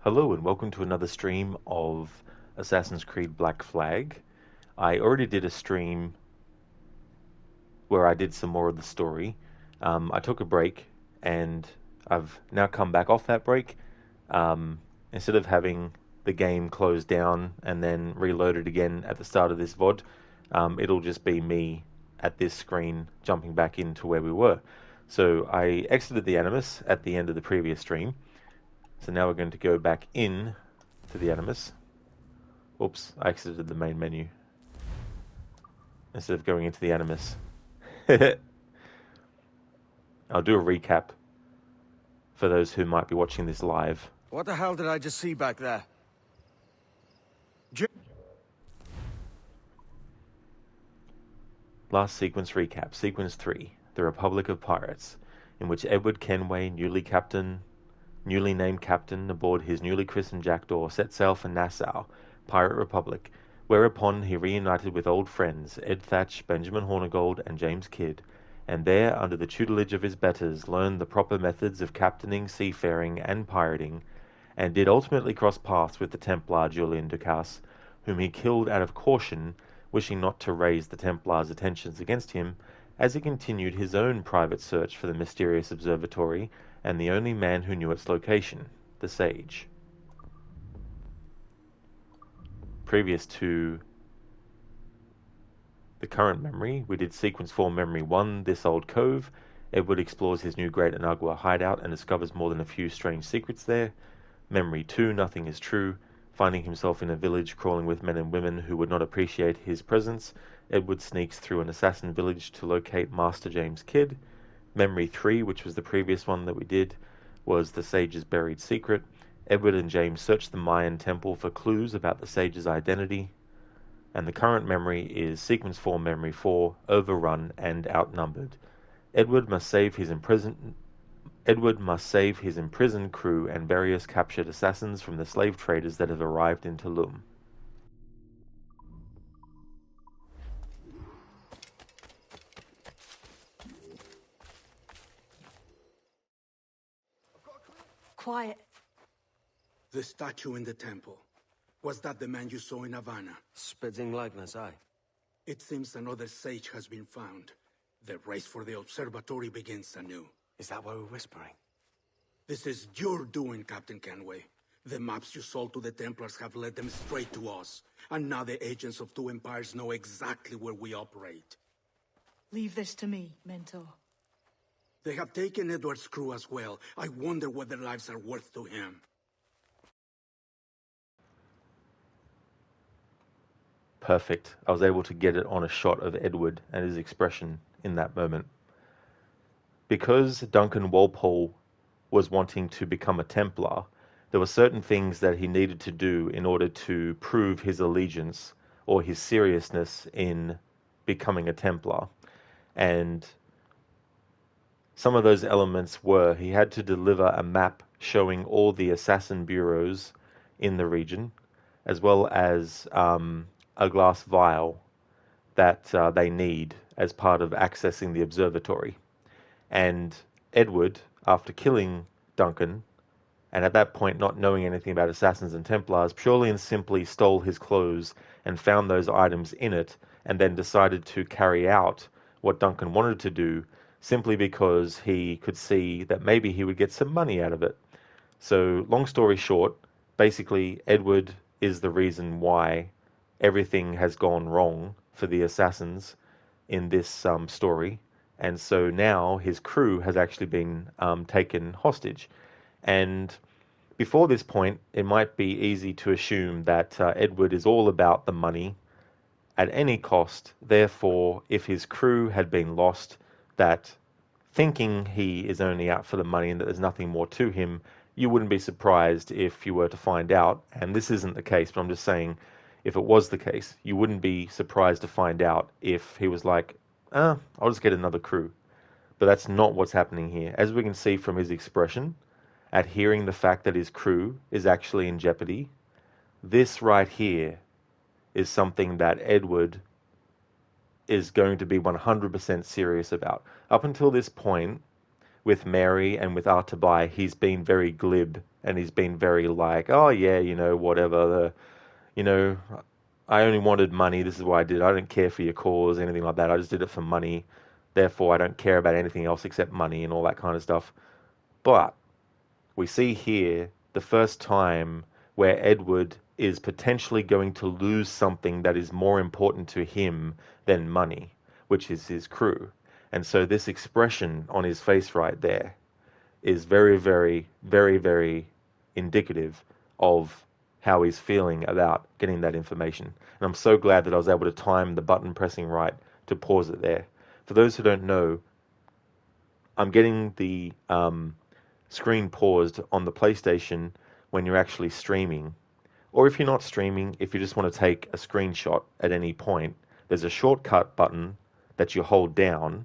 Hello and welcome to another stream of Assassin's Creed Black Flag. I already did a stream where I did some more of the story. I took a break and I've now come back off that break. Um, Instead of having the game closed down and then reloaded again at the start of this VOD, it'll just be me at this screen jumping back into where we were. So I exited the Animus at the end of the previous stream. So now we're going to go back in to the Animus. Oops, I exited the main menu instead of going into the Animus. I'll do a recap for those who might be watching this live. What the hell did I just see back there? J Last sequence recap, Sequence 3, The Republic of Pirates, in which Edward Kenway, newly named captain aboard his newly christened Jackdaw, set sail for Nassau, Pirate Republic, whereupon he reunited with old friends Ed Thatch, Benjamin Hornigold, and James Kidd, and there, under the tutelage of his betters, learned the proper methods of captaining, seafaring, and pirating, and did ultimately cross paths with the Templar Julian Ducasse, whom he killed out of caution, wishing not to raise the Templars' attentions against him, as he continued his own private search for the mysterious observatory and the only man who knew its location, the Sage. Previous to the current memory, we did Sequence 4 Memory 1, This Old Cove. Edward explores his new Great Anagua hideout and discovers more than a few strange secrets there. Memory 2, Nothing is True. Finding himself in a village crawling with men and women who would not appreciate his presence, Edward sneaks through an assassin village to locate Master James Kidd. Memory 3, which was the previous one that we did, was the Sage's buried secret. Edward and James search the Mayan temple for clues about the Sage's identity. And the current memory is Sequence 4 Memory 4, Overrun and Outnumbered. Edward must save his imprisoned crew and various captured assassins from the slave traders that have arrived in Tulum. Quiet. The statue in the temple. Was that the man you saw in Havana? Spitting likeness, aye. It seems another sage has been found. The race for the observatory begins anew. Is that why we're whispering? This is your doing, Captain Kenway. The maps you sold to the Templars have led them straight to us. And now the agents of two empires know exactly where we operate. Leave this to me, Mentor. They have taken Edward's crew as well. I wonder what their lives are worth to him. Perfect. I was able to get it on a shot of Edward and his expression in that moment. Because Duncan Walpole was wanting to become a Templar, there were certain things that he needed to do in order to prove his allegiance or his seriousness in becoming a Templar. And some of those elements were he had to deliver a map showing all the assassin bureaus in the region, as well as a glass vial that they need as part of accessing the observatory. And Edward, after killing Duncan, and at that point not knowing anything about assassins and Templars, purely and simply stole his clothes and found those items in it, and then decided to carry out what Duncan wanted to do, simply because he could see that maybe he would get some money out of it. So, long story short, basically Edward is the reason why everything has gone wrong for the assassins in this story. And so now his crew has actually been taken hostage. And before this point, it might be easy to assume that Edward is all about the money at any cost. Therefore, if his crew had been lost, that thinking he is only out for the money and that there's nothing more to him, you wouldn't be surprised if you were to find out. And this isn't the case, but I'm just saying, if it was the case, you wouldn't be surprised to find out if he was like, I'll just get another crew. But that's not what's happening here. As we can see from his expression, at hearing the fact that his crew is actually in jeopardy, this right here is something that Edward is going to be 100% serious about. Up until this point, with Mary and with Artabai, he's been very glib and he's been very like, oh yeah, whatever, I only wanted money. This is why I did it. I didn't care for your cause, anything like that. I just did it for money. Therefore, I don't care about anything else except money and all that kind of stuff. But we see here the first time where Edward is potentially going to lose something that is more important to him than money, which is his crew. And so this expression on his face right there is very, very, very, very indicative of how he's feeling about getting that information. And I'm so glad that I was able to time the button pressing right to pause it there. For those who don't know, I'm getting the screen paused on the PlayStation when you're actually streaming. Or if you're not streaming, if you just want to take a screenshot at any point, there's a shortcut button that you hold down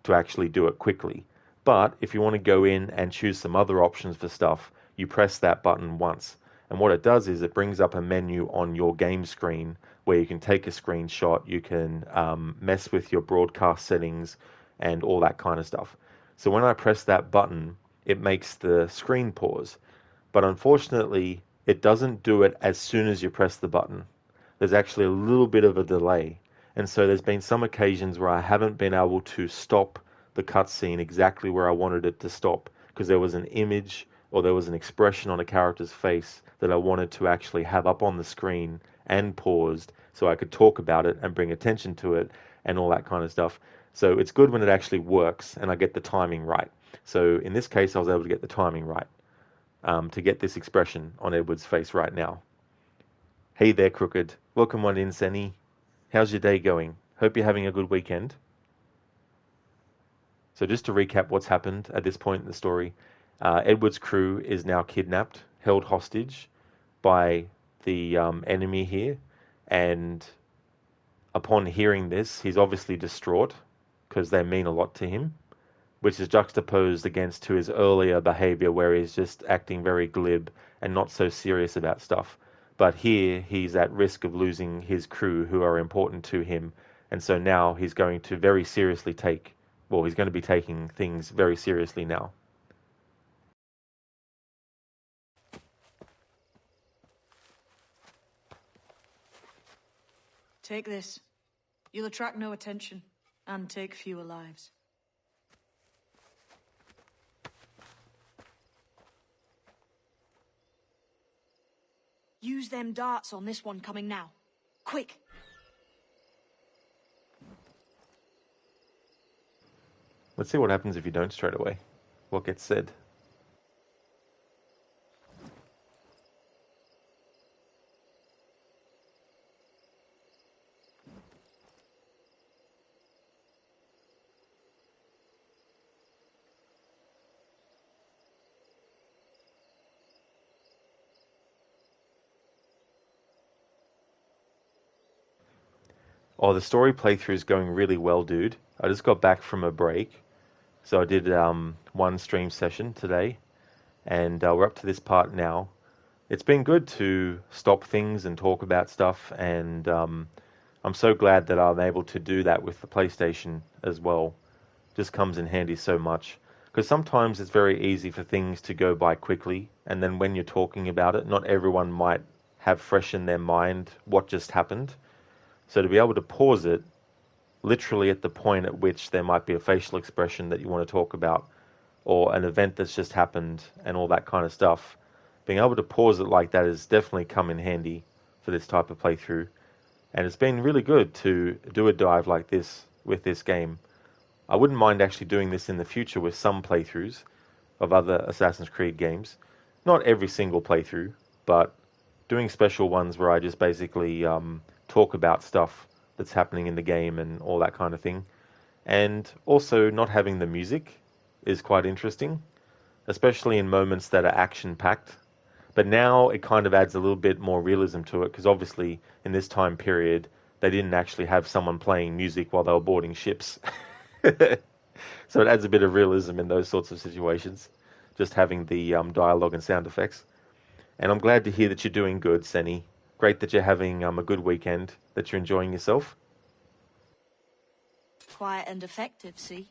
to actually do it quickly. But if you want to go in and choose some other options for stuff, you press that button once. And what it does is it brings up a menu on your game screen where you can take a screenshot, you can mess with your broadcast settings and all that kind of stuff. So when I press that button, it makes the screen pause. But unfortunately, it doesn't do it as soon as you press the button. There's actually a little bit of a delay. And so there's been some occasions where I haven't been able to stop the cutscene exactly where I wanted it to stop because there was an image or there was an expression on a character's face that I wanted to actually have up on the screen and paused so I could talk about it and bring attention to it and all that kind of stuff. So it's good when it actually works and I get the timing right. So in this case, I was able to get the timing right to get this expression on Edward's face right now. Hey there, Crooked. Welcome on in, Senny. How's your day going? Hope you're having a good weekend. So just to recap what's happened at this point in the story, Edward's crew is now kidnapped, held hostage by the enemy here, and upon hearing this, he's obviously distraught because they mean a lot to him, which is juxtaposed against to his earlier behavior where he's just acting very glib and not so serious about stuff. But here he's at risk of losing his crew who are important to him, and so now he's going to very seriously he's going to be taking things very seriously now. Take this. You'll attract no attention, and take fewer lives. Use them darts on this one coming now. Quick! Let's see what happens if you don't straight away. What gets said. Oh, the story playthrough is going really well, dude. I just got back from a break. So I did one stream session today, and we're up to this part now. It's been good to stop things and talk about stuff, and I'm so glad that I'm able to do that with the PlayStation as well. Just comes in handy so much. Because sometimes it's very easy for things to go by quickly, and then when you're talking about it, not everyone might have fresh in their mind what just happened. So to be able to pause it, literally at the point at which there might be a facial expression that you want to talk about, or an event that's just happened, and all that kind of stuff, being able to pause it like that has definitely come in handy for this type of playthrough. And it's been really good to do a dive like this with this game. I wouldn't mind actually doing this in the future with some playthroughs of other Assassin's Creed games. Not every single playthrough, but doing special ones where I just basically talk about stuff that's happening in the game and all that kind of thing. And also not having the music is quite interesting, especially in moments that are action-packed. But now it kind of adds a little bit more realism to it, because obviously in this time period, they didn't actually have someone playing music while they were boarding ships. So it adds a bit of realism in those sorts of situations, just having the dialogue and sound effects. And I'm glad to hear that you're doing good, Senny. Great that you're having a good weekend, that you're enjoying yourself. Quiet and effective, see?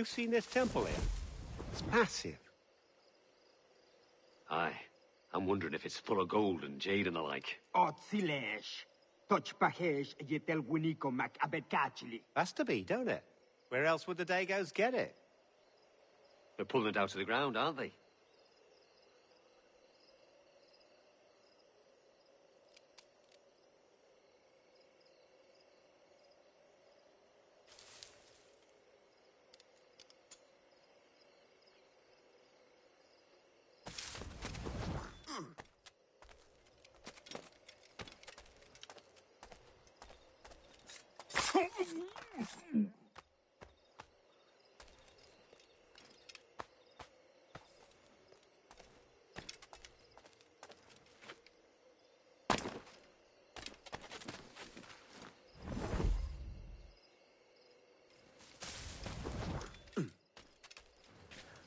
You've seen this temple here? It's massive. Aye. I'm wondering if it's full of gold and jade and the like. Otzilesh. Toch pahesh yetel winiko mac abedkachili. Has to be, don't it? Where else would the Dagos get it? They're pulling it out of the ground, aren't they?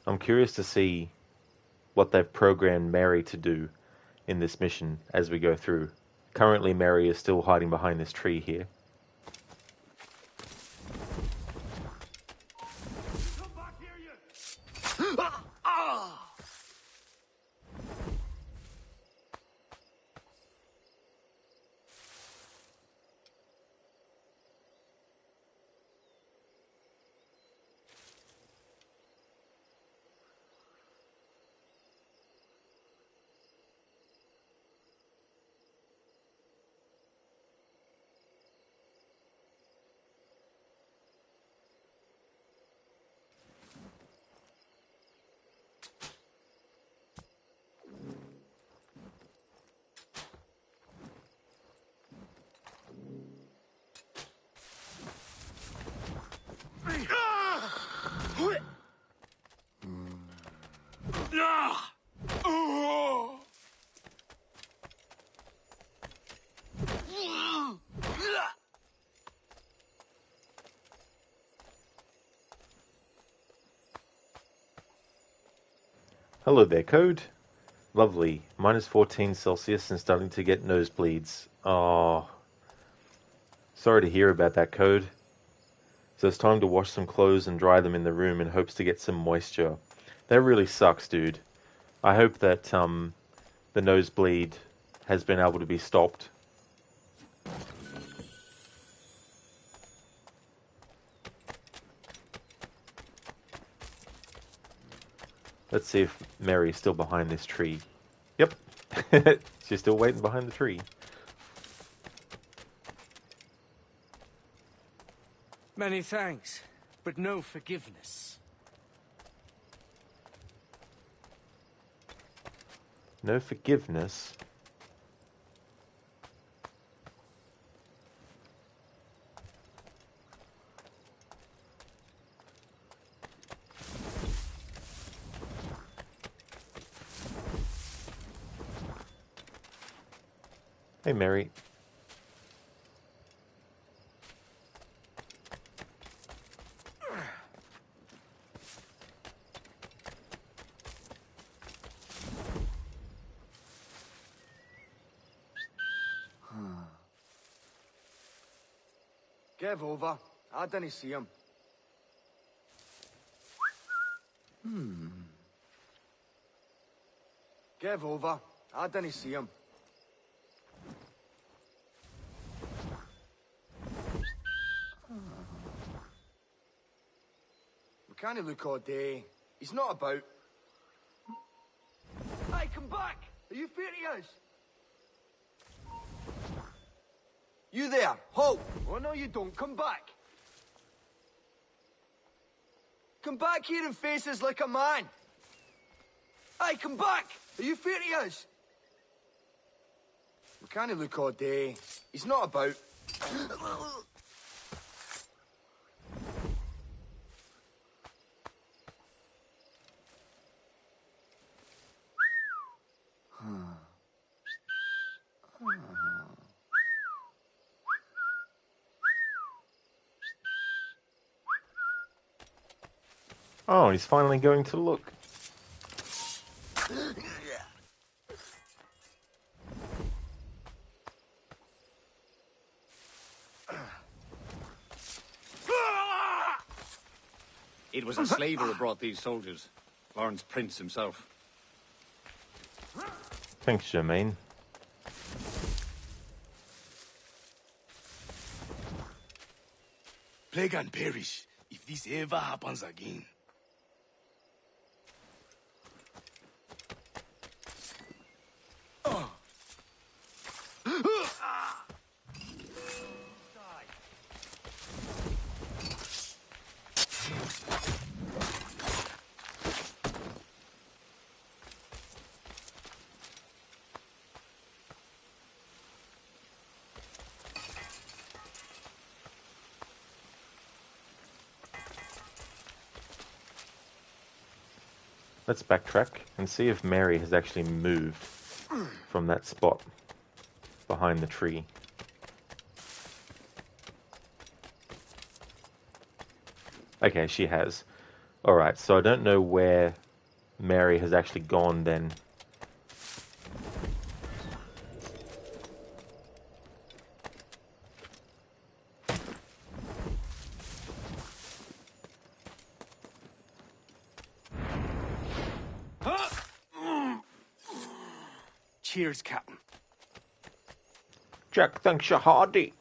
I'm curious to see what they've programmed Mary to do in this mission as we go through. Currently, Mary is still hiding behind this tree here. Come back here, you! Hello there, Code. Lovely. Minus 14 Celsius and starting to get nosebleeds. Oh, sorry to hear about that, Code. So it's time to wash some clothes and dry them in the room in hopes to get some moisture. That really sucks, dude. I hope that the nosebleed has been able to be stopped. Let's see if Mary's still behind this tree. Yep. She's still waiting behind the tree. Many thanks, but no forgiveness. No forgiveness. Hey, Mary. Give over. I didn't see him. Give over. I didn't see him. We can't look all day. He's not about. Hey, come back! Are you furious? You there! Halt! Oh no, you don't. Come back! Come back here and face us like a man! Hey, come back! Are you furious? We can't look all day. He's not about. Oh, he's finally going to look. It was a slaver who brought these soldiers. Lawrence Prince himself. Thanks, Jermaine. Plague and perish if this ever happens again. Let's backtrack and see if Mary has actually moved from that spot behind the tree. Okay, she has. Alright, so I don't know where Mary has actually gone then. Cheers, Captain. Jack thanks you hardy.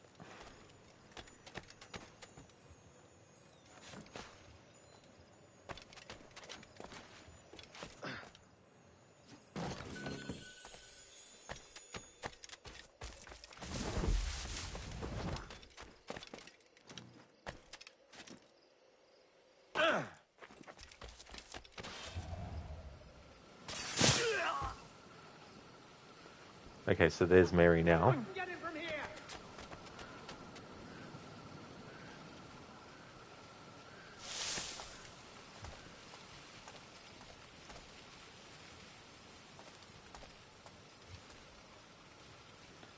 Okay, so there's Mary now.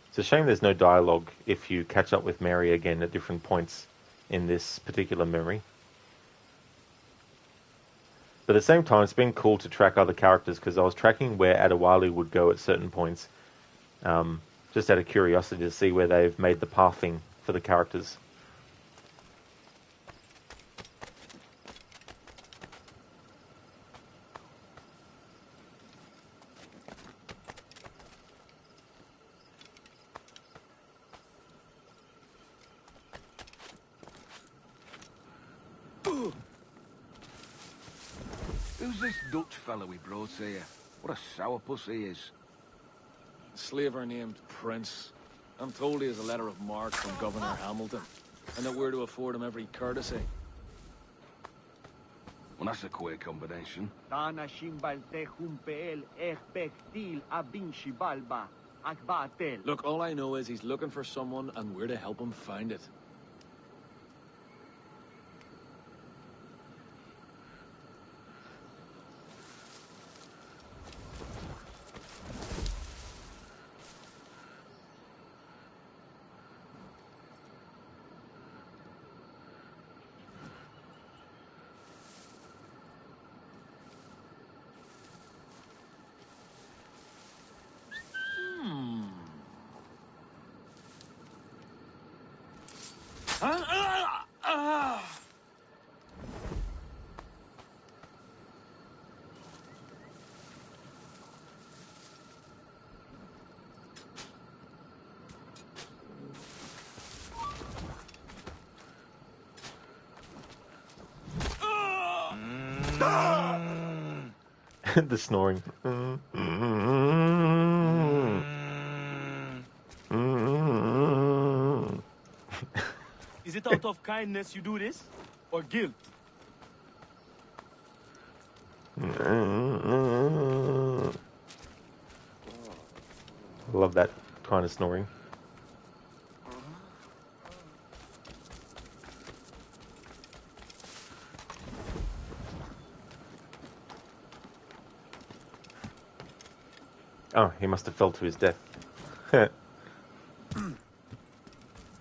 It's a shame there's no dialogue if you catch up with Mary again at different points in this particular memory. But at the same time, it's been cool to track other characters because I was tracking where Adewale would go at certain points. Just out of curiosity to see where they've made the pathing for the characters. Who's this Dutch fellow we brought here? What a sourpuss he is. A slaver named Prince. I'm told he has a letter of marque from Governor Hamilton, and that we're to afford him every courtesy. Well, that's a queer combination. Look, all I know is he's looking for someone, and we're to help him find it. The snoring. Is it out of kindness you do this? Or guilt? Love that kind of snoring. Oh, he must have fell to his death.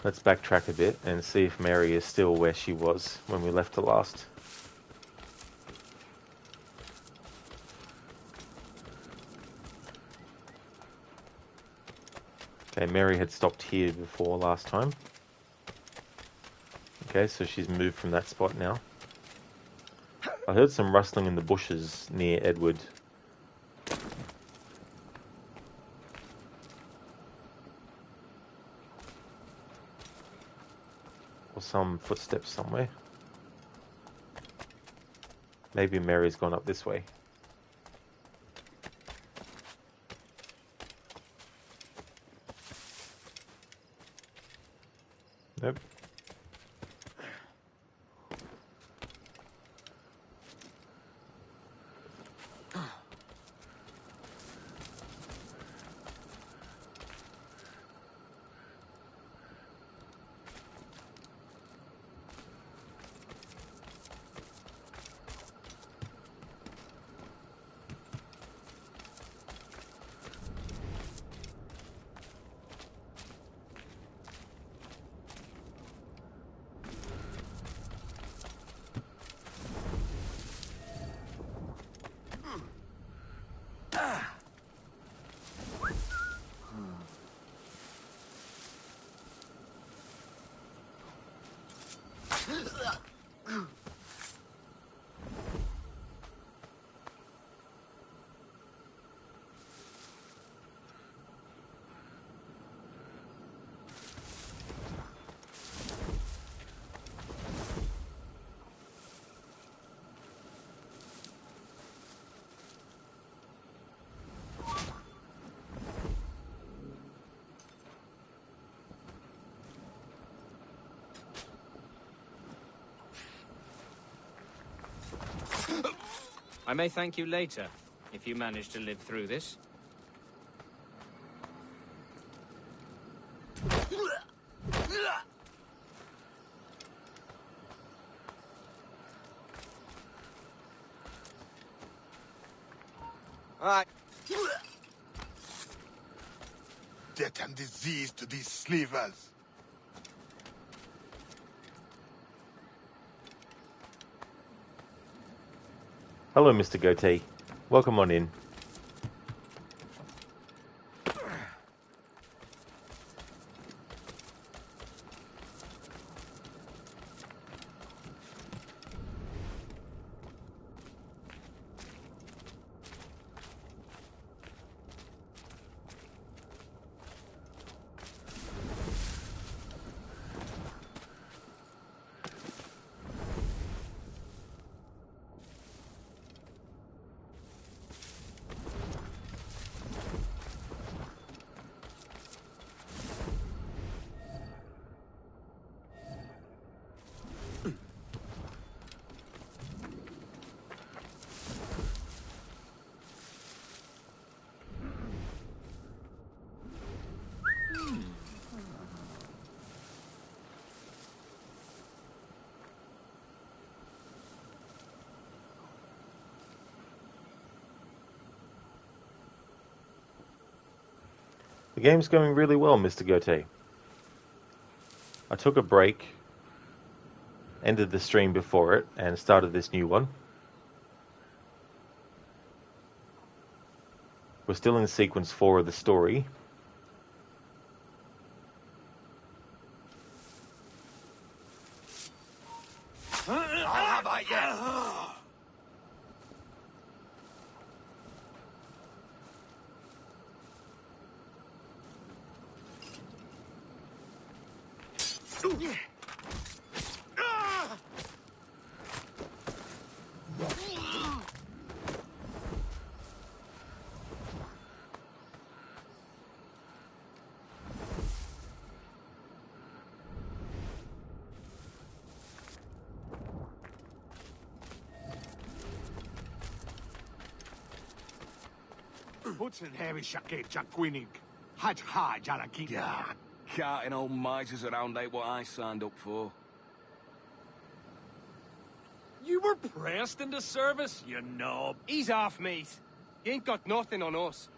Let's backtrack a bit and see if Mary is still where she was when we left her last. Okay, Mary had stopped here before last time. Okay, so she's moved from that spot now. I heard some rustling in the bushes near Edward. Or some footsteps somewhere. Maybe Mary's gone up this way. Nope. I may thank you later, if you manage to live through this. Alright. Death and disease to these slavers. Hello, Mr. Goatee. Welcome on in. The game's going really well, Mr. Goatee. I took a break, ended the stream before it, and started this new one. We're still in sequence 4 of the story. I'll have I yet. Puts in heavy shake Jacquining. Haj ha Jarakin. Yeah. Carting old misers around ain't what I signed up for. You were pressed into service, you knob. Ease off, mate. You ain't got nothing on us.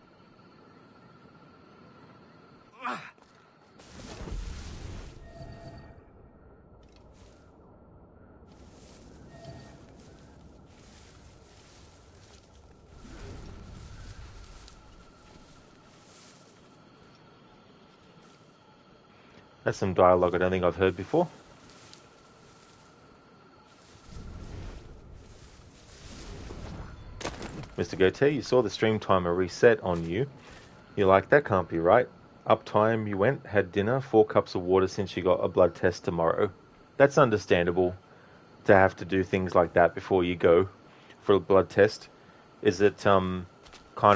That's some dialogue I don't think I've heard before. Mr. Goethe, you saw the stream timer reset on you. You're like, that can't be right. Uptime you went, had dinner, 4 cups of water since you got a blood test tomorrow. That's understandable to have to do things like that before you go for a blood test. Is it kind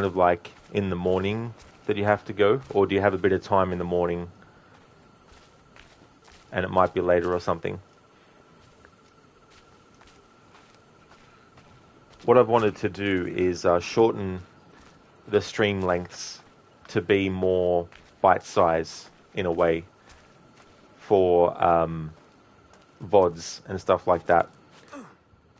of like in the morning that you have to go? Or do you have a bit of time in the morning and it might be later or something? What I've wanted to do is shorten the stream lengths to be more bite-size in a way for VODs and stuff like that.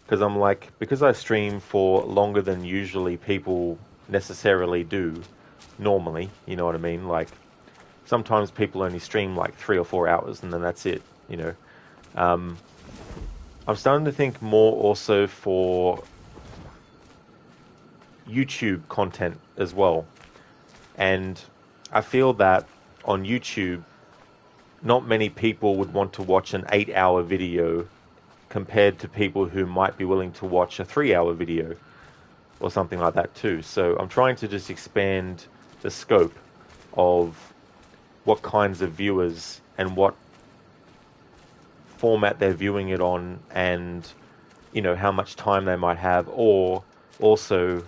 Because I'm like, because I stream for longer than usually people necessarily do normally, you know what I mean? Like, sometimes people only stream like 3 or 4 hours and then that's it, you know. I'm starting to think more also for YouTube content as well. And I feel that on YouTube, not many people would want to watch an 8-hour video compared to people who might be willing to watch a 3-hour video or something like that too. So I'm trying to just expand the scope of what kinds of viewers and what format they're viewing it on, and you know, how much time they might have, or also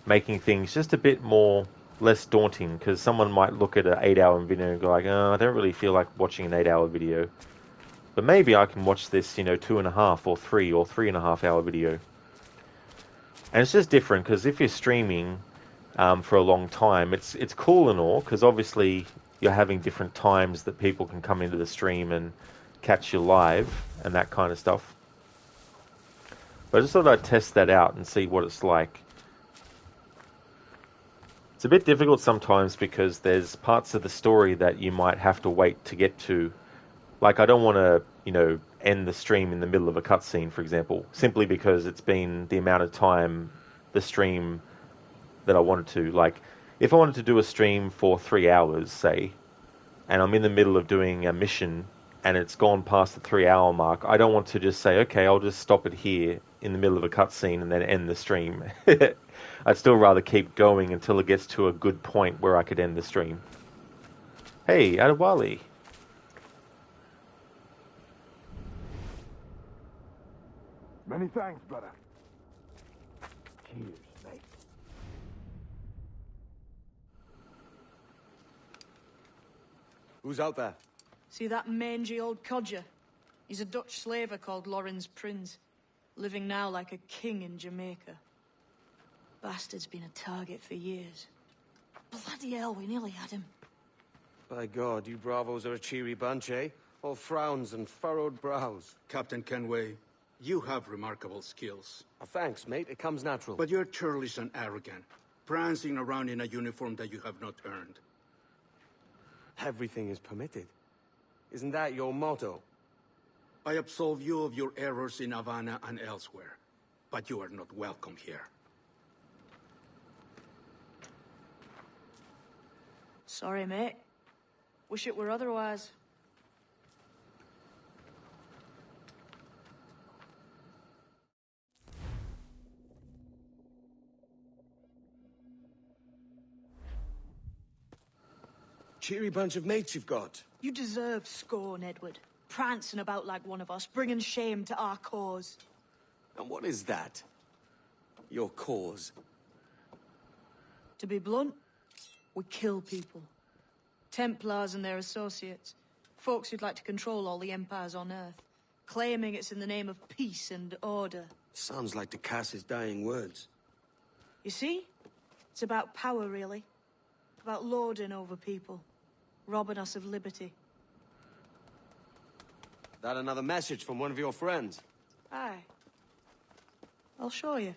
making things just a bit more less daunting, because someone might look at an 8-hour video and go like, oh, I don't really feel like watching an 8-hour video, but maybe I can watch this, you know, 2.5 or 3 or 3.5 hour video. And it's just different, because if you're streaming for a long time, it's cool and all, because obviously you're having different times that people can come into the stream and catch you live and that kind of stuff. But I just thought I'd test that out and see what it's like. It's a bit difficult sometimes because there's parts of the story that you might have to wait to get to. Like, I don't want to, you know, end the stream in the middle of a cutscene, for example, simply because it's been the amount of time the stream that I wanted to. Like, if I wanted to do a stream for 3 hours, say, and I'm in the middle of doing a mission and it's gone past the 3-hour mark, I don't want to just say, okay, I'll just stop it here in the middle of a cutscene and then end the stream. I'd still rather keep going until it gets to a good point where I could end the stream. Hey, Adewale. Many thanks, brother. Cheers, mate. Who's out there? See that mangy old codger? He's a Dutch slaver called Lorenz Prins, living now like a king in Jamaica. Bastard's been a target for years. Bloody hell, we nearly had him. By God, you bravos are a cheery bunch, eh? All frowns and furrowed brows. Captain Kenway, you have remarkable skills. Thanks, mate. It comes natural. But you're churlish and arrogant, prancing around in a uniform that you have not earned. Everything is permitted. Isn't that your motto? I absolve you of your errors in Havana and elsewhere, but you are not welcome here. Sorry, mate. Wish it were otherwise. Cheery bunch of mates you've got. You deserve scorn, Edward. Prancing about like one of us, bringing shame to our cause. And what is that? Your cause? To be blunt, we kill people. Templars and their associates. Folks who'd like to control all the empires on Earth. Claiming it's in the name of peace and order. Sounds like Decas's dying words. You see? It's about power, really. About lording over people. Robbing us of liberty. That another message from one of your friends? Aye. I'll show you.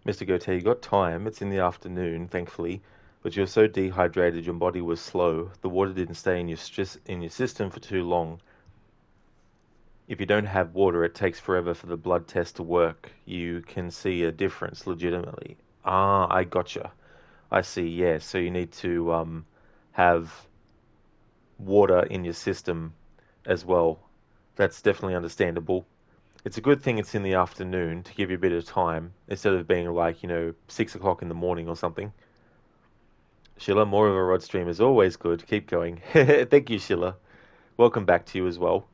Mr. Goethe, you got time. It's in the afternoon, thankfully, but you're so dehydrated your body was slow. The water didn't stay in your system for too long. If you don't have water, it takes forever for the blood test to work. You can see a difference legitimately. Ah, I gotcha. I see, yeah. So you need to have water in your system as well That's definitely understandable. It's a good thing it's in the afternoon to give you a bit of time instead of being like, 6 o'clock in the morning or something. Sheila, more of a rod stream is always good. Keep going. Thank you, Sheila. Welcome back to you as well.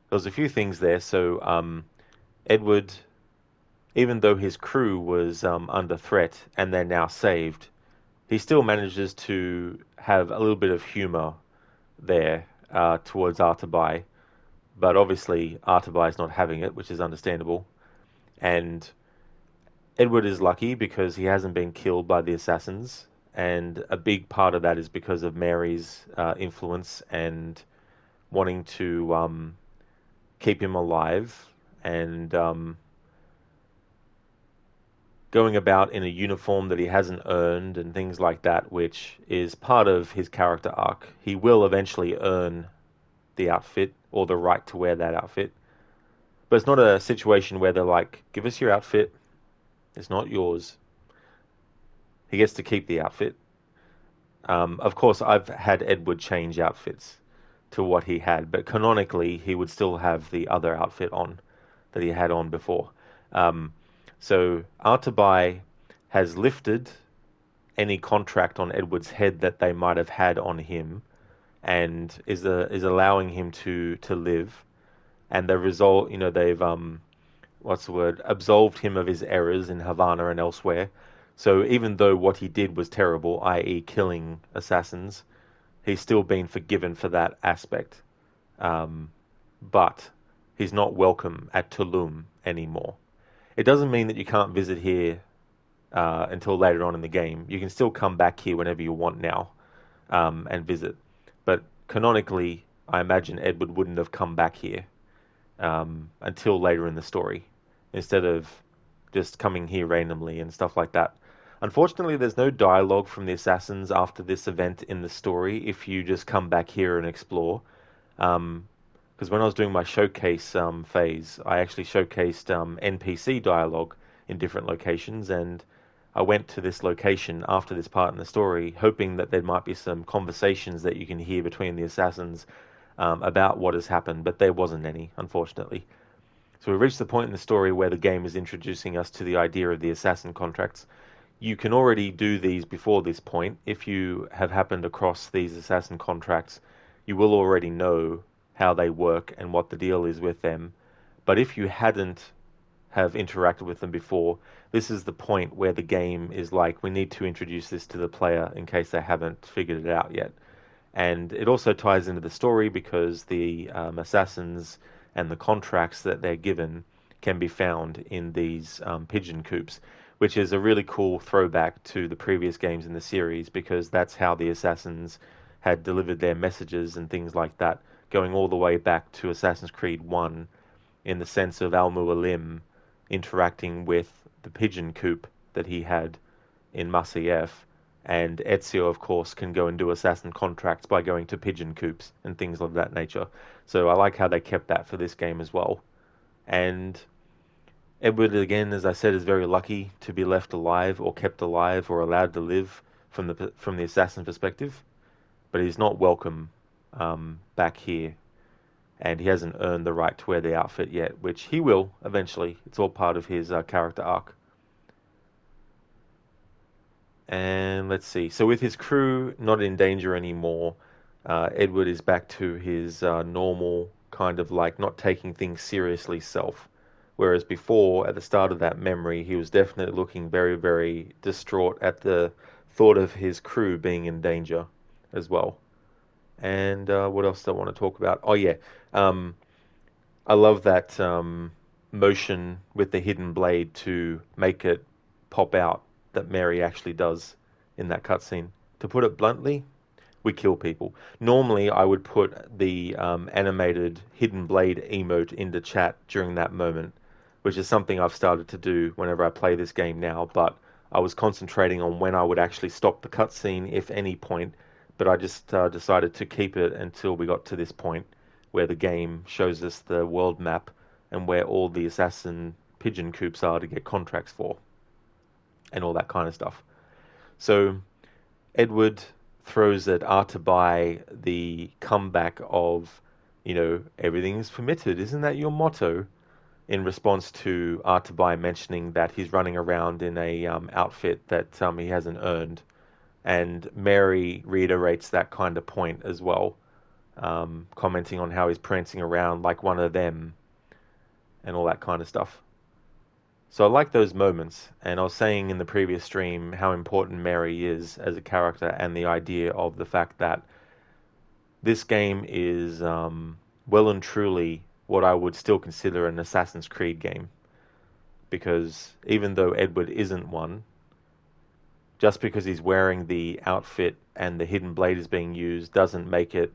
There was a few things there. So, Edward, even though his crew was under threat and they're now saved, he still manages to have a little bit of humor there towards Artabai. But obviously, Artabai is not having it, which is understandable. And Edward is lucky because he hasn't been killed by the assassins. And a big part of that is because of Mary's influence and wanting to keep him alive and going about in a uniform that he hasn't earned and things like that, which is part of his character arc. He will eventually earn the outfit or the right to wear that outfit. But it's not a situation where they're like, give us your outfit. It's not yours. He gets to keep the outfit. Of course, I've had Edward change outfits to what he had, but canonically, he would still have the other outfit on that he had on before. So Artabai has lifted any contract on Edward's head that they might have had on him, and is allowing him to live. And the result, they've absolved him of his errors in Havana and elsewhere. So even though what he did was terrible, i.e. killing assassins, he's still been forgiven for that aspect. But he's not welcome at Tulum anymore. It doesn't mean that you can't visit here until later on in the game. You can still come back here whenever you want now and visit. But canonically, I imagine Edward wouldn't have come back here until later in the story, instead of just coming here randomly and stuff like that. Unfortunately, there's no dialogue from the assassins after this event in the story if you just come back here and explore. Because when I was doing my showcase phase, I actually showcased NPC dialogue in different locations, and I went to this location after this part in the story, hoping that there might be some conversations that you can hear between the assassins about what has happened, but there wasn't any, unfortunately. So we reached the point in the story where the game is introducing us to the idea of the assassin contracts. You can already do these before this point. If you have happened across these assassin contracts, you will already know how they work and what the deal is with them. But if you hadn't have interacted with them before, this is the point where the game is like, we need to introduce this to the player in case they haven't figured it out yet. And it also ties into the story because the assassins and the contracts that they're given can be found in these pigeon coops, which is a really cool throwback to the previous games in the series, because that's how the assassins had delivered their messages and things like that, going all the way back to Assassin's Creed 1, in the sense of Al-Mualim interacting with the pigeon coop that he had in Masyaf, and Ezio, of course, can go and do assassin contracts by going to pigeon coops and things of that nature. So I like how they kept that for this game as well. And Edward, again, as I said, is very lucky to be left alive or kept alive or allowed to live from the assassin perspective, but he's not welcome back here, and he hasn't earned the right to wear the outfit yet, which he will eventually. It's all part of his character arc. And let's see. So with his crew not in danger anymore, Edward is back to his normal kind of like not taking things seriously self. Whereas before, at the start of that memory, he was definitely looking very, very distraught at the thought of his crew being in danger as well. And what else do I want to talk about? Oh, yeah. I love that motion with the hidden blade to make it pop out that Mary actually does in that cutscene. To put it bluntly, we kill people. Normally, I would put the animated hidden blade emote into chat during that moment, which is something I've started to do whenever I play this game now, but I was concentrating on when I would actually stop the cutscene, if any point, but I just decided to keep it until we got to this point where the game shows us the world map and where all the assassin pigeon coops are to get contracts for, and all that kind of stuff. So Edward throws at Artabai the comeback of you know, everything is permitted. Isn't that your motto? In response to Artabai mentioning that he's running around in a outfit that he hasn't earned. And Mary reiterates that kind of point as well, commenting on how he's prancing around like one of them and all that kind of stuff. So I like those moments, and I was saying in the previous stream how important Mary is as a character, and the idea of the fact that this game is well and truly what I would still consider an Assassin's Creed game. Because even though Edward isn't one, just because he's wearing the outfit and the hidden blade is being used doesn't make it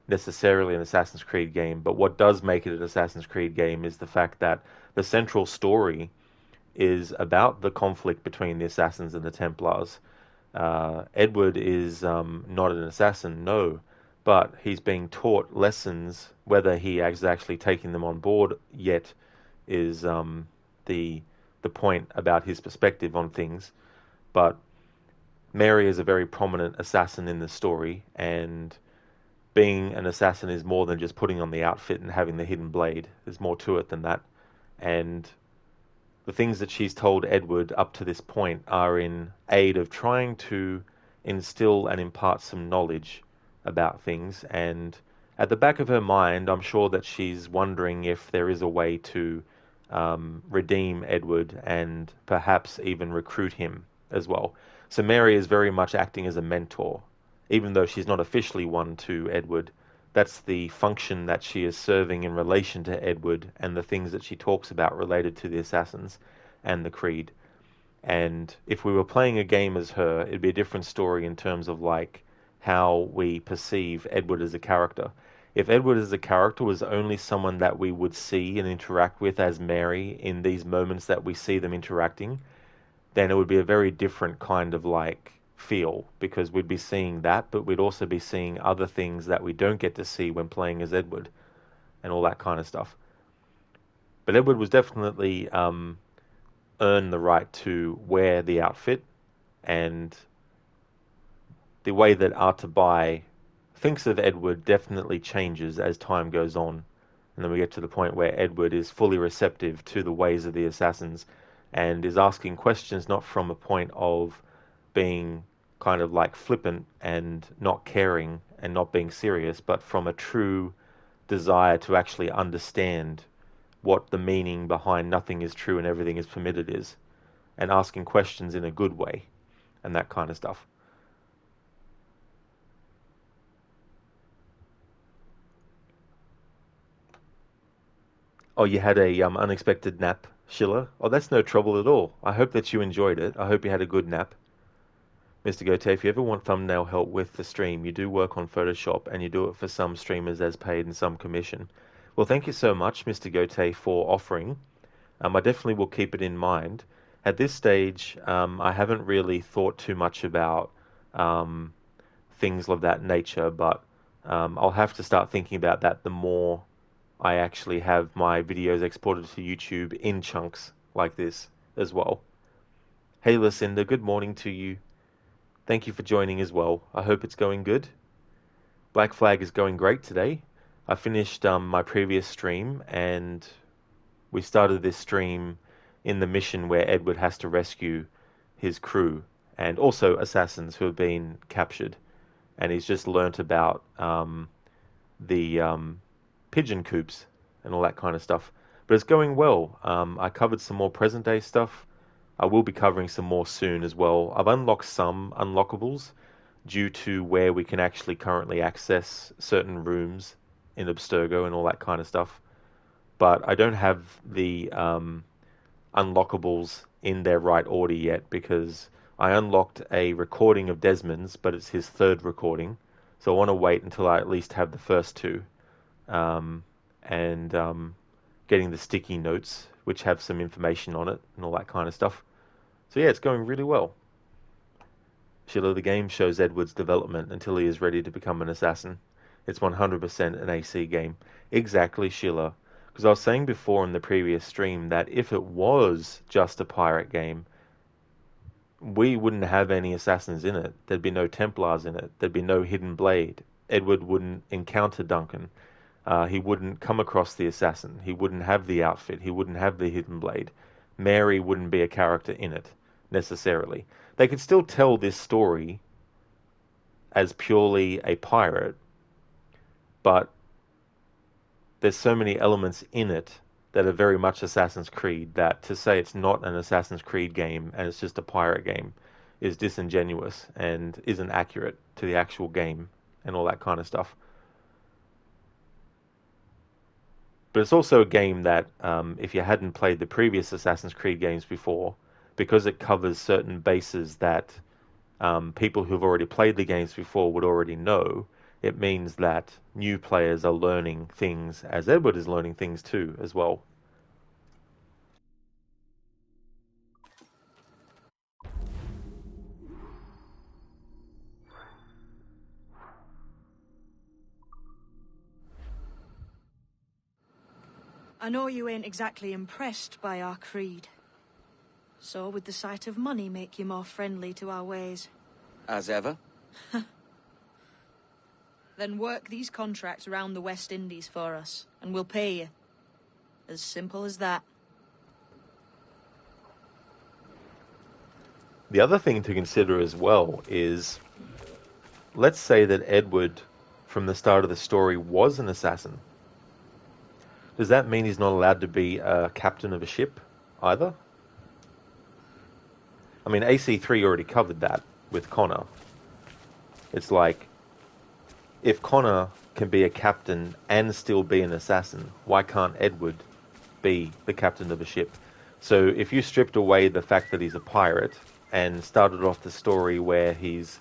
necessarily an Assassin's Creed game. But what does make it an Assassin's Creed game is the fact that the central story is about the conflict between the Assassins and the Templars. Edward is not an assassin, no, but he's being taught lessons. Whether he is actually taking them on board yet is the point about his perspective on things. But Mary is a very prominent assassin in the story, and being an assassin is more than just putting on the outfit and having the hidden blade. There's more to it than that. And the things that she's told Edward up to this point are in aid of trying to instill and impart some knowledge about things. And at the back of her mind, I'm sure that she's wondering if there is a way to redeem Edward and perhaps even recruit him as well. So Mary is very much acting as a mentor, even though she's not officially one to Edward. That's the function that she is serving in relation to Edward and the things that she talks about related to the Assassins and the Creed. And if we were playing a game as her, it'd be a different story in terms of like how we perceive Edward as a character. If Edward as a character was only someone that we would see and interact with as Mary in these moments that we see them interacting, then it would be a very different kind of like feel, because we'd be seeing that, but we'd also be seeing other things that we don't get to see when playing as Edward and all that kind of stuff. But Edward was definitely earned the right to wear the outfit, and the way that Artabai thinks of Edward definitely changes as time goes on. And then we get to the point where Edward is fully receptive to the ways of the Assassins and is asking questions not from a point of being kind of like flippant and not caring and not being serious, but from a true desire to actually understand what the meaning behind nothing is true and everything is permitted is, and asking questions in a good way and that kind of stuff. Oh, you had a unexpected nap, Schiller? Oh, that's no trouble at all. I hope that you enjoyed it. I hope you had a good nap. Mr. Gote, if you ever want thumbnail help with the stream, you do work on Photoshop, and you do it for some streamers as paid and some commission. Well, thank you so much, Mr. Gote, for offering. I definitely will keep it in mind. At this stage, I haven't really thought too much about things of that nature, but I'll have to start thinking about that the more I actually have my videos exported to YouTube in chunks like this as well. Hey Lucinda, good morning to you. Thank you for joining as well. I hope it's going good. Black Flag is going great today. I finished my previous stream, and we started this stream in the mission where Edward has to rescue his crew and also assassins who have been captured. And he's just learnt about the pigeon coops and all that kind of stuff. But it's going well. I covered some more present day stuff. I will be covering some more soon as well. I've unlocked some unlockables due to where we can actually currently access certain rooms in Abstergo and all that kind of stuff. But I don't have the unlockables in their right order yet, because I unlocked a recording of Desmond's, but it's his third recording. So I want to wait until I at least have the first two. And getting the sticky notes, which have some information on it and all that kind of stuff. So yeah, it's going really well. Sheila, the game shows Edward's development until he is ready to become an assassin. It's 100% an AC game. Exactly, Sheila. Because I was saying before in the previous stream that if it was just a pirate game, we wouldn't have any assassins in it. There'd be no Templars in it. There'd be no hidden blade. Edward wouldn't encounter Duncan. He wouldn't come across the assassin. He wouldn't have the outfit. He wouldn't have the hidden blade. Mary wouldn't be a character in it, necessarily. They could still tell this story as purely a pirate, but there's so many elements in it that are very much Assassin's Creed that to say it's not an Assassin's Creed game and it's just a pirate game is disingenuous and isn't accurate to the actual game and all that kind of stuff. But it's also a game that, if you hadn't played the previous Assassin's Creed games before, because it covers certain bases that people who've already played the games before would already know, it means that new players are learning things as Edward is learning things too, as well. I know you ain't exactly impressed by our creed. So would the sight of money make you more friendly to our ways? As ever? Then work these contracts around the West Indies for us, and we'll pay you. As simple as that. The other thing to consider as well is, let's say that Edward, from the start of the story, was an assassin. Does that mean he's not allowed to be a captain of a ship either? I mean, AC3 already covered that with Connor. It's like, if Connor can be a captain and still be an assassin, why can't Edward be the captain of a ship? So if you stripped away the fact that he's a pirate and started off the story where he's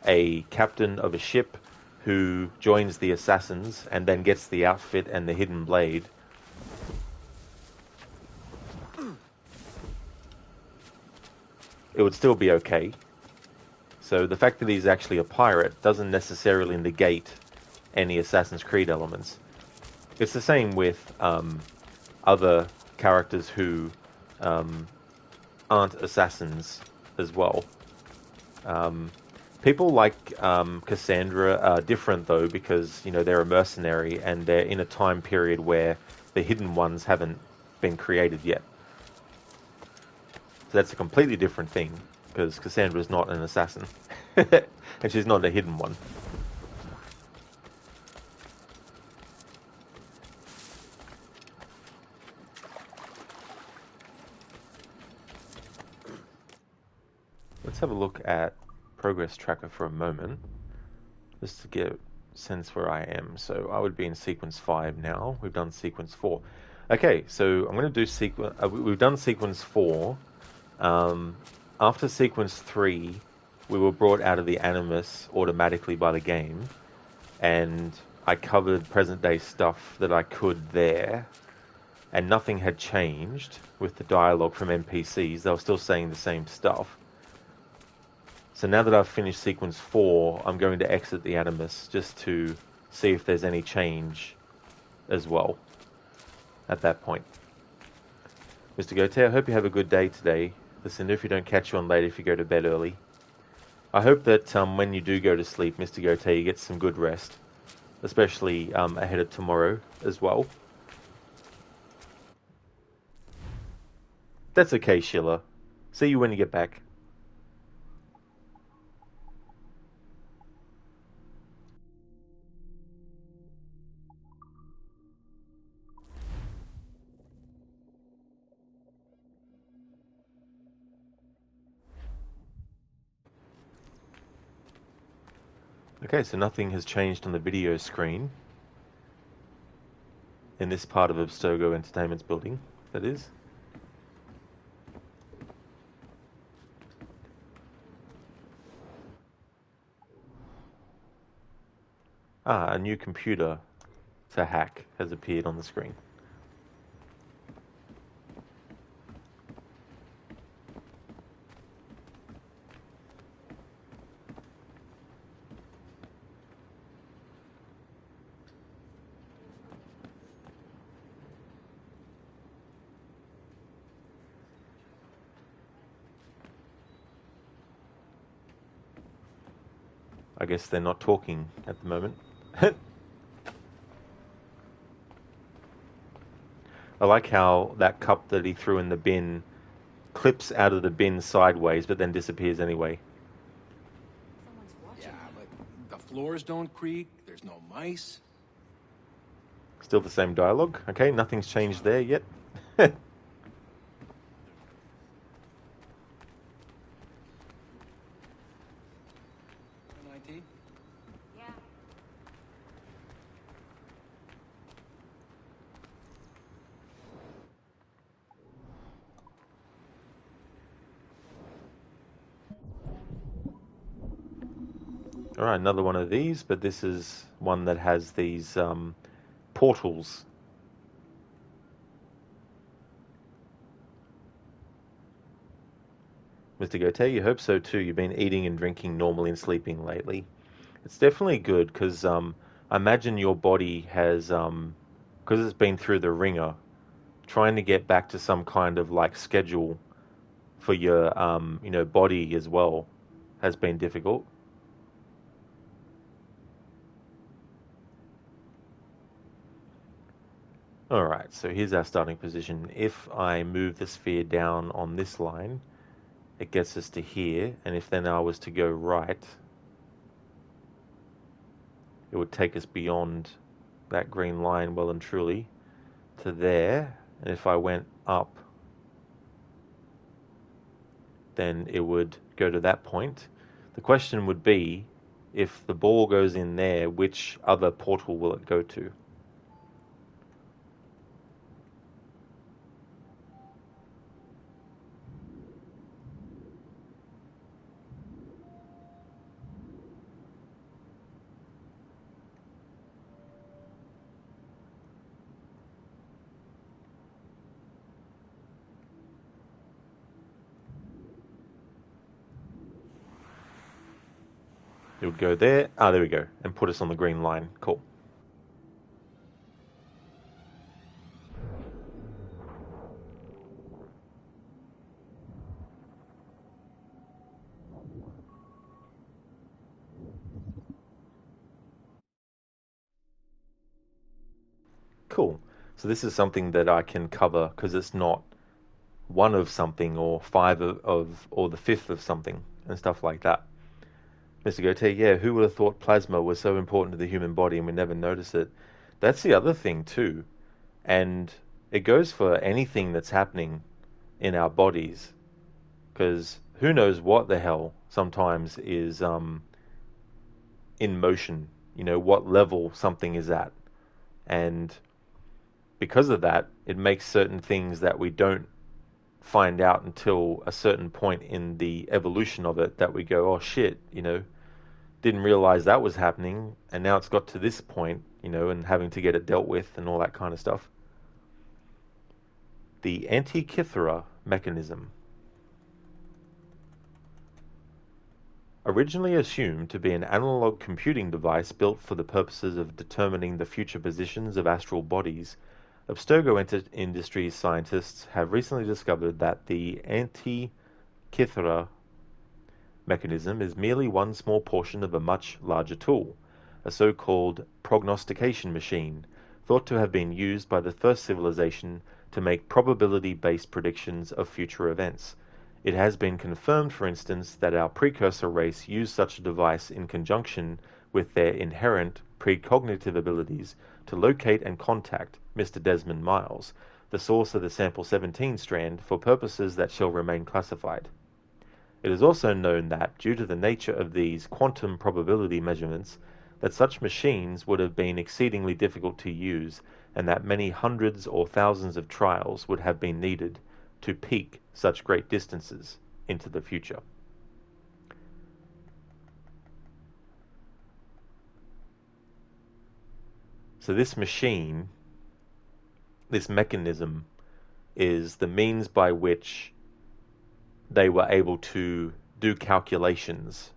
a captain of a ship who joins the assassins and then gets the outfit and the hidden blade, it would still be okay. So the fact that he's actually a pirate doesn't necessarily negate any Assassin's Creed elements. It's the same with other characters who aren't assassins as well. People like Cassandra are different though, because they're a mercenary and they're in a time period where the hidden ones haven't been created yet. So that's a completely different thing, because Cassandra is not an assassin. And she's not a hidden one. Let's have a look at Progress Tracker for a moment, just to get a sense where I am. So I would be in Sequence 5 now. We've done Sequence 4. Okay, so I'm going to do sequence... we've done Sequence 4. After Sequence 3, we were brought out of the Animus automatically by the game, and I covered present-day stuff that I could there, and nothing had changed with the dialogue from NPCs. They were still saying the same stuff. So now that I've finished Sequence 4, I'm going to exit the Animus just to see if there's any change as well at that point. Mr. Gote, I hope you have a good day today. Listen, if you don't catch you on later, if you go to bed early. I hope that when you do go to sleep, Mr. Gote, you get some good rest, especially ahead of tomorrow as well. That's okay, Sheila. See you when you get back. Okay, so nothing has changed on the video screen in this part of Abstergo Entertainment's building, that is. A new computer to hack has appeared on the screen. I guess they're not talking at the moment. I like how that cup that he threw in the bin clips out of the bin sideways, but then disappears anyway. Yeah, but the floors don't creak, there's no mice. Still the same dialogue. Okay, nothing's changed there yet. Alright, another one of these, but this is one that has these portals. Mr. Goethe, you hope so too. You've been eating and drinking normally and sleeping lately. It's definitely good because I imagine your body has, because it's been through the ringer, trying to get back to some kind of like schedule for your, body as well has been difficult. Alright, so here's our starting position. If I move the sphere down on this line, it gets us to here, and if then I was to go right, it would take us beyond that green line well and truly to there, and if I went up, then it would go to that point. The question would be, if the ball goes in there, which other portal will it go to? It would go there. Ah, there we go. And put us on the green line. Cool. Cool. So this is something that I can cover because it's not one of something or five of or the fifth of something and stuff like that. Mr. Goethe, yeah, who would have thought plasma was so important to the human body and we never notice it? That's the other thing too. And it goes for anything that's happening in our bodies. Because who knows what the hell sometimes is in motion. You know, what level something is at. And because of that, it makes certain things that we don't find out until a certain point in the evolution of it that we go, oh shit, didn't realize that was happening, and now it's got to this point, and having to get it dealt with and all that kind of stuff. The Antikythera mechanism. Originally assumed to be an analog computing device built for the purposes of determining the future positions of astral bodies, Abstergo Industries scientists have recently discovered that the Antikythera mechanism is merely one small portion of a much larger tool, a so-called prognostication machine, thought to have been used by the first civilization to make probability-based predictions of future events. It has been confirmed, for instance, that our precursor race used such a device in conjunction with their inherent precognitive abilities to locate and contact Mr. Desmond Miles, the source of the Sample 17 strand, for purposes that shall remain classified. It is also known that, due to the nature of these quantum probability measurements, that such machines would have been exceedingly difficult to use, and that many hundreds or thousands of trials would have been needed to peak such great distances into the future. So this machine, this mechanism, is the means by which they were able to do calculations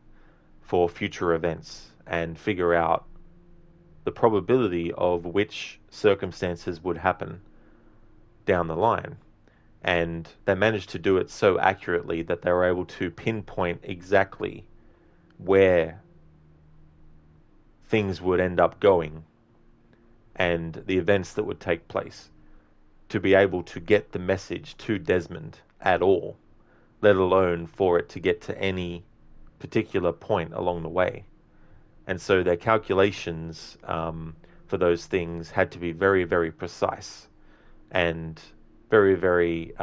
for future events and figure out the probability of which circumstances would happen down the line. And they managed to do it so accurately that they were able to pinpoint exactly where things would end up going and the events that would take place to be able to get the message to Desmond at all, let alone for it to get to any particular point along the way. And so their calculations for those things had to be very, very precise and very, very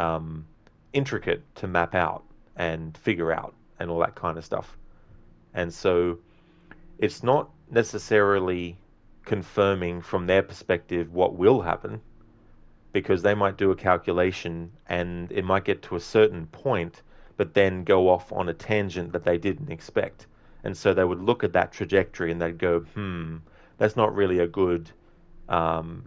intricate to map out and figure out and all that kind of stuff. And so it's not necessarily confirming from their perspective what will happen, because they might do a calculation and it might get to a certain point, but then go off on a tangent that they didn't expect. And so they would look at that trajectory and they'd go, that's not really a good route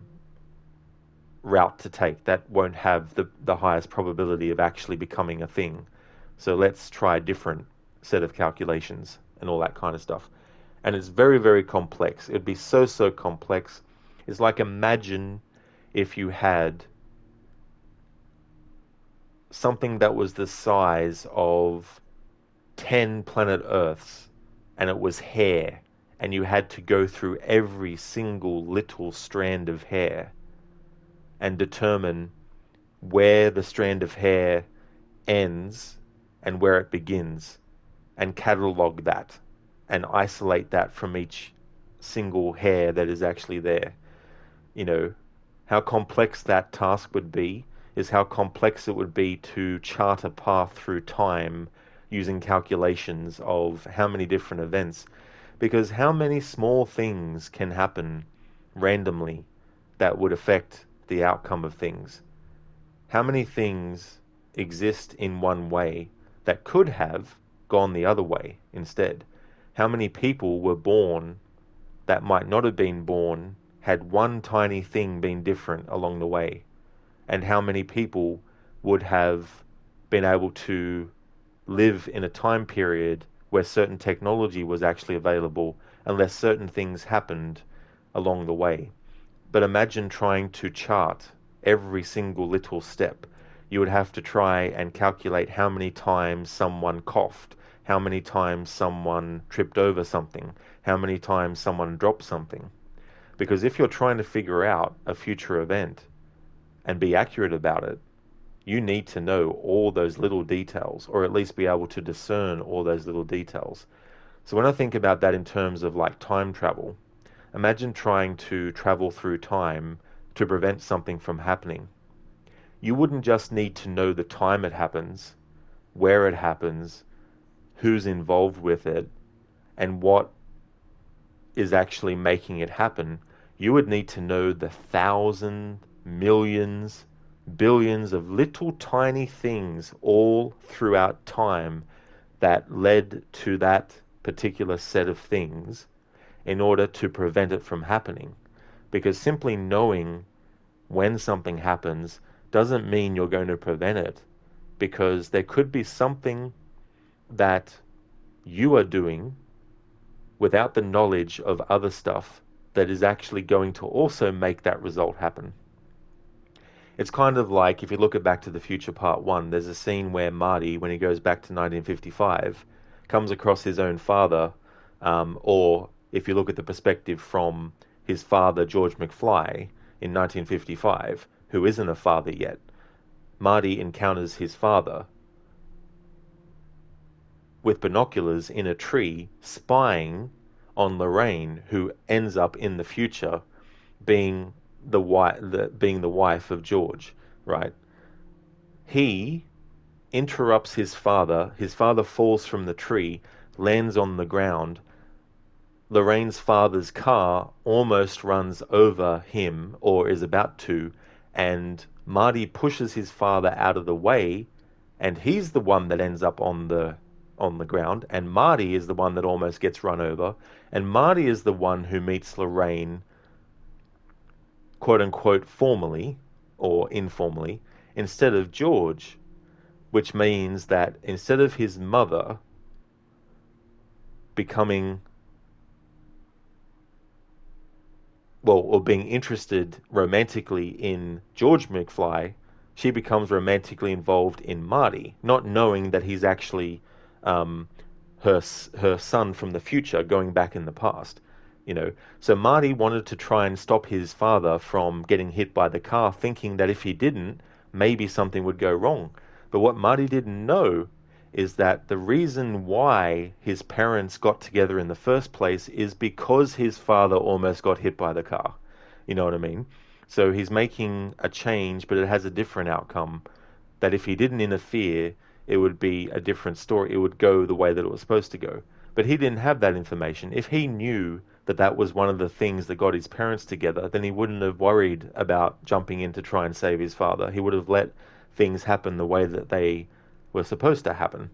to take. That won't have the highest probability of actually becoming a thing. So let's try a different set of calculations and all that kind of stuff. And it's very, very complex. It'd be so, so complex. It's like, imagine if you had something that was the size of 10 planet Earths, and it was hair, and you had to go through every single little strand of hair and determine where the strand of hair ends and where it begins, and catalog that and isolate that from each single hair that is actually there. You know, how complex that task would be is how complex it would be to chart a path through time using calculations of how many different events. Because how many small things can happen randomly that would affect the outcome of things? How many things exist in one way that could have gone the other way instead? How many people were born that might not have been born had one tiny thing been different along the way? And how many people would have been able to live in a time period where certain technology was actually available unless certain things happened along the way? But imagine trying to chart every single little step. You would have to try and calculate how many times someone coughed, how many times someone tripped over something, how many times someone dropped something. Because if you're trying to figure out a future event and be accurate about it, you need to know all those little details, or at least be able to discern all those little details. So when I think about that in terms of like time travel, imagine trying to travel through time to prevent something from happening. You wouldn't just need to know the time it happens, where it happens, who's involved with it, and what is actually making it happen. You would need to know the thousands, millions, billions of little tiny things all throughout time that led to that particular set of things in order to prevent it from happening. Because simply knowing when something happens doesn't mean you're going to prevent it, because there could be something that you are doing without the knowledge of other stuff that is actually going to also make that result happen. It's kind of like, if you look at Back to the Future Part 1, there's a scene where Marty, when he goes back to 1955, comes across his own father, or if you look at the perspective from his father, George McFly, in 1955, who isn't a father yet, Marty encounters his father with binoculars in a tree, spying on Lorraine, who ends up in the future being the wife of George, right? He interrupts his father. His father falls from the tree, lands on the ground. Lorraine's father's car almost runs over him, or is about to, and Marty pushes his father out of the way, and he's the one that ends up on the ground, and Marty is the one that almost gets run over, and Marty is the one who meets Lorraine, quote-unquote, formally or informally, instead of George, which means that instead of his mother becoming, or being interested romantically in George McFly, she becomes romantically involved in Marty, not knowing that he's actually her son from the future going back in the past. you know. So Marty wanted to try and stop his father from getting hit by the car, thinking that if he didn't, maybe something would go wrong. But what Marty didn't know is that the reason why his parents got together in the first place is because his father almost got hit by the car. You know what I mean? So he's making a change, but it has a different outcome. That if he didn't interfere, it would be a different story. It would go the way that it was supposed to go. But he didn't have that information. If he knew that that was one of the things that got his parents together, then he wouldn't have worried about jumping in to try and save his father. He would have let things happen the way that they were supposed to happen.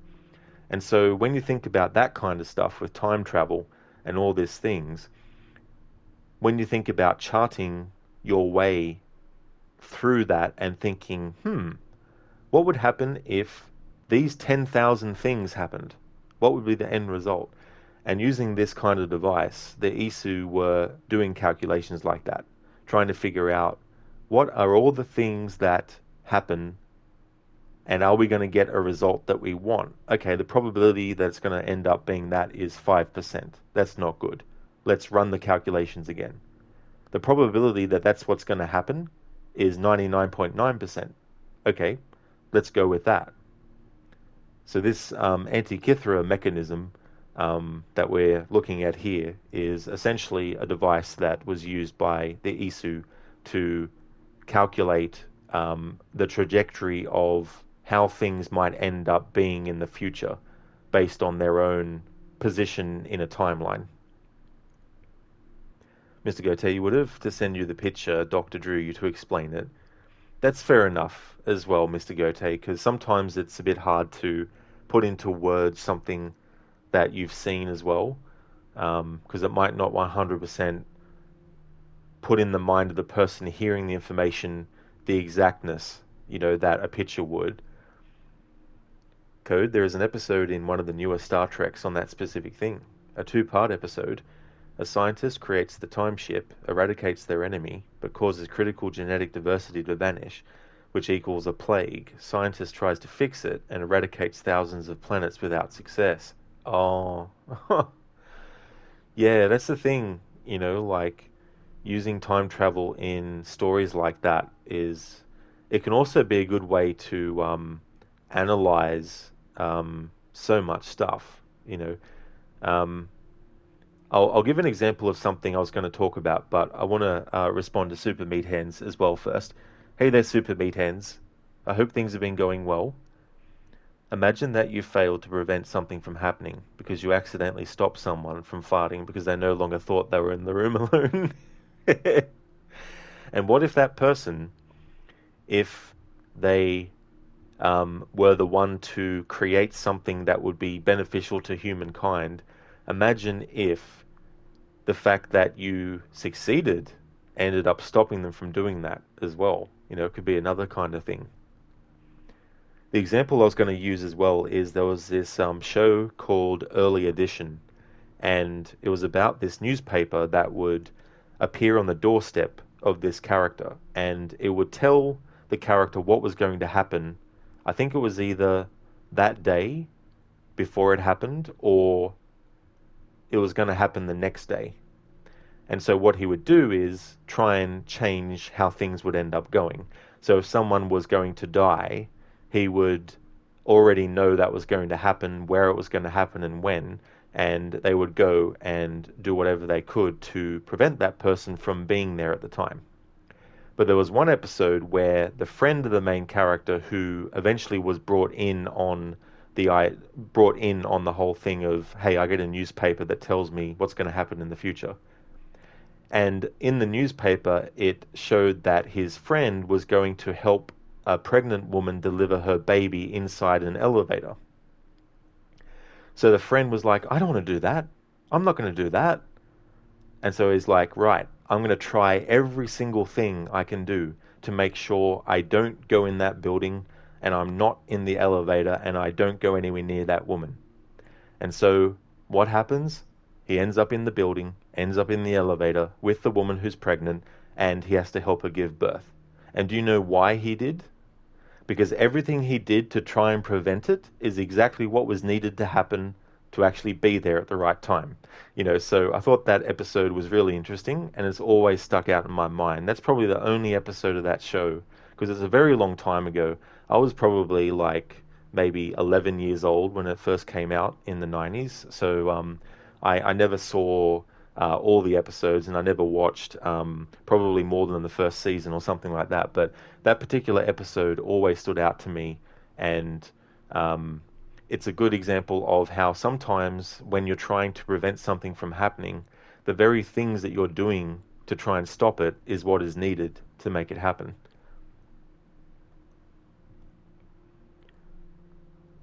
And so when you think about that kind of stuff with time travel and all these things, when you think about charting your way through that and thinking, what would happen if these 10,000 things happened? What would be the end result? And using this kind of device, the Isu were doing calculations like that, trying to figure out what are all the things that happen, and are we going to get a result that we want? Okay, the probability that it's going to end up being that is 5%. That's not good. Let's run the calculations again. The probability that that's what's going to happen is 99.9%. Okay, let's go with that. So this Antikythera mechanism that we're looking at here is essentially a device that was used by the Isu to calculate the trajectory of how things might end up being in the future based on their own position in a timeline. Mr. Goethe, you would have to send you the picture Dr. drew you to explain it. That's fair enough as well, Mr. Goethe, because sometimes it's a bit hard to put into words something that you've seen as well, because it might not 100% put in the mind of the person hearing the information the exactness, that a picture would. Code, there is an episode in one of the newer Star Treks on that specific thing. A 2-part episode. A scientist creates the time ship, eradicates their enemy, but causes critical genetic diversity to vanish, which equals a plague. Scientist tries to fix it and eradicates thousands of planets without success. Oh. Yeah, that's the thing, like using time travel in stories like that is, it can also be a good way to analyze so much stuff, I'll give an example of something I was going to talk about, but I want to respond to Super Meathens as well first. Hey there, Super Meathens. I hope things have been going well. Imagine that you failed to prevent something from happening because you accidentally stopped someone from farting because they no longer thought they were in the room alone. And what if that person, if they were the one to create something that would be beneficial to humankind? Imagine if the fact that you succeeded ended up stopping them from doing that as well. It could be another kind of thing. The example I was going to use as well is there was this show called Early Edition, and it was about this newspaper that would appear on the doorstep of this character, and it would tell the character what was going to happen. I think it was either that day before it happened, or it was going to happen the next day. And so what he would do is try and change how things would end up going. So if someone was going to die, he would already know that was going to happen, where it was going to happen and when, and they would go and do whatever they could to prevent that person from being there at the time. But there was one episode where the friend of the main character, who eventually was brought in on the whole thing of, hey, I get a newspaper that tells me what's going to happen in the future. And in the newspaper, it showed that his friend was going to help a pregnant woman deliver her baby inside an elevator. So the friend was like, I don't want to do that. I'm not going to do that. And so he's like, right, I'm going to try every single thing I can do to make sure I don't go in that building, and I'm not in the elevator, and I don't go anywhere near that woman. And so what happens? He ends up in the building, ends up in the elevator with the woman who's pregnant, and he has to help her give birth. And do you know why he did? Because everything he did to try and prevent it is exactly what was needed to happen to actually be there at the right time. So I thought that episode was really interesting, and it's always stuck out in my mind. That's probably the only episode of that show, because it's a very long time ago. I was probably like maybe 11 years old when it first came out in the 90s. So I never saw all the episodes, and I never watched probably more than the first season or something like that. But that particular episode always stood out to me, and it's a good example of how sometimes when you're trying to prevent something from happening, the very things that you're doing to try and stop it is what is needed to make it happen.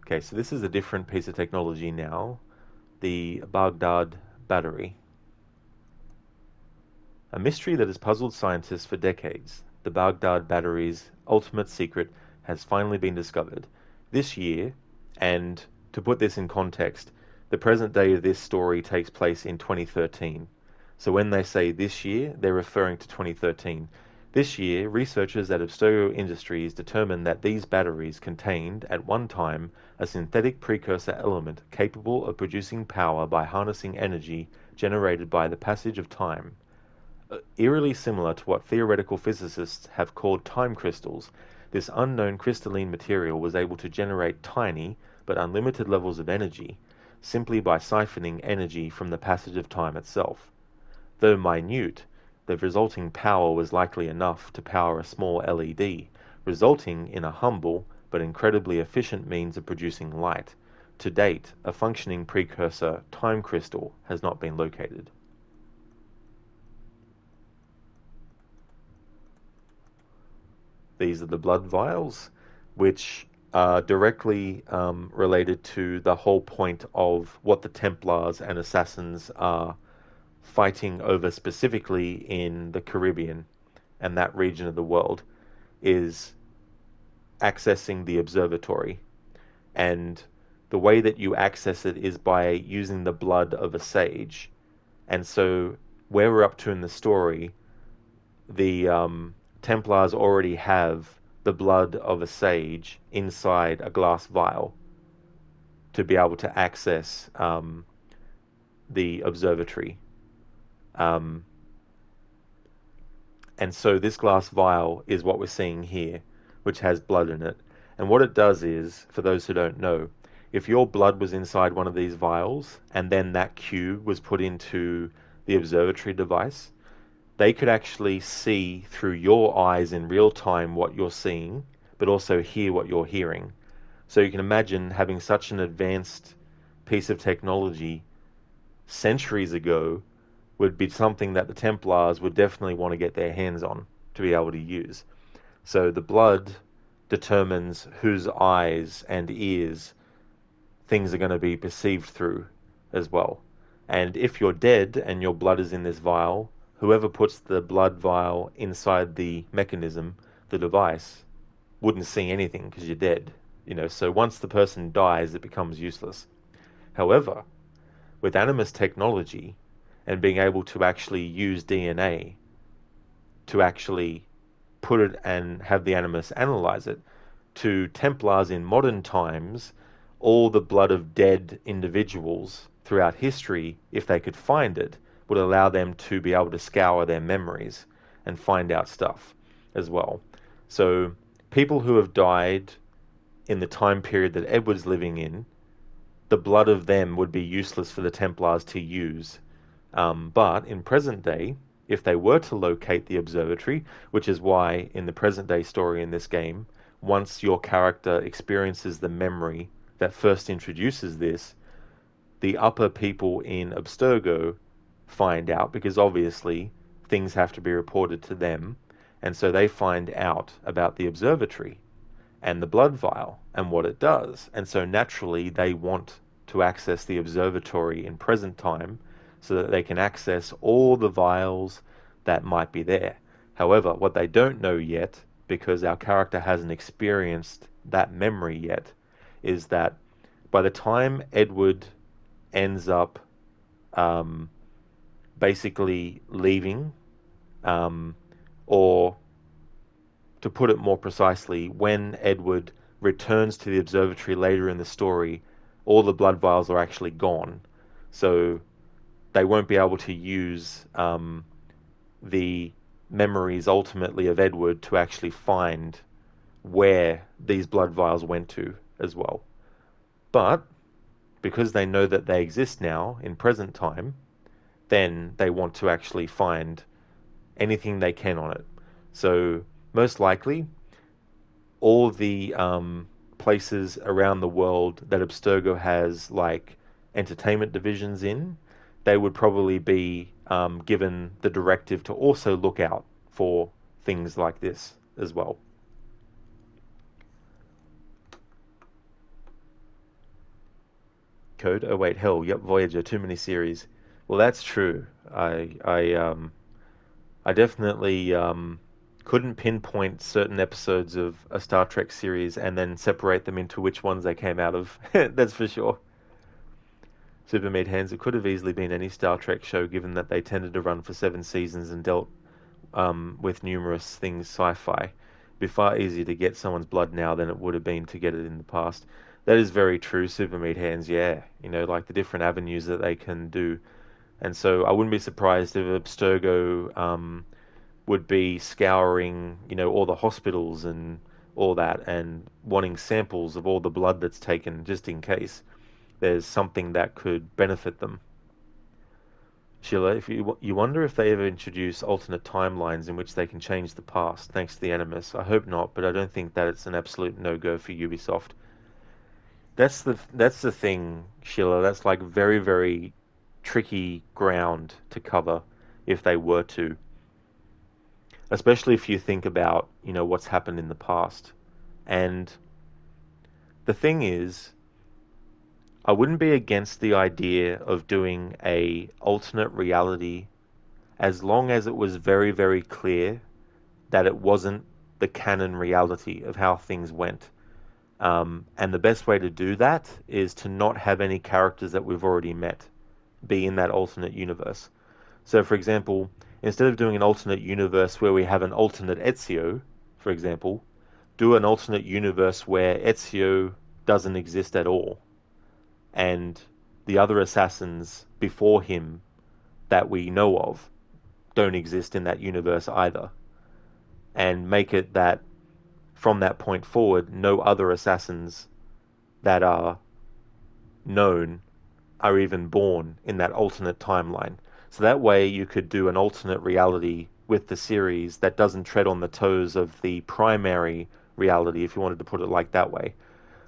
Okay, so this is a different piece of technology now, the Baghdad Battery. A mystery that has puzzled scientists for decades, the Baghdad Battery's ultimate secret has finally been discovered. This year, and to put this in context, the present day of this story takes place in 2013. So when they say this year, they're referring to 2013. This year, researchers at Abstergo Industries determined that these batteries contained, at one time, a synthetic precursor element capable of producing power by harnessing energy generated by the passage of time. Eerily similar to what theoretical physicists have called time crystals, this unknown crystalline material was able to generate tiny but unlimited levels of energy simply by siphoning energy from the passage of time itself. Though minute, the resulting power was likely enough to power a small LED, resulting in a humble but incredibly efficient means of producing light. To date, a functioning precursor time crystal has not been located. These are the blood vials, which are directly related to the whole point of what the Templars and Assassins are fighting over, specifically in the Caribbean and that region of the world, is accessing the observatory. And the way that you access it is by using the blood of a sage. And so where we're up to in the story, the Templars already have the blood of a sage inside a glass vial to be able to access the observatory. And so this glass vial is what we're seeing here, which has blood in it. And what it does is, for those who don't know, if your blood was inside one of these vials and then that cube was put into the observatory device, they could actually see through your eyes in real time what you're seeing, but also hear what you're hearing. So you can imagine having such an advanced piece of technology centuries ago would be something that the Templars would definitely want to get their hands on to be able to use. So the blood determines whose eyes and ears things are going to be perceived through as well. And if you're dead and your blood is in this vial, whoever puts the blood vial inside the mechanism, the device, wouldn't see anything because you're dead. So once the person dies, it becomes useless. However, with Animus technology and being able to actually use DNA to actually put it and have the Animus analyze it, to Templars in modern times, all the blood of dead individuals throughout history, if they could find it, would allow them to be able to scour their memories and find out stuff as well. So people who have died in the time period that Edward's living in, the blood of them would be useless for the Templars to use. But in present day, if they were to locate the observatory, which is why in the present day story in this game, once your character experiences the memory that first introduces this, the upper people in Abstergo find out, because obviously things have to be reported to them, and so they find out about the observatory and the blood vial and what it does, and so naturally they want to access the observatory in present time so that they can access all the vials that might be there. However, what they don't know yet, because our character hasn't experienced that memory yet, is that by the time Edward ends up basically leaving, or to put it more precisely, when Edward returns to the observatory later in the story all the blood vials are actually gone. So they won't be able to use the memories ultimately of Edward to actually find where these blood vials went to as well. But because they know that they exist now in present time, then they want to actually find anything they can on it. So most likely, all the places around the world that Abstergo has like entertainment divisions in, they would probably be given the directive to also look out for things like this as well. Code? Oh wait, hell, yep, Voyager, too many series. Well, that's true. I definitely couldn't pinpoint certain episodes of a Star Trek series and then separate them into which ones they came out of. That's for sure. Super Meat Hands, it could have easily been any Star Trek show given that they tended to run for 7 seasons and dealt with numerous things sci-fi. It'd be far easier to get someone's blood now than it would have been to get it in the past. That is very true, Super Meat Hands, yeah. You know, like the different avenues that they can do. And so I wouldn't be surprised if Abstergo would be scouring, you know, all the hospitals and all that and wanting samples of all the blood that's taken just in case there's something that could benefit them. Sheila, if you wonder if they ever introduce alternate timelines in which they can change the past thanks to the Animus. I hope not, but I don't think that it's an absolute no-go for Ubisoft. That's the thing, Sheila. That's like very, very tricky ground to cover if they were to. Especially if you think about, you know, what's happened in the past. And the thing is, I wouldn't be against the idea of doing a alternate reality as long as it was very, very clear that it wasn't the canon reality of how things went. And the best way to do that is to not have any characters that we've already met be in that alternate universe. So, for example, instead of doing an alternate universe where we have an alternate Ezio, for example, do an alternate universe where Ezio doesn't exist at all. And the other assassins before him that we know of don't exist in that universe either. And make it that from that point forward, no other assassins that are known are even born in that alternate timeline. So that way you could do an alternate reality with the series that doesn't tread on the toes of the primary reality, if you wanted to put it like that way.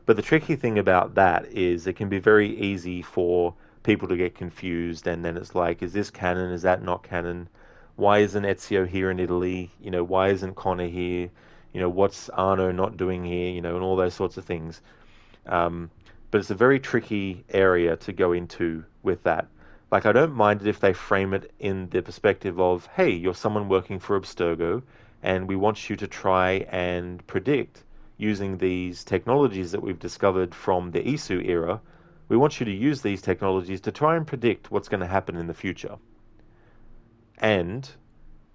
But the tricky thing about that is it can be very easy for people to get confused, and then it's like, is this canon? Is that not canon? Why isn't Ezio here in Italy? You know, why isn't Connor here? You know, what's Arno not doing here? You know, and all those sorts of things. But it's a very tricky area to go into with that. Like, I don't mind it if they frame it in the perspective of, hey, you're someone working for Abstergo, and we want you to try and predict, using these technologies that we've discovered from the Isu era, we want you to use these technologies to try and predict what's going to happen in the future. And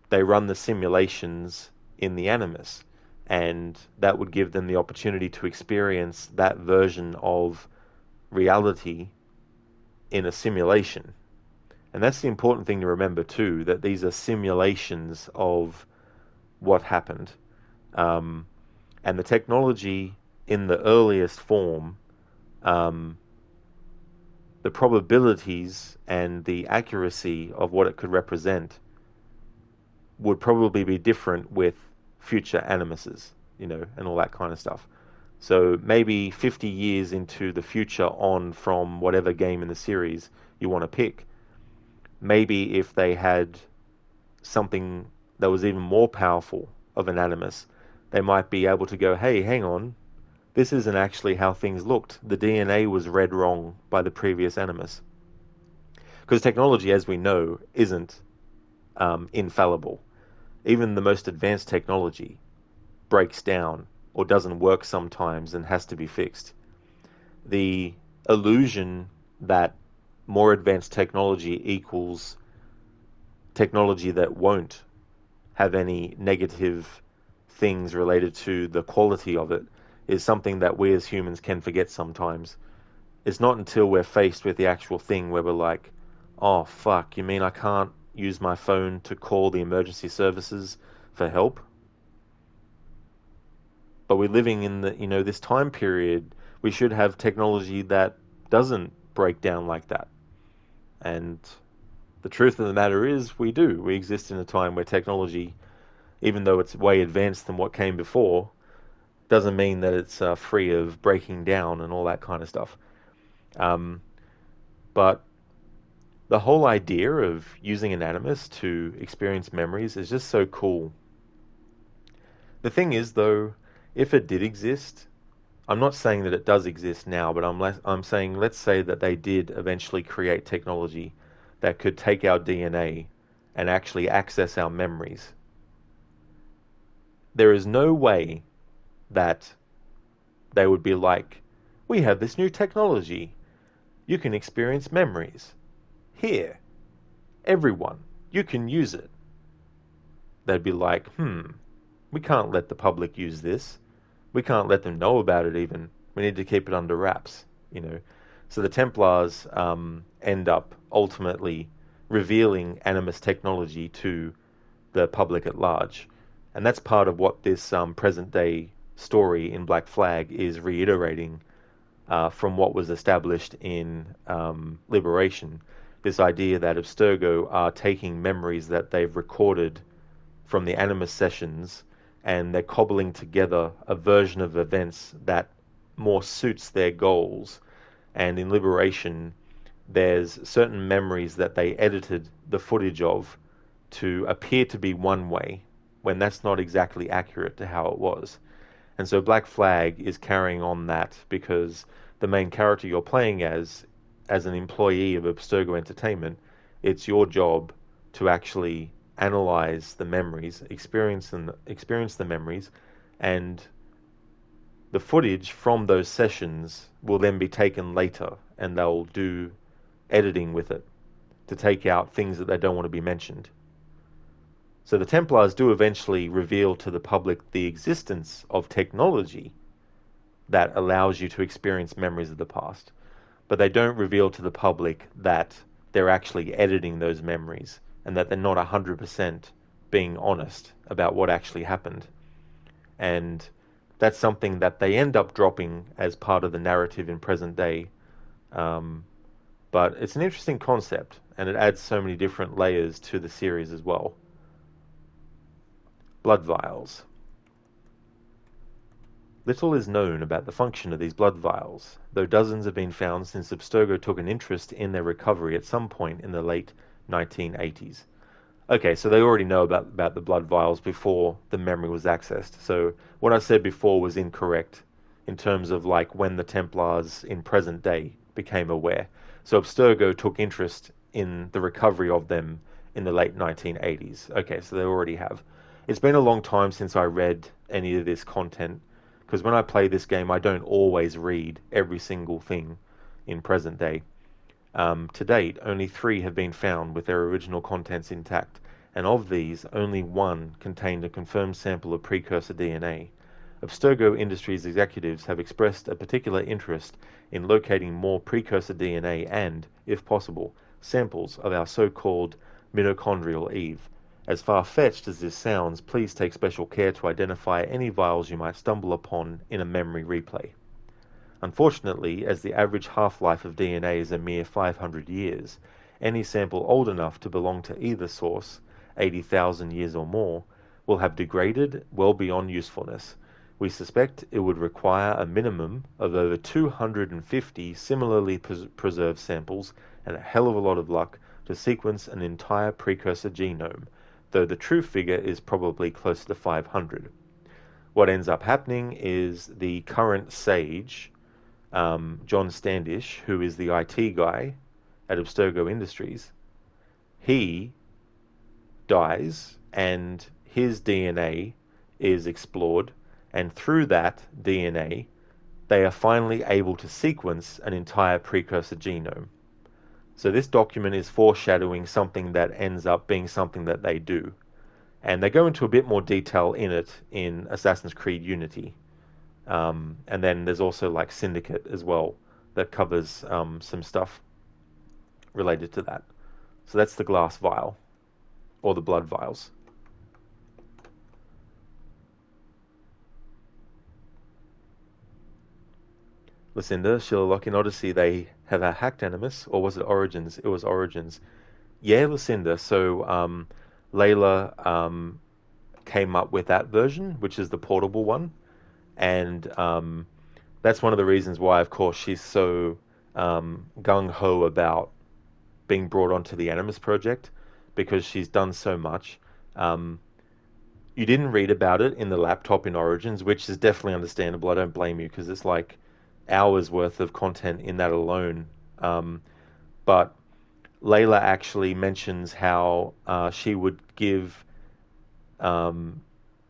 they run the simulations in the Animus, and that would give them the opportunity to experience that version of reality in a simulation. And that's the important thing to remember too, that these are simulations of what happened. And the technology in the earliest form, the probabilities and the accuracy of what it could represent would probably be different with future Animuses, you know, and all that kind of stuff. So maybe 50 years into the future on from whatever game in the series you want to pick, maybe if they had something that was even more powerful of an Animus, they might be able to go, hey, hang on, this isn't actually how things looked. The DNA was read wrong by the previous Animus. Because technology, as we know, isn't infallible. Even the most advanced technology breaks down or doesn't work sometimes and has to be fixed. The illusion that more advanced technology equals technology that won't have any negative things related to the quality of it is something that we as humans can forget sometimes. It's not until we're faced with the actual thing where we're like, oh, fuck, you mean I can't use my phone to call the emergency services for help? But we're living in this time period. We should have technology that doesn't break down like that. And the truth of the matter is, we do. We exist in a time where technology, even though it's way advanced than what came before, doesn't mean that it's free of breaking down and all that kind of stuff. But the whole idea of using an animus to experience memories is just so cool. The thing is, though, if it did exist, I'm not saying that it does exist now, but I'm saying, let's say that they did eventually create technology that could take our DNA and actually access our memories. There is no way that they would be like, we have this new technology. You can experience memories. Here. Everyone. You can use it. They'd be like, we can't let the public use this. We can't let them know about it even. We need to keep it under wraps, So the Templars end up ultimately revealing Animus technology to the public at large. And that's part of what this present-day story in Black Flag is reiterating from what was established in Liberation. This idea that Abstergo are taking memories that they've recorded from the Animus sessions and they're cobbling together a version of events that more suits their goals. And in Liberation, there's certain memories that they edited the footage of to appear to be one way, when that's not exactly accurate to how it was. And so Black Flag is carrying on that, because the main character you're playing as an employee of Abstergo Entertainment, it's your job to actually analyze the memories, experience the memories, and the footage from those sessions will then be taken later, and they'll do editing with it to take out things that they don't want to be mentioned. So the Templars do eventually reveal to the public the existence of technology that allows you to experience memories of the past, but they don't reveal to the public that they're actually editing those memories and that they're not 100% being honest about what actually happened. And that's something that they end up dropping as part of the narrative in present day. But it's an interesting concept, and it adds so many different layers to the series as well. Blood vials. Little is known about the function of these blood vials, though dozens have been found since Abstergo took an interest in their recovery at some point in the late 1980s. Okay, so they already know about the blood vials before the memory was accessed. So what I said before was incorrect in terms of like when the Templars in present day became aware. So Abstergo took interest in the recovery of them in the late 1980s. Okay, so they already have. It's been a long time since I read any of this content, because when I play this game, I don't always read every single thing in present day. To date, only 3 have been found with their original contents intact, and of these, only 1 contained a confirmed sample of precursor DNA. Abstergo Industries executives have expressed a particular interest in locating more precursor DNA and, if possible, samples of our so-called mitochondrial Eve. As far-fetched as this sounds, please take special care to identify any vials you might stumble upon in a memory replay. Unfortunately, as the average half-life of DNA is a mere 500 years, any sample old enough to belong to either source, 80,000 years or more, will have degraded well beyond usefulness. We suspect it would require a minimum of over 250 similarly preserved samples and a hell of a lot of luck to sequence an entire precursor genome, though the true figure is probably closer to 500. What ends up happening is the current sage, John Standish, who is the IT guy at Abstergo Industries, he dies and his DNA is explored, and through that DNA they are finally able to sequence an entire precursor genome. So this document is foreshadowing something that ends up being something that they do. And they go into a bit more detail in it in Assassin's Creed Unity. And then there's also like Syndicate as well that covers some stuff related to that. So that's the glass vial, or the blood vials. Lucinda, Sherlock, in Odyssey, they have a hacked Animus, or was it Origins? It was Origins. Yeah, Lucinda. So Layla came up with that version, which is the portable one, and that's one of the reasons why, of course, she's so gung-ho about being brought onto the Animus project, because she's done so much. You didn't read about it in the laptop in Origins, which is definitely understandable. I don't blame you, because it's like hours worth of content in that alone. But Layla actually mentions how she would give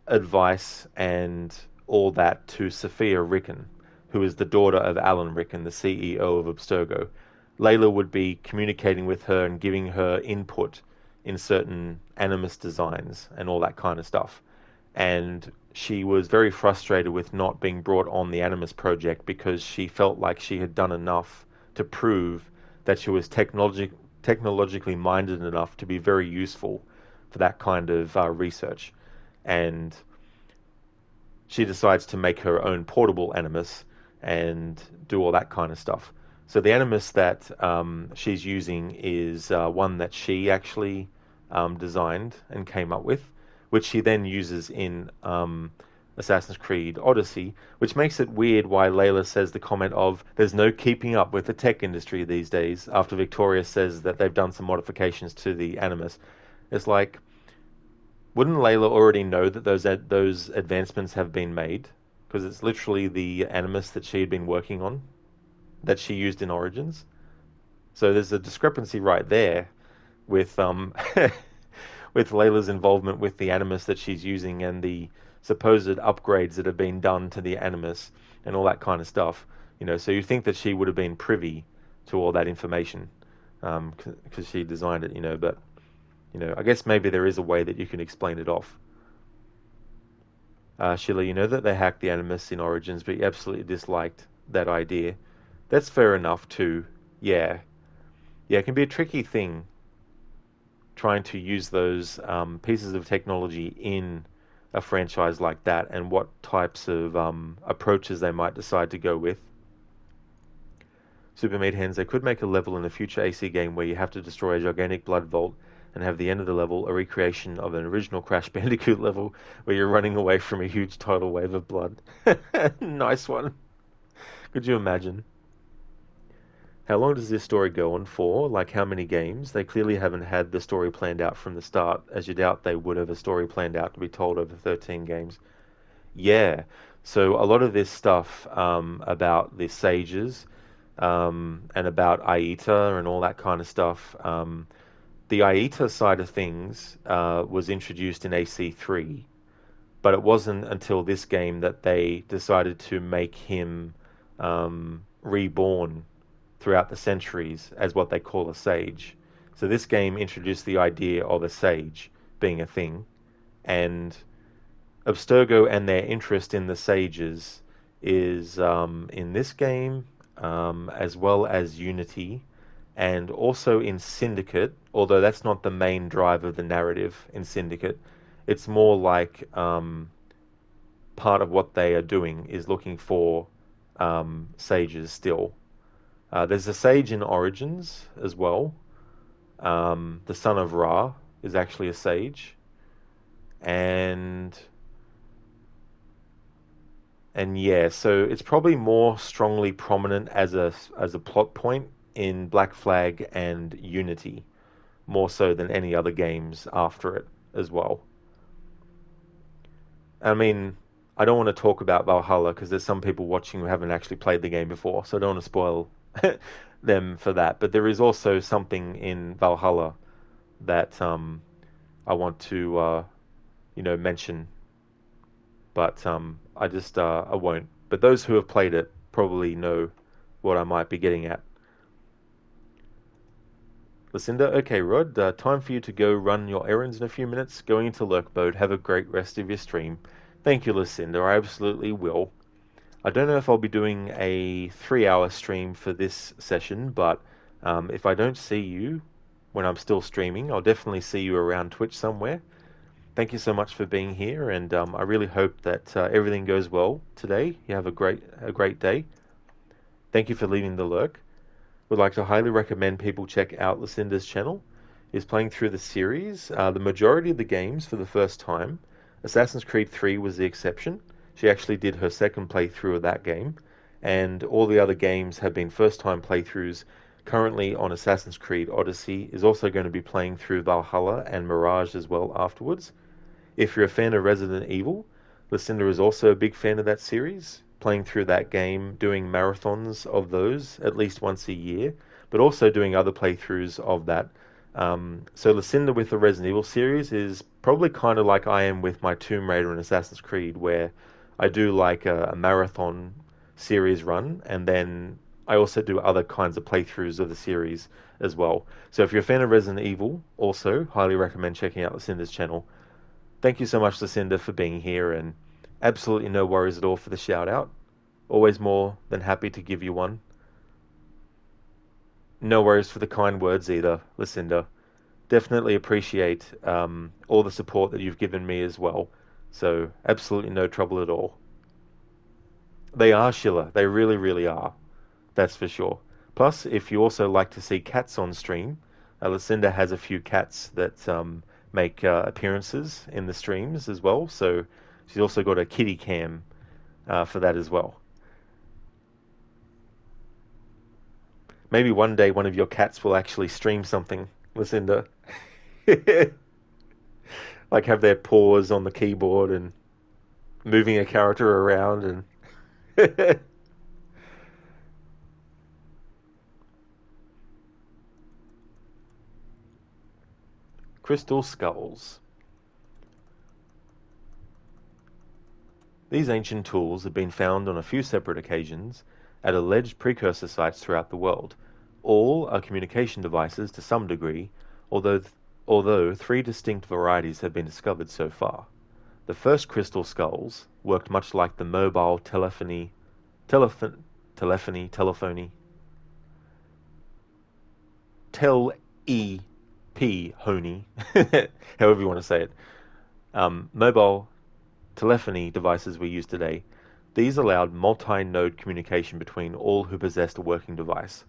advice and all that to Sophia Rickon, who is the daughter of Alan Rickon, the CEO of Abstergo. Layla would be communicating with her and giving her input in certain Animus designs and all that kind of stuff. And she was very frustrated with not being brought on the Animus project, because she felt like she had done enough to prove that she was technologically minded enough to be very useful for that kind of research. And she decides to make her own portable Animus and do all that kind of stuff. So the Animus that she's using is one that she actually designed and came up with, which she then uses in Assassin's Creed Odyssey, which makes it weird why Layla says the comment of, there's no keeping up with the tech industry these days, after Victoria says that they've done some modifications to the Animus. It's like, wouldn't Layla already know that those advancements have been made? Because it's literally the Animus that she had been working on, that she used in Origins. So there's a discrepancy right there with with Layla's involvement with the Animus that she's using, and the supposed upgrades that have been done to the Animus and all that kind of stuff. So you think that she would have been privy to all that information, because she designed it, but I guess maybe there is a way that you can explain it off. Sheila, you know that they hacked the Animus in Origins, but you absolutely disliked that idea. That's fair enough too. Yeah, it can be a tricky thing trying to use those pieces of technology in a franchise like that, and what types of approaches they might decide to go with. Super Meat Hens, they could make a level in a future AC game where you have to destroy a gigantic blood vault, and have the end of the level a recreation of an original Crash Bandicoot level where you're running away from a huge tidal wave of blood. Nice one. Could you imagine? How long does this story go on for? Like, how many games? They clearly haven't had the story planned out from the start, as you doubt they would have a story planned out to be told over 13 games. Yeah, so a lot of this stuff about the sages and about Aita and all that kind of stuff, the Aita side of things was introduced in AC3, but it wasn't until this game that they decided to make him reborn throughout the centuries as what they call a sage. So this game introduced the idea of a sage being a thing, and Abstergo and their interest in the sages is in this game, as well as Unity, and also in Syndicate, although that's not the main drive of the narrative in Syndicate. It's more like part of what they are doing is looking for sages still. There's a sage in Origins as well. The son of Ra is actually a sage. And yeah, so it's probably more strongly prominent as a plot point in Black Flag and Unity, more so than any other games after it as well. I mean, I don't want to talk about Valhalla because there's some people watching who haven't actually played the game before, so I don't want to spoil them for that. But there is also something in Valhalla that I want to mention, but I won't. But those who have played it probably know what I might be getting at. Lucinda, okay, Rod, time for you to go run your errands in a few minutes. Going into lurk mode. Have a great rest of your stream. Thank you, Lucinda. I absolutely will. I don't know if I'll be doing a 3-hour stream for this session, but if I don't see you when I'm still streaming, I'll definitely see you around Twitch somewhere. Thank you so much for being here, and I really hope that everything goes well today. You have a great day. Thank you for leaving the lurk. Would like to highly recommend people check out Lucinda's channel. Is playing through the series, the majority of the games for the first time. Assassin's Creed 3 was the exception. She actually did her second playthrough of that game, and all the other games have been first-time playthroughs. Currently on Assassin's Creed Odyssey, is also going to be playing through Valhalla and Mirage as well afterwards. If you're a fan of Resident Evil, Lucinda is also a big fan of that series, playing through that game, doing marathons of those at least once a year, but also doing other playthroughs of that. So Lucinda with the Resident Evil series is probably kind of like I am with my Tomb Raider and Assassin's Creed, where I do like a marathon series run, and then I also do other kinds of playthroughs of the series as well. So if you're a fan of Resident Evil, also highly recommend checking out Lucinda's channel. Thank you so much, Lucinda, for being here, and absolutely no worries at all for the shout out. Always more than happy to give you one. No worries for the kind words either, Lucinda. Definitely appreciate all the support that you've given me as well. So absolutely no trouble at all. They are, Schiller. They really, really are. That's for sure. Plus, if you also like to see cats on stream, Lucinda has a few cats that make appearances in the streams as well. So she's also got a kitty cam for that as well. Maybe one day one of your cats will actually stream something, Lucinda. Like have their paws on the keyboard and moving a character around and... Crystal skulls. These ancient tools have been found on a few separate occasions at alleged precursor sites throughout the world. All are communication devices to some degree, although 3 distinct varieties have been discovered so far. The first crystal skulls worked much like the mobile telephony, however you want to say it. Mobile telephony devices we use today. These allowed multi-node communication between all who possessed a working device.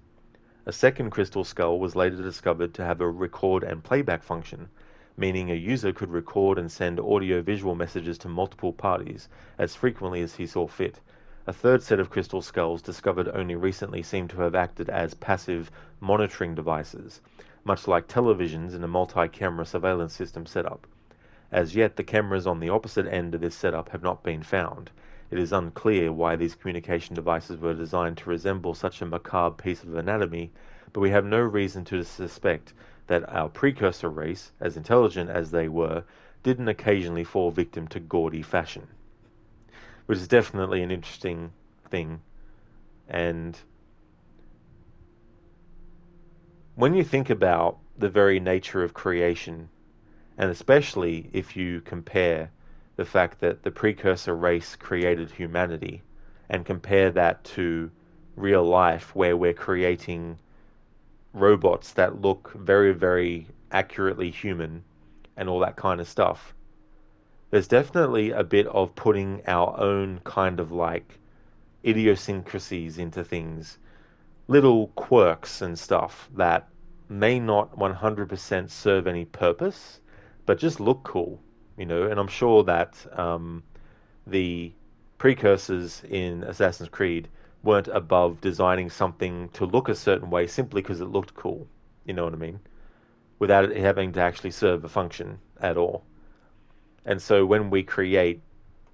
A second crystal skull was later discovered to have a record and playback function, meaning a user could record and send audio-visual messages to multiple parties as frequently as he saw fit. A third set of crystal skulls discovered only recently seem to have acted as passive monitoring devices, much like televisions in a multi-camera surveillance system setup. As yet, the cameras on the opposite end of this setup have not been found. It is unclear why these communication devices were designed to resemble such a macabre piece of anatomy, but we have no reason to suspect that our precursor race, as intelligent as they were, didn't occasionally fall victim to gaudy fashion. Which is definitely an interesting thing. And when you think about the very nature of creation, and especially if you compare the fact that the precursor race created humanity, and compare that to real life where we're creating robots that look very, very accurately human and all that kind of stuff, there's definitely a bit of putting our own kind of like idiosyncrasies into things, little quirks and stuff that may not 100% serve any purpose, but just look cool. You know, and I'm sure that the precursors in Assassin's Creed weren't above designing something to look a certain way simply because it looked cool. You know what I mean? Without it having to actually serve a function at all. And so when we create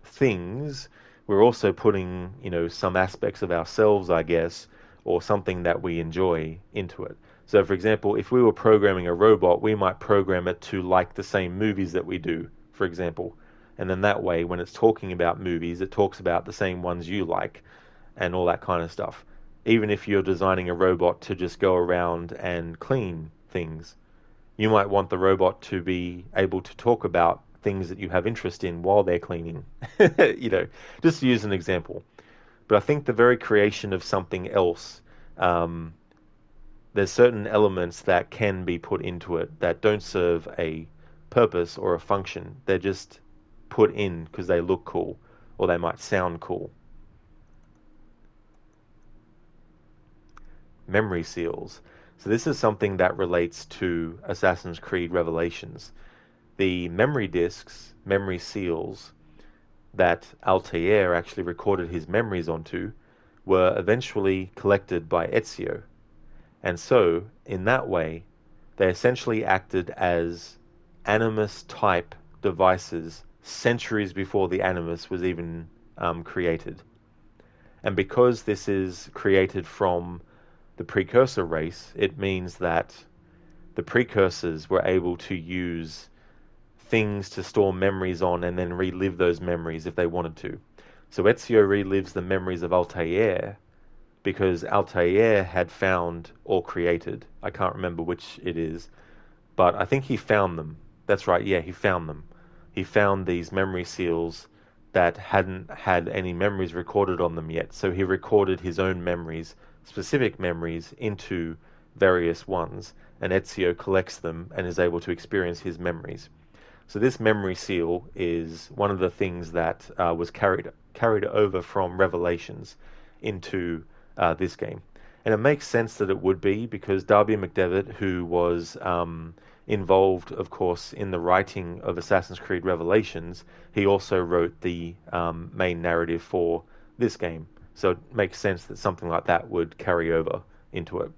things, we're also putting, you know, some aspects of ourselves, I guess, or something that we enjoy into it. So, for example, if we were programming a robot, we might program it to like the same movies that we do, for example. And then that way, when it's talking about movies, it talks about the same ones you like and all that kind of stuff. Even if you're designing a robot to just go around and clean things, you might want the robot to be able to talk about things that you have interest in while they're cleaning. You know, just to use an example. But I think the very creation of something else, there's certain elements that can be put into it that don't serve a purpose or a function. They're just put in because they look cool or they might sound cool. Memory seals. So this is something that relates to Assassin's Creed Revelations. The memory discs, memory seals, that Altair actually recorded his memories onto were eventually collected by Ezio. And so, in that way, they essentially acted as Animus-type devices centuries before the Animus was even created. And because this is created from the precursor race, it means that the precursors were able to use things to store memories on and then relive those memories if they wanted to. So Ezio relives the memories of Altair because Altair had found or created, I can't remember which it is, but I think he found them. That's right, yeah, he found them. He found these memory seals that hadn't had any memories recorded on them yet. So he recorded his own memories, specific memories, into various ones, and Ezio collects them and is able to experience his memories. So this memory seal is one of the things that was carried over from Revelations into this game. And it makes sense that it would be, because Darby McDevitt, who was involved, of course, in the writing of Assassin's Creed Revelations, he also wrote the main narrative for this game. So it makes sense that something like that would carry over into it.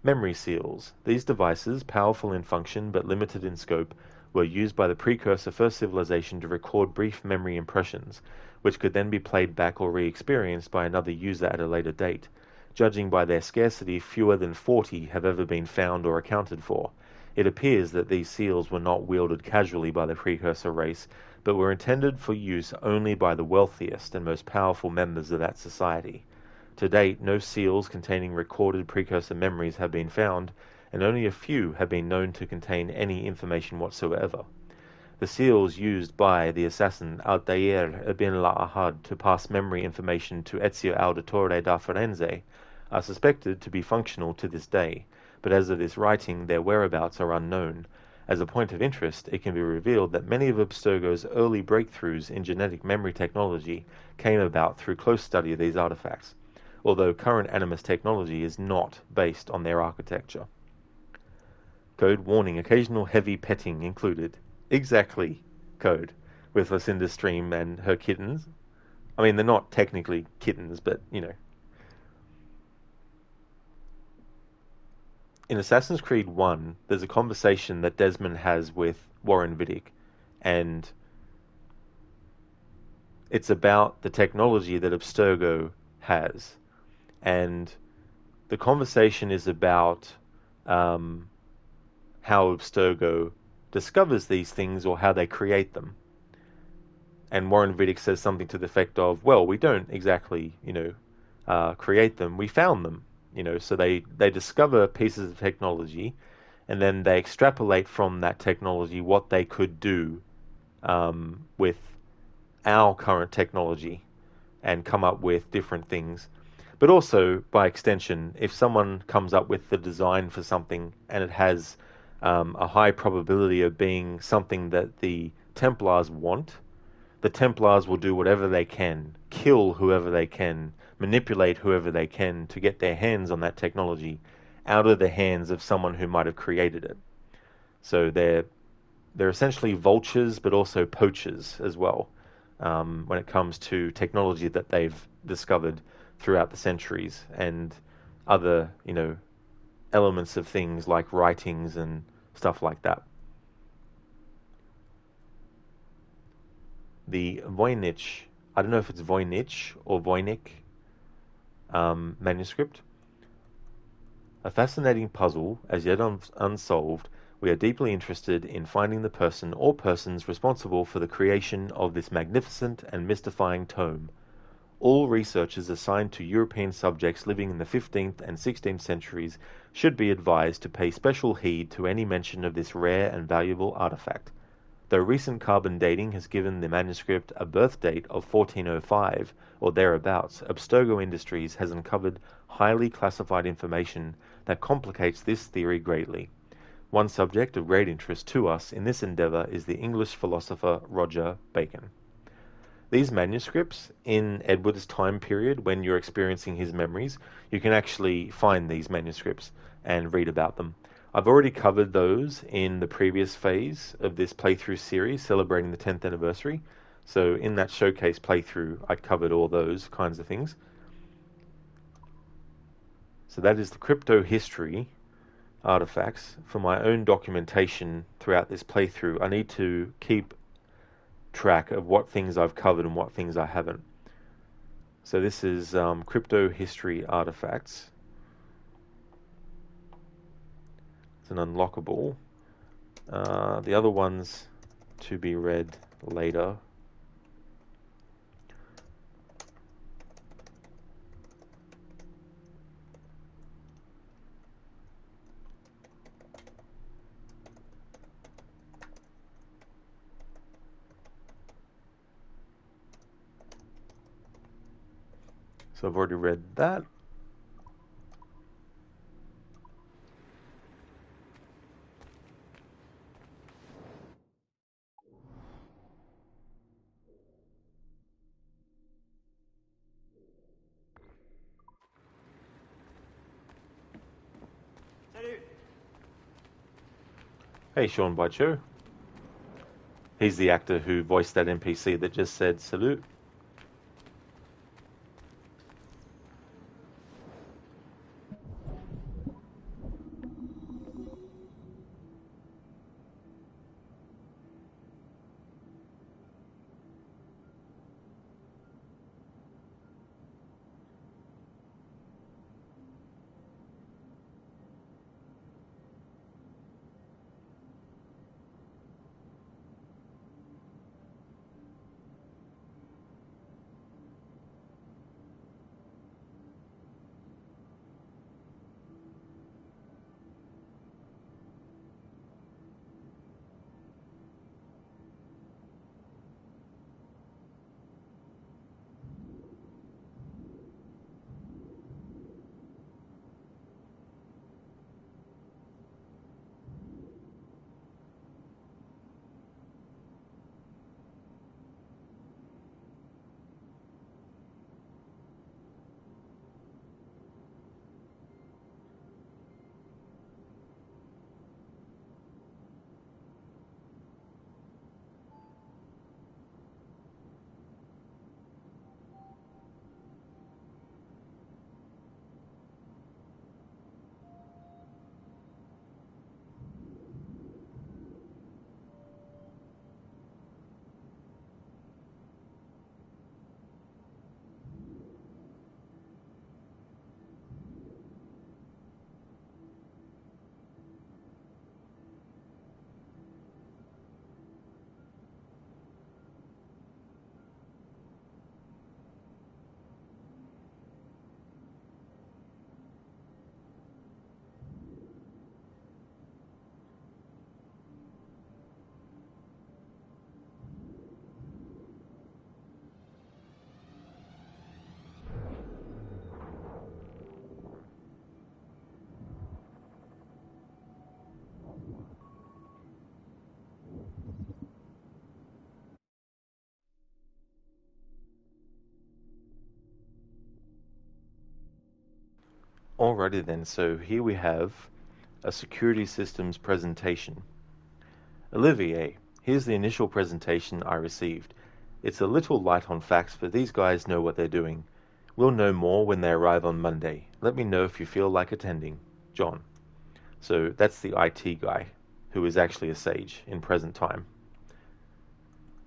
Memory seals. These devices, powerful in function but limited in scope, were used by the precursor First Civilization to record brief memory impressions, which could then be played back or re-experienced by another user at a later date. Judging by their scarcity, fewer than 40 have ever been found or accounted for. It appears that these seals were not wielded casually by the precursor race, but were intended for use only by the wealthiest and most powerful members of that society. To date, no seals containing recorded precursor memories have been found, and only a few have been known to contain any information whatsoever. The seals used by the assassin Altair ibn la-Ahad to pass memory information to Ezio Auditore da Firenze are suspected to be functional to this day, but as of this writing, their whereabouts are unknown. As a point of interest, it can be revealed that many of Abstergo's early breakthroughs in genetic memory technology came about through close study of these artifacts, although current Animus technology is not based on their architecture. Code warning, occasional heavy petting included. Exactly, Code, with Lucinda Stream and her kittens. I mean, they're not technically kittens, but, you know. In Assassin's Creed 1, there's a conversation that Desmond has with Warren Vidic, and it's about the technology that Abstergo has. And the conversation is about how Abstergo discovers these things or how they create them. And Warren Vidic says something to the effect of, well, we don't exactly, create them, we found them. So they discover pieces of technology, and then they extrapolate from that technology what they could do with our current technology and come up with different things. But also, by extension, if someone comes up with the design for something and it has a high probability of being something that the Templars want, the Templars will do whatever they can, kill whoever they can, manipulate whoever they can to get their hands on that technology out of the hands of someone who might have created it. So they're essentially vultures, but also poachers as well, when it comes to technology that they've discovered throughout the centuries and other, elements of things like writings and stuff like that. The Voynich, I don't know if it's Voynich or Voynich, manuscript. A fascinating puzzle, as yet unsolved. We are deeply interested in finding the person or persons responsible for the creation of this magnificent and mystifying tome. All researchers assigned to European subjects living in the 15th and 16th centuries should be advised to pay special heed to any mention of this rare and valuable artifact. Though recent carbon dating has given the manuscript a birth date of 1405 or thereabouts, Abstergo Industries has uncovered highly classified information that complicates this theory greatly. One subject of great interest to us in this endeavour is the English philosopher Roger Bacon. These manuscripts, in Edward's time period when you're experiencing his memories, you can actually find these manuscripts and read about them. I've already covered those in the previous phase of this playthrough series celebrating the 10th anniversary. So in that showcase playthrough, I covered all those kinds of things. So that is the crypto history artifacts. For my own documentation throughout this playthrough, I need to keep track of what things I've covered and what things I haven't. So this is crypto history artifacts. It's an unlockable. The other ones to be read later. So I've already read that. Hey, Sean Baicho. He's the actor who voiced that NPC that just said salute. Alrighty then, so here we have a security systems presentation. Olivier, here's the initial presentation I received. It's a little light on facts, but these guys know what they're doing. We'll know more when they arrive on Monday. Let me know if you feel like attending. John. So that's the IT guy, who is actually a sage in present time.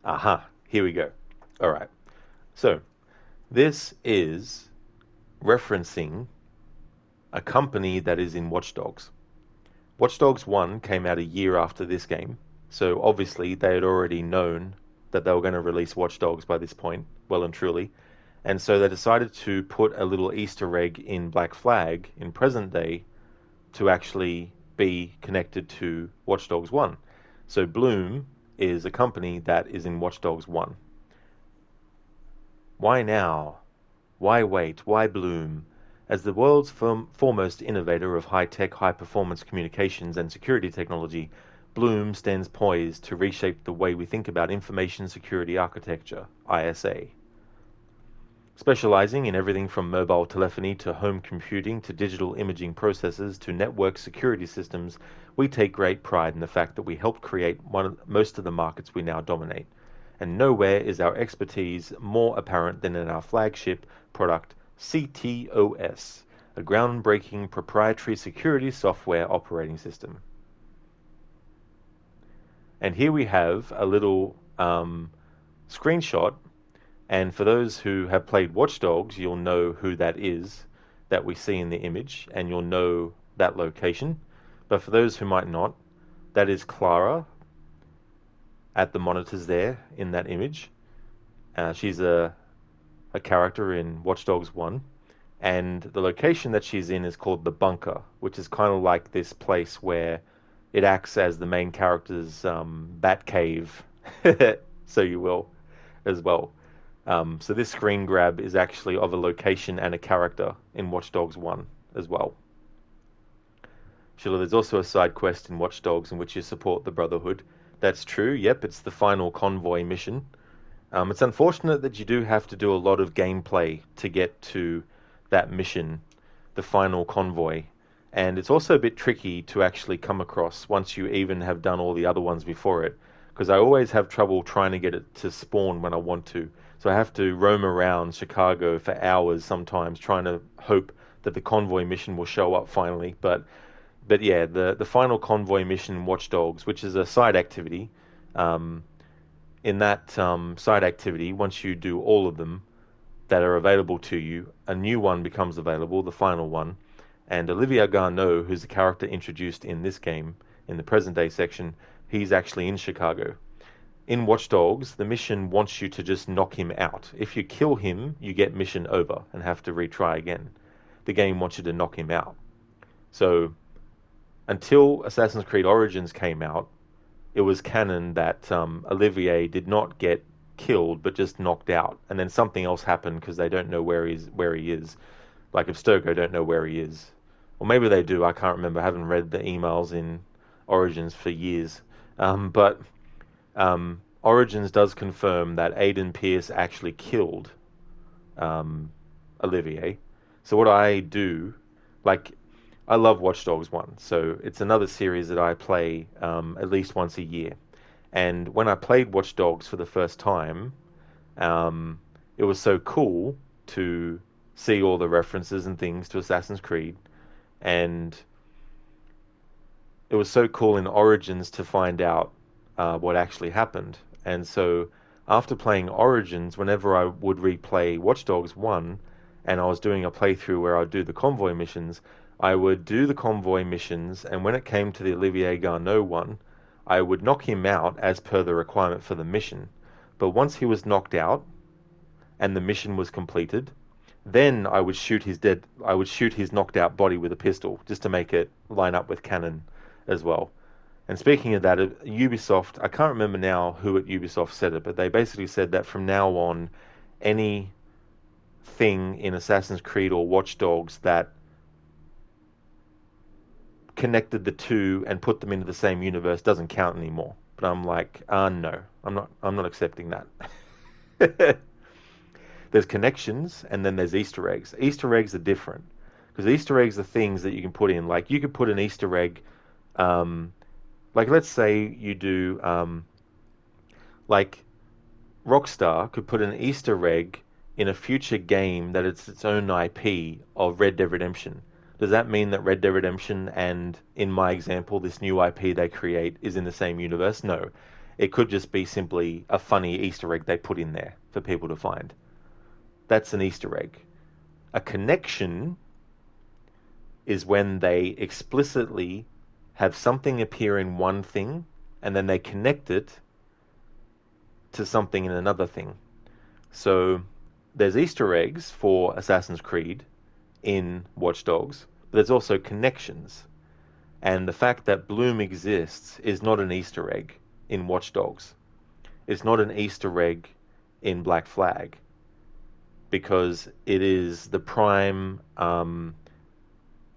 Aha, here we go. Alright, so this is referencing a company that is in Watch Dogs. Watch Dogs 1 came out a year after this game, so obviously they had already known that they were going to release Watch Dogs by this point, well and truly, and so they decided to put a little Easter egg in Black Flag in present day to actually be connected to Watch Dogs 1. So Bloom is a company that is in Watch Dogs 1. Why now? Why wait? Why Bloom? As the world's foremost innovator of high-tech, high-performance communications and security technology, Bloom stands poised to reshape the way we think about information security architecture, ISA. Specializing in everything from mobile telephony to home computing to digital imaging processors to network security systems, we take great pride in the fact that we helped create most of the markets we now dominate. And nowhere is our expertise more apparent than in our flagship product, CTOS, a groundbreaking proprietary security software operating system. And here we have a little screenshot, and for those who have played Watch Dogs, you'll know who that is that we see in the image, and you'll know that location. But for those who might not, that is Clara at the monitors there in that image. She's a character in Watch Dogs 1, and the location that she's in is called the Bunker, which is kind of like this place where it acts as the main character's bat cave, so you will, as well. So this screen grab is actually of a location and a character in Watch Dogs 1 as well. Sheila, there's also a side quest in Watch Dogs in which you support the Brotherhood. That's true, yep, it's the final convoy mission. It's unfortunate that you do have to do a lot of gameplay to get to that mission, the final convoy. And it's also a bit tricky to actually come across once you even have done all the other ones before it, because I always have trouble trying to get it to spawn when I want to. So I have to roam around Chicago for hours sometimes trying to hope that the convoy mission will show up finally. But yeah, the final convoy mission in Watch Dogs, which is a side activity, in that side activity, once you do all of them that are available to you, a new one becomes available, the final one. And Olivier Garneau, who's the character introduced in this game, in the present day section, he's actually in Chicago. In Watch Dogs, the mission wants you to just knock him out. If you kill him, you get mission over and have to retry again. The game wants you to knock him out. So, until Assassin's Creed Origins came out, it was canon that Olivier did not get killed, but just knocked out. And then something else happened because they don't know where he is. Like Abstergo don't know where he is. Or maybe they do, I can't remember. I haven't read the emails in Origins for years. But Origins does confirm that Aiden Pierce actually killed Olivier. So what I do, like, I love Watch Dogs 1, so it's another series that I play at least once a year. And when I played Watch Dogs for the first time, it was so cool to see all the references and things to Assassin's Creed, and it was so cool in Origins to find out what actually happened. And so after playing Origins, whenever I would replay Watch Dogs 1, and I was doing a playthrough where I'd do the convoy missions, I would do the convoy missions, and when it came to the Olivier Garneau one, I would knock him out as per the requirement for the mission. But once he was knocked out, and the mission was completed, then I would shoot his knocked out body with a pistol, just to make it line up with canon as well. And speaking of that, Ubisoft, I can't remember now who at Ubisoft said it, but they basically said that from now on, any thing in Assassin's Creed or Watch Dogs that connected the two and put them into the same universe doesn't count anymore. But I'm like, no, I'm not accepting that. There's connections, and then there's Easter eggs. Easter eggs are different, because Easter eggs are things that you can put in. Like, you could put an Easter egg, like, let's say you do, like, Rockstar could put an Easter egg in a future game that it's its own IP of Red Dead Redemption. Does that mean that Red Dead Redemption and, in my example, this new IP they create is in the same universe? No. It could just be simply a funny Easter egg they put in there for people to find. That's an Easter egg. A connection is when they explicitly have something appear in one thing, and then they connect it to something in another thing. So there's Easter eggs for Assassin's Creed in Watch Dogs, but there's also connections. And the fact that Bloom exists is not an Easter egg. in Watch Dogs. It's not an Easter egg in Black Flag, because it is the prime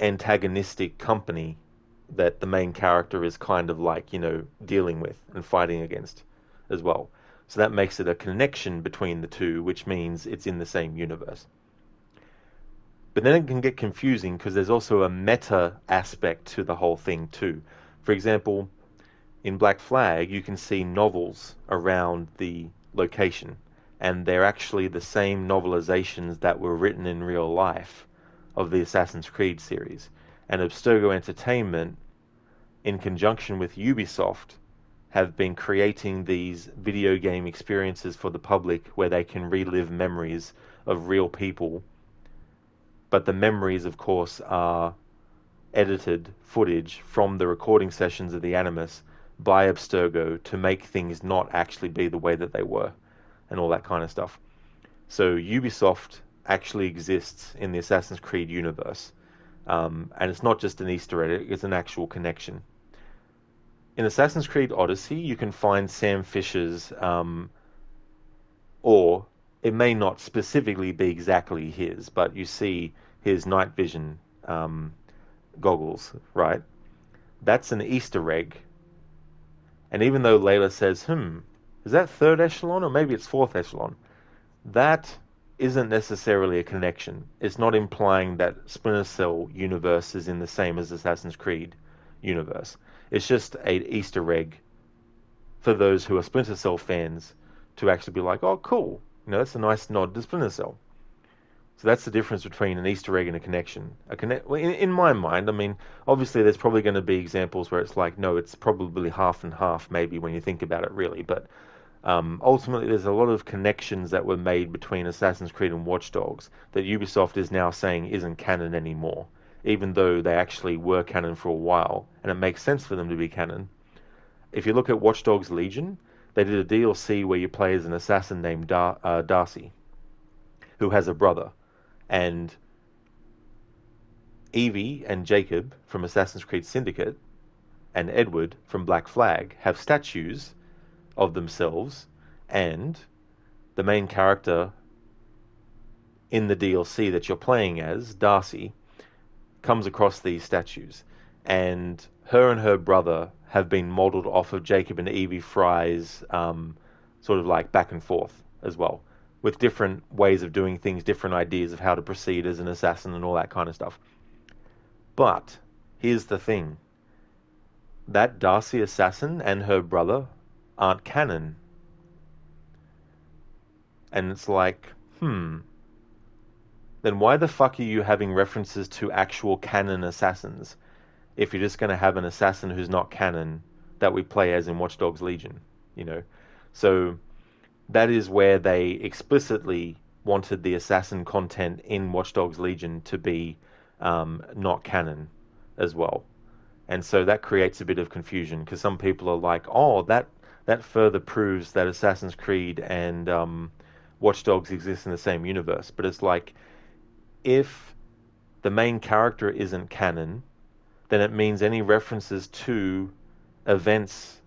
antagonistic company that the main character is kind of like, dealing with and fighting against as well. So that makes it a connection between the two, which means it's in the same universe. But then it can get confusing because there's also a meta aspect to the whole thing too. For example, in Black Flag, you can see novels around the location, and they're actually the same novelizations that were written in real life of the Assassin's Creed series. And Abstergo Entertainment, in conjunction with Ubisoft, have been creating these video game experiences for the public where they can relive memories of real people. But the memories, of course, are edited footage from the recording sessions of the Animus by Abstergo to make things not actually be the way that they were, and all that kind of stuff. So Ubisoft actually exists in the Assassin's Creed universe. And it's not just an Easter egg, it's an actual connection. In Assassin's Creed Odyssey, you can find Sam Fisher's, or it may not specifically be exactly his, but you see his night vision goggles, right? That's an Easter egg. And even though Layla says, is that third echelon or maybe it's fourth echelon? That isn't necessarily a connection. It's not implying that Splinter Cell universe is in the same as Assassin's Creed universe. It's just an Easter egg for those who are Splinter Cell fans to actually be like, oh, cool. That's a nice nod to Splinter Cell. So that's the difference between an Easter egg and a connection. In my mind, obviously there's probably going to be examples where it's like, no, it's probably half and half maybe when you think about it really. But ultimately there's a lot of connections that were made between Assassin's Creed and Watch Dogs that Ubisoft is now saying isn't canon anymore, even though they actually were canon for a while, and it makes sense for them to be canon. If you look at Watch Dogs Legion, they did a DLC where you play as an assassin named Darcy, who has a brother. And Evie and Jacob from Assassin's Creed Syndicate and Edward from Black Flag have statues of themselves, and the main character in the DLC that you're playing as, Darcy, comes across these statues, and her brother have been modeled off of Jacob and Evie Fry's sort of like back and forth as well, with different ways of doing things, different ideas of how to proceed as an assassin and all that kind of stuff. But here's the thing. That Darcy assassin and her brother aren't canon. And it's like, then why the fuck are you having references to actual canon assassins if you're just going to have an assassin who's not canon that we play as in Watch Dogs Legion? So that is where they explicitly wanted the assassin content in Watch Dogs Legion to be not canon as well. And so that creates a bit of confusion, because some people are like, oh, that further proves that Assassin's Creed and Watch Dogs exist in the same universe. But it's like, if the main character isn't canon, then it means any references to events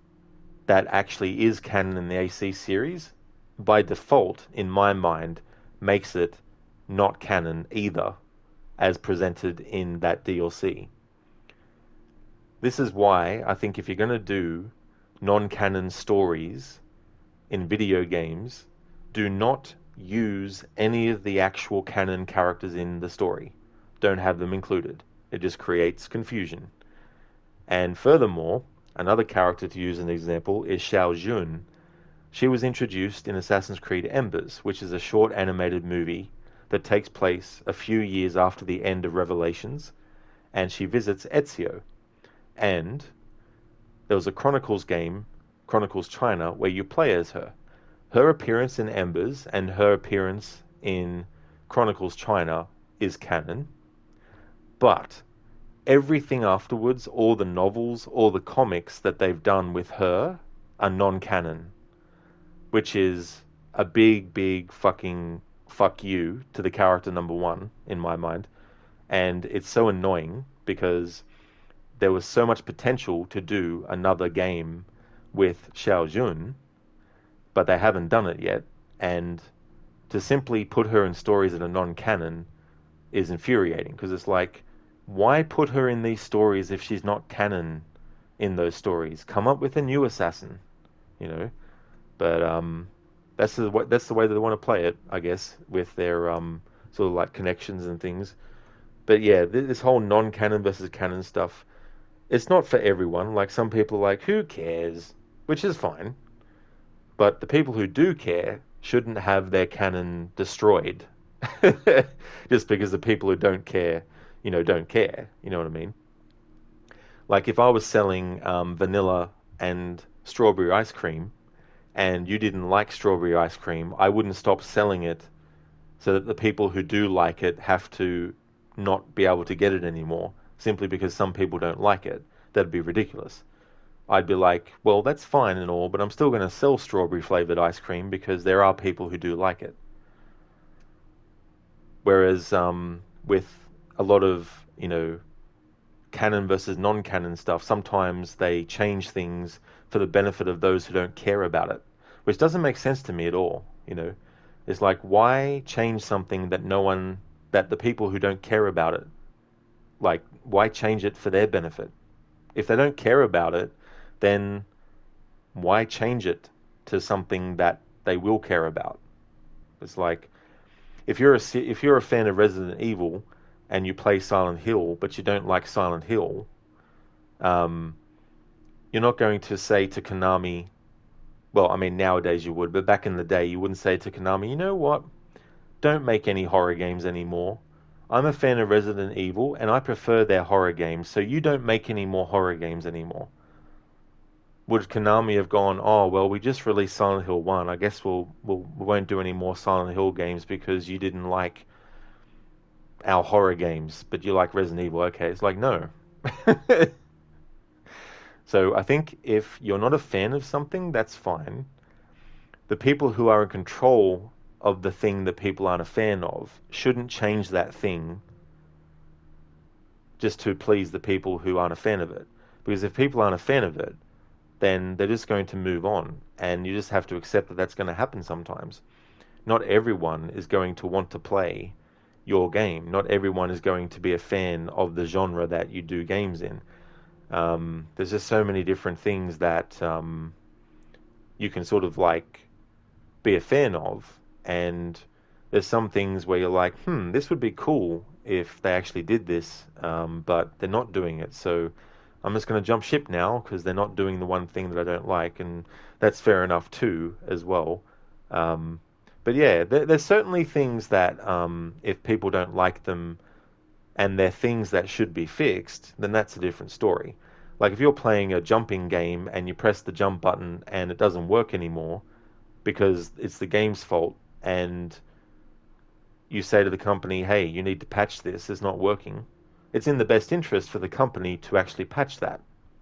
that actually is canon in the AC series, by default, in my mind, makes it not canon either, as presented in that DLC. This is why I think if you're going to do non-canon stories in video games, do not use any of the actual canon characters in the story. Don't have them included. It just creates confusion. And furthermore, another character to use as an example is Xiao Jun. She was introduced in Assassin's Creed Embers, which is a short animated movie that takes place a few years after the end of Revelations, and she visits Ezio. And there was a Chronicles game, Chronicles China, where you play as her. Her appearance in Embers and her appearance in Chronicles China is canon, but everything afterwards, all the novels, all the comics that they've done with her are non-canon, which is a big fucking fuck you to the character number one, in my mind. And it's so annoying because there was so much potential to do another game with Xiao Jun, but they haven't done it yet, and to simply put her in stories that are non-canon is infuriating, because it's like, why put her in these stories if she's not canon in those stories? Come up with a new assassin, you know. But that's the way that they want to play it, I guess, with their sort of like connections and things. But yeah, this whole non-canon versus canon stuff, it's not for everyone. Like, some people are like, who cares? Which is fine. But the people who do care shouldn't have their canon destroyed just because the people who don't care, don't care. You know what I mean? Like, if I was selling vanilla and strawberry ice cream and you didn't like strawberry ice cream, I wouldn't stop selling it so that the people who do like it have to not be able to get it anymore simply because some people don't like it. That'd be ridiculous. I'd be like, well, that's fine and all, but I'm still going to sell strawberry flavored ice cream because there are people who do like it. Whereas with a lot of, canon versus non-canon stuff, sometimes they change things for the benefit of those who don't care about it, which doesn't make sense to me at all. It's like, why change something that the people who don't care about it, like, why change it for their benefit? If they don't care about it, then why change it to something that they will care about? It's like, if you're a fan of Resident Evil and you play Silent Hill, but you don't like Silent Hill, you're not going to say to Konami, well, I mean, nowadays you would, but back in the day you wouldn't say to Konami, you know what, don't make any horror games anymore. I'm a fan of Resident Evil and I prefer their horror games, so you don't make any more horror games anymore. Would Konami have gone, oh, well, we just released Silent Hill 1, I guess we won't do any more Silent Hill games because you didn't like our horror games, but you like Resident Evil? Okay, it's like, no. So I think if you're not a fan of something, that's fine. The people who are in control of the thing that people aren't a fan of shouldn't change that thing just to please the people who aren't a fan of it. Because if people aren't a fan of it, then they're just going to move on, and you just have to accept that that's going to happen sometimes. Not everyone is going to want to play your game. Not everyone is going to be a fan of the genre that you do games in. There's just so many different things that you can sort of like be a fan of, and there's some things where you're like, this would be cool if they actually did this, but they're not doing it, so I'm just going to jump ship now because they're not doing the one thing that I don't like, and that's fair enough too, as well. But yeah, there's certainly things that if people don't like them and they're things that should be fixed, then that's a different story. Like, if you're playing a jumping game and you press the jump button and it doesn't work anymore because it's the game's fault, and you say to the company, hey, you need to patch this, it's not working, it's in the best interest for the company to actually patch that,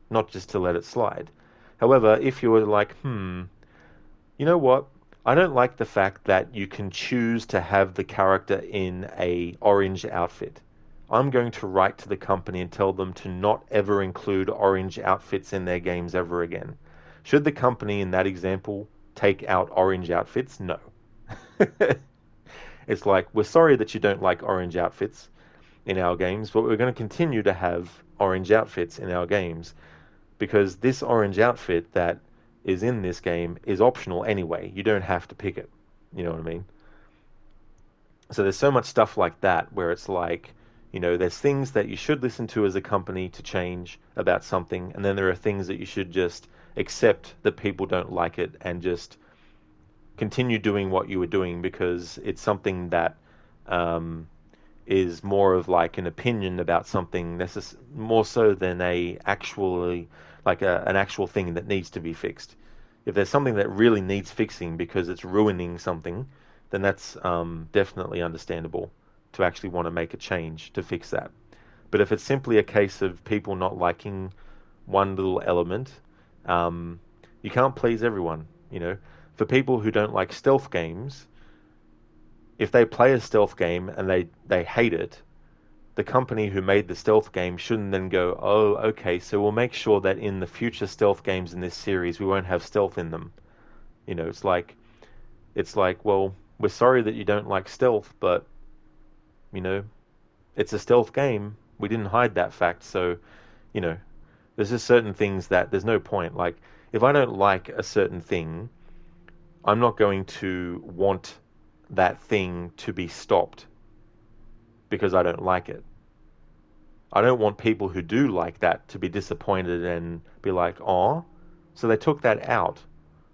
not just to let it slide. However, if you were like, you know what, I don't like the fact that you can choose to have the character in a orange outfit. I'm going to write to the company and tell them to not ever include orange outfits in their games ever again. Should the company in that example take out orange outfits? No. It's like, we're sorry that you don't like orange outfits in our games, but we're going to continue to have orange outfits in our games because this orange outfit that is in this game is optional anyway. You don't have to pick it. You know what I mean? So there's so much stuff like that where it's like, there's things that you should listen to as a company to change about something, and then there are things that you should just accept that people don't like it and just continue doing what you were doing because it's something that is more of like an opinion about something, more so than an actual thing that needs to be fixed. If there's something that really needs fixing because it's ruining something, then that's definitely understandable to actually want to make a change to fix that. But if it's simply a case of people not liking one little element, you can't please everyone. For people who don't like stealth games, if they play a stealth game and they hate it, the company who made the stealth game shouldn't then go, oh, okay, so we'll make sure that in the future stealth games in this series, we won't have stealth in them. You know, it's like, well, we're sorry that you don't like stealth, but, you know, it's a stealth game. We didn't hide that fact, so, you know, there's just certain things that there's no point. Like, if I don't like a certain thing, I'm not going to want that thing to be stopped because I don't like it. I don't want people who do like that to be disappointed and be like, oh, so they took that out.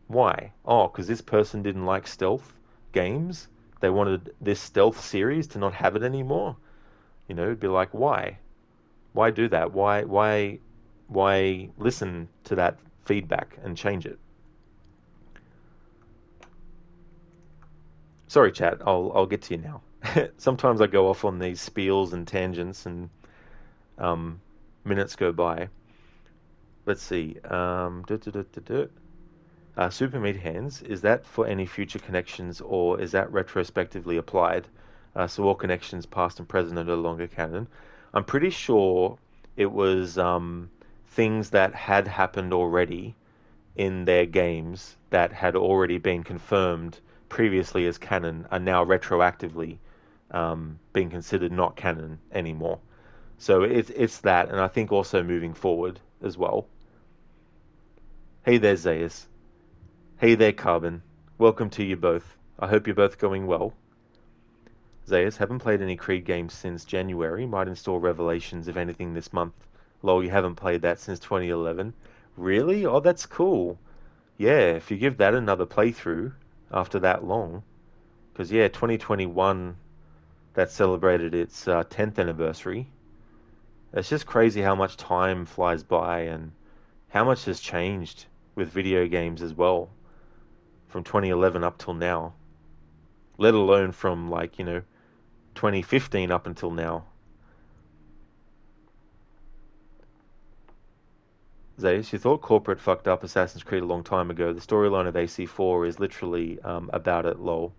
Why? Oh, because this person didn't like stealth games? They wanted this stealth series to not have it anymore? You know, it'd be like, why? Why do that? Why listen to that feedback and change it? Sorry, chat. I'll get to you now. Sometimes I go off on these spiels and tangents and minutes go by. Let's see. Super Meat Hands, is that for any future connections or is that retrospectively applied? So all connections past and present are no longer canon. I'm pretty sure it was things that had happened already in their games that had already been confirmed previously as canon are now retroactively being considered not canon anymore. So it's that, and I think also moving forward as well. Hey there, Zayas. Hey there, Carbon. Welcome to you both. I hope you're both going well. Zayas, haven't played any Creed games since January. Might install Revelations, if anything, this month. Lol, you haven't played that since 2011. Really? Oh, that's cool. Yeah, if you give that another playthrough after that long. Because, yeah, 2021, that celebrated its 10th anniversary. It's just crazy how much time flies by and how much has changed with video games as well from 2011 up till now, let alone from 2015 up until now. Zayas, you thought corporate fucked up Assassin's Creed a long time ago. The storyline of AC4 is literally about it, lol.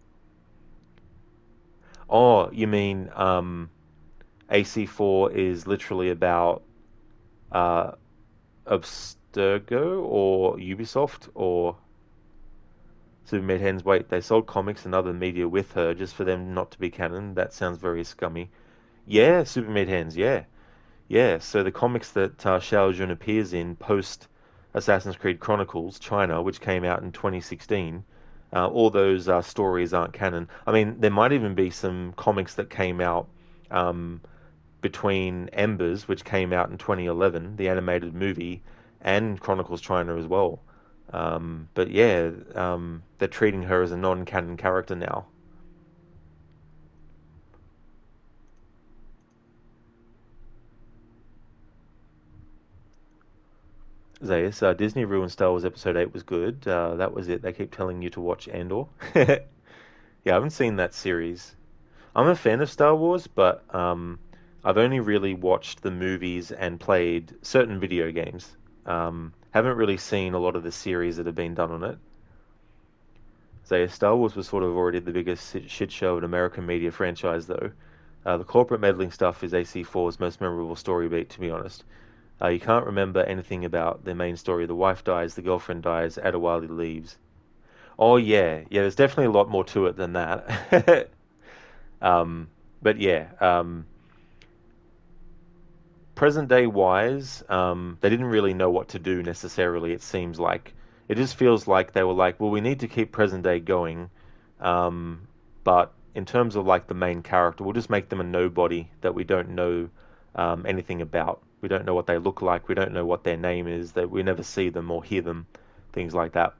Oh, you mean AC4 is literally about Abstergo or Ubisoft or Super Meat Hens? Wait, they sold comics and other media with her just for them not to be canon? That sounds very scummy. Yeah, Super Meat Hens, yeah. Yeah, so the comics that Xiao Jun appears in post Assassin's Creed Chronicles China, which came out in 2016, all those stories aren't canon. I mean, there might even be some comics that came out between Embers, which came out in 2011, the animated movie, and Chronicles China as well. But yeah, they're treating her as a non-canon character now. Zayas, Disney ruined Star Wars Episode 8 was good. That was it. They keep telling you to watch Andor. Yeah, I haven't seen that series. I'm a fan of Star Wars, but I've only really watched the movies and played certain video games. Haven't really seen a lot of the series that have been done on it. Zayas, Star Wars was sort of already the biggest shit show in American media franchise, though. The corporate meddling stuff is AC4's most memorable story beat, to be honest. You can't remember anything about their main story. The wife dies, the girlfriend dies, Adewale leaves. Oh, yeah. Yeah, there's definitely a lot more to it than that. But yeah, present day wise, they didn't really know what to do necessarily, it seems like. It just feels like they were like, well, we need to keep present day going, but in terms of the main character, we'll just make them a nobody that we don't know anything about. We don't know what they look like. We don't know what their name is. That we never see them or hear them, things like that.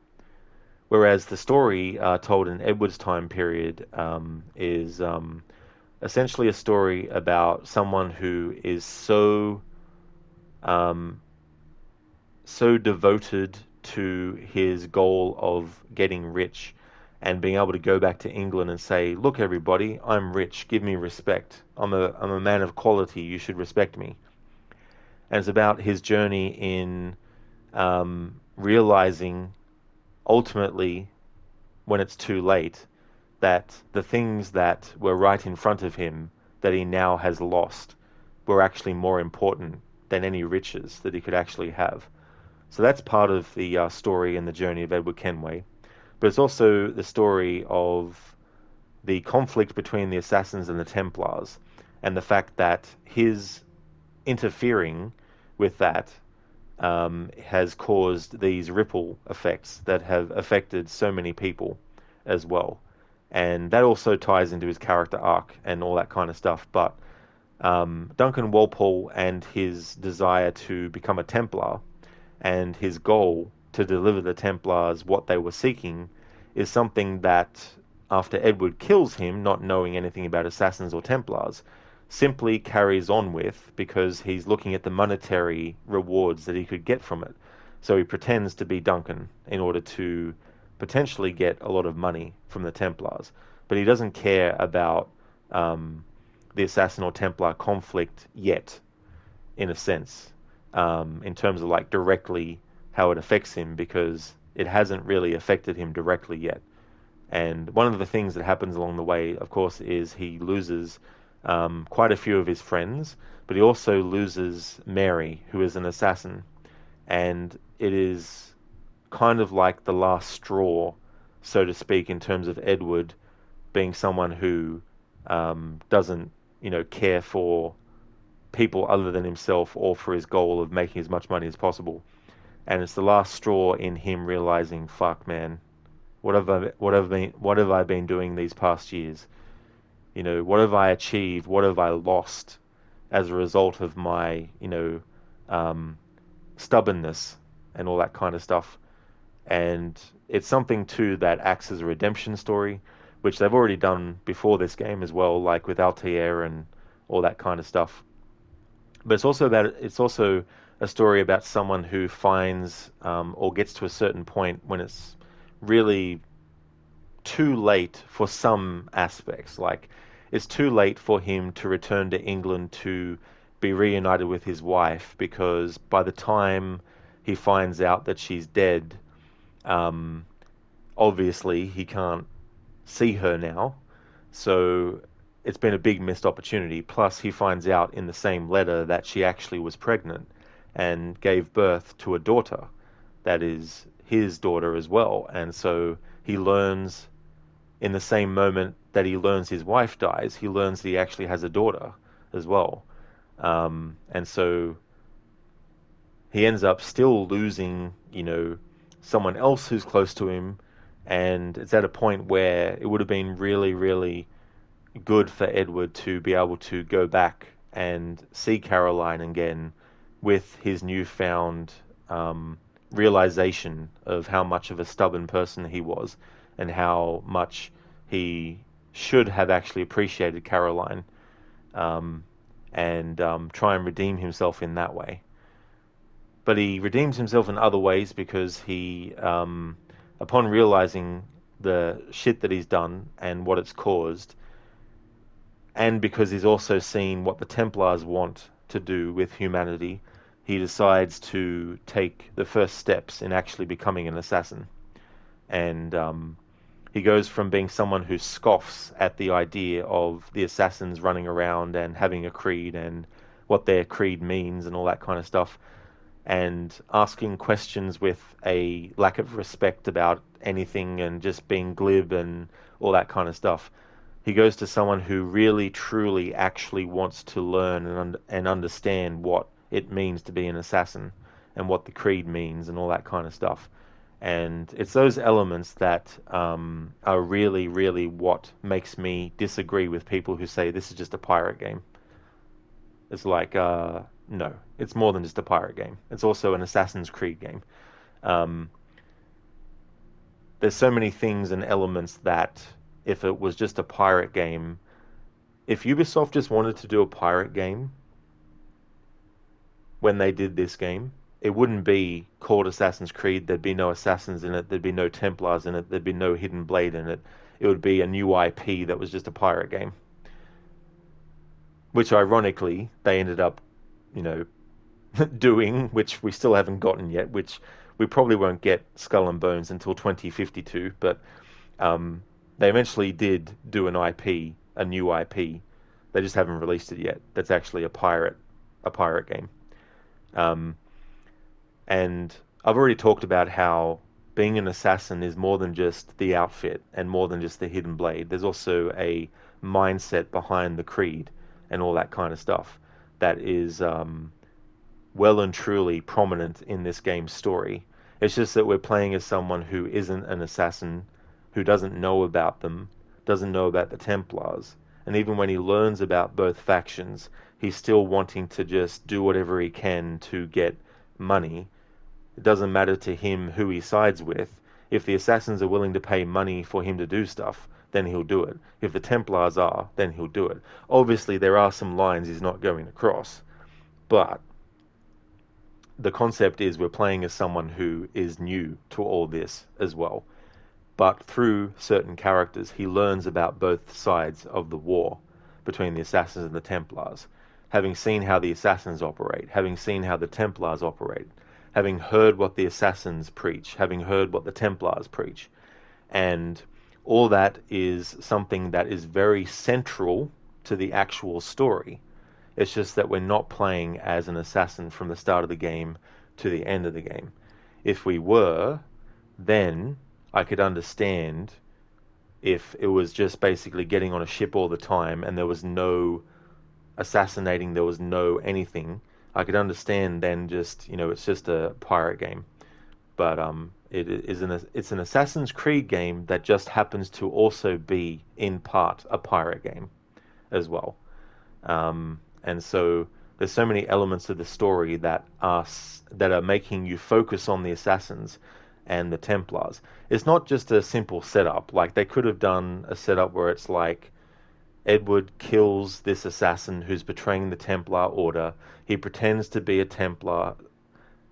Whereas the story told in Edward's time period is essentially a story about someone who is so devoted to his goal of getting rich and being able to go back to England and say, look, everybody, I'm rich. Give me respect. I'm a man of quality. You should respect me. And it's about his journey in realizing, ultimately, when it's too late, that the things that were right in front of him that he now has lost were actually more important than any riches that he could actually have. So that's part of the story and the journey of Edward Kenway. But it's also the story of the conflict between the Assassins and the Templars, and the fact that his interfering with that has caused these ripple effects that have affected so many people as well. And that also ties into his character arc and all that kind of stuff. But Duncan Walpole and his desire to become a Templar and his goal to deliver the Templars what they were seeking is something that, after Edward kills him, not knowing anything about Assassins or Templars, simply carries on with, because he's looking at the monetary rewards that he could get from it. So he pretends to be Duncan in order to potentially get a lot of money from the Templars. But he doesn't care about the Assassin or Templar conflict yet, in a sense, in terms of like directly how it affects him, because it hasn't really affected him directly yet. And one of the things that happens along the way, of course, is he loses quite a few of his friends, but he also loses Mary, who is an assassin. And it is kind of like the last straw, so to speak, in terms of Edward being someone who doesn't, care for people other than himself, or for his goal of making as much money as possible. And it's the last straw in him realizing, fuck, man, what have I been doing these past years? What have I achieved? What have I lost as a result of my, stubbornness and all that kind of stuff? And it's something too that acts as a redemption story, which they've already done before this game as well, like with Altair and all that kind of stuff. But it's also a story about someone who finds or gets to a certain point when it's really too late for some aspects. Like, it's too late for him to return to England to be reunited with his wife, because by the time he finds out that she's dead, obviously he can't see her now. So it's been a big missed opportunity. Plus, he finds out in the same letter that she actually was pregnant and gave birth to a daughter that is his daughter as well. And so he learns, in the same moment that he learns his wife dies, he learns that he actually has a daughter as well. And so he ends up still losing, someone else who's close to him. And it's at a point where it would have been really, really good for Edward to be able to go back and see Caroline again with his newfound realization of how much of a stubborn person he was, and how much he should have actually appreciated Caroline, and try and redeem himself in that way. But he redeems himself in other ways, because he, upon realizing the shit that he's done and what it's caused, and because he's also seen what the Templars want to do with humanity, he decides to take the first steps in actually becoming an assassin. And he goes from being someone who scoffs at the idea of the assassins running around and having a creed and what their creed means and all that kind of stuff, and asking questions with a lack of respect about anything and just being glib and all that kind of stuff. He goes to someone who really, truly, actually wants to learn and understand what it means to be an assassin and what the creed means and all that kind of stuff. And it's those elements that are really, really what makes me disagree with people who say this is just a pirate game. It's like, no, it's more than just a pirate game. It's also an Assassin's Creed game. There's so many things and elements that, if it was just a pirate game, if Ubisoft just wanted to do a pirate game when they did this game, it wouldn't be called Assassin's Creed. There'd be no assassins in it. There'd be no Templars in it. There'd be no Hidden Blade in it. It would be a new IP that was just a pirate game. Which, ironically, they ended up, doing, which we still haven't gotten yet, which we probably won't get Skull and Bones until 2052, but they eventually did do an IP, a new IP, They just haven't released it yet. That's actually a pirate game. And I've already talked about how being an assassin is more than just the outfit and more than just the hidden blade. There's also a mindset behind the creed and all that kind of stuff that is well and truly prominent in this game's story. It's just that we're playing as someone who isn't an assassin, who doesn't know about them, doesn't know about the Templars, and even when he learns about both factions, he's still wanting to just do whatever he can to get money. It doesn't matter to him who he sides with. If the assassins are willing to pay money for him to do stuff, then he'll do it. If the Templars are, then he'll do it. Obviously, there are some lines he's not going to cross, but the concept is we're playing as someone who is new to all this as well. But through certain characters, he learns about both sides of the war between the assassins and the Templars. Having seen how the assassins operate, having seen how the Templars operate, having heard what the assassins preach, having heard what the Templars preach. And all that is something that is very central to the actual story. It's just that we're not playing as an assassin from the start of the game to the end of the game. If we were, then I could understand if it was just basically getting on a ship all the time and there was no assassinating, there was no anything. I could understand then just, it's just a pirate game. But it's an Assassin's Creed game that just happens to also be, in part, a pirate game as well. And so there's so many elements of the story that are making you focus on the assassins and the Templars. It's not just a simple setup. Like, they could have done a setup where it's like Edward kills this assassin who's betraying the Templar Order. He pretends to be a Templar.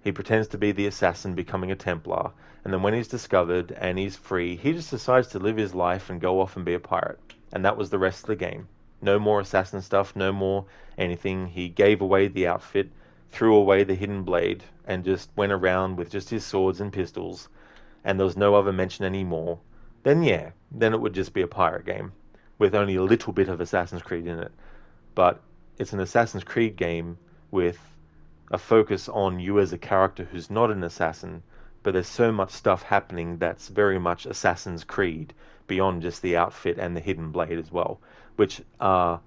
He pretends to be the assassin becoming a Templar. And then when he's discovered and he's free, he just decides to live his life and go off and be a pirate. And that was the rest of the game. No more assassin stuff, no more anything. He gave away the outfit, threw away the hidden blade, and just went around with just his swords and pistols, and there was no other mention anymore. Then it would just be a pirate game with only a little bit of Assassin's Creed in it. But it's an Assassin's Creed game with a focus on you as a character who's not an assassin, but there's so much stuff happening that's very much Assassin's Creed beyond just the outfit and the hidden blade as well, which are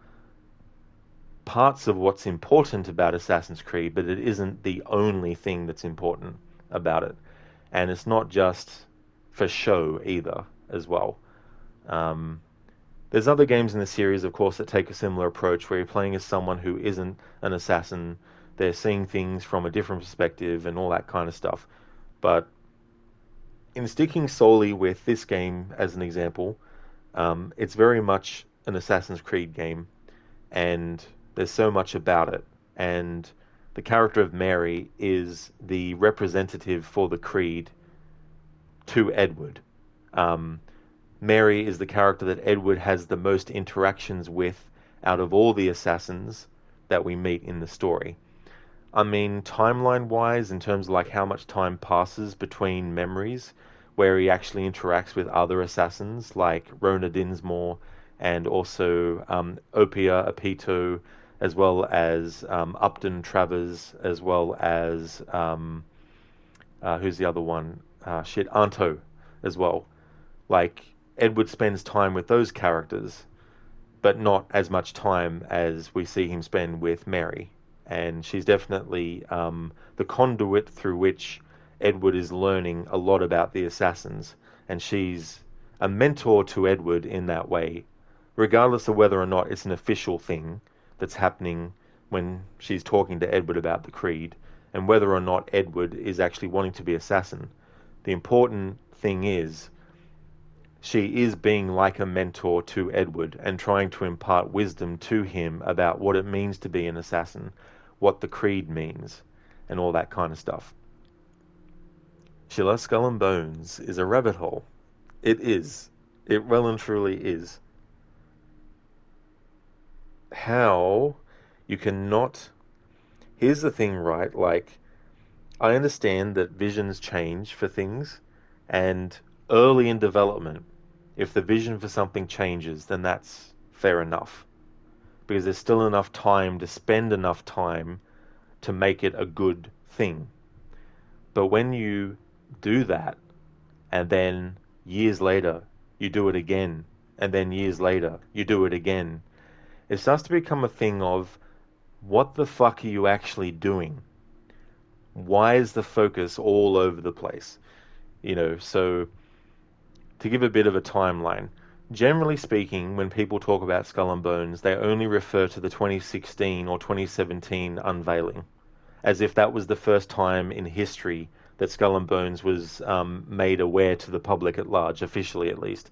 parts of what's important about Assassin's Creed, but it isn't the only thing that's important about it. And it's not just for show either as well. There's other games in the series, of course, that take a similar approach where you're playing as someone who isn't an assassin. They're seeing things from a different perspective and all that kind of stuff. But in sticking solely with this game as an example, it's very much an Assassin's Creed game, and there's so much about it. And the character of Mary is the representative for the Creed to Edward. Mary is the character that Edward has the most interactions with out of all the assassins that we meet in the story. I mean, timeline-wise, in terms of like how much time passes between memories, where he actually interacts with other assassins like Rona Dinsmore and also Opia Apito, as well as Upton Travers, as well as who's the other one? Anto as well. Like, Edward spends time with those characters, but not as much time as we see him spend with Mary. And she's definitely the conduit through which Edward is learning a lot about the assassins. And she's a mentor to Edward in that way, regardless of whether or not it's an official thing that's happening when she's talking to Edward about the Creed, and whether or not Edward is actually wanting to be assassin. The important thing is she is being like a mentor to Edward and trying to impart wisdom to him about what it means to be an assassin, what the Creed means, and all that kind of stuff. Sheila Skull and Bones is a rabbit hole. It is. It well and truly is. How you cannot... Here's the thing, right? Like, I understand that visions change for things, and early in development, if the vision for something changes, then that's fair enough. because there's still enough time to spend enough time to make it a good thing. But when you do that, and then years later you do it again, and then years later you do it again, it starts to become a thing of, what the fuck are you actually doing? Why is the focus all over the place? So to give a bit of a timeline, generally speaking, when people talk about Skull and Bones, they only refer to the 2016 or 2017 unveiling, as if that was the first time in history that Skull and Bones was made aware to the public at large, officially at least.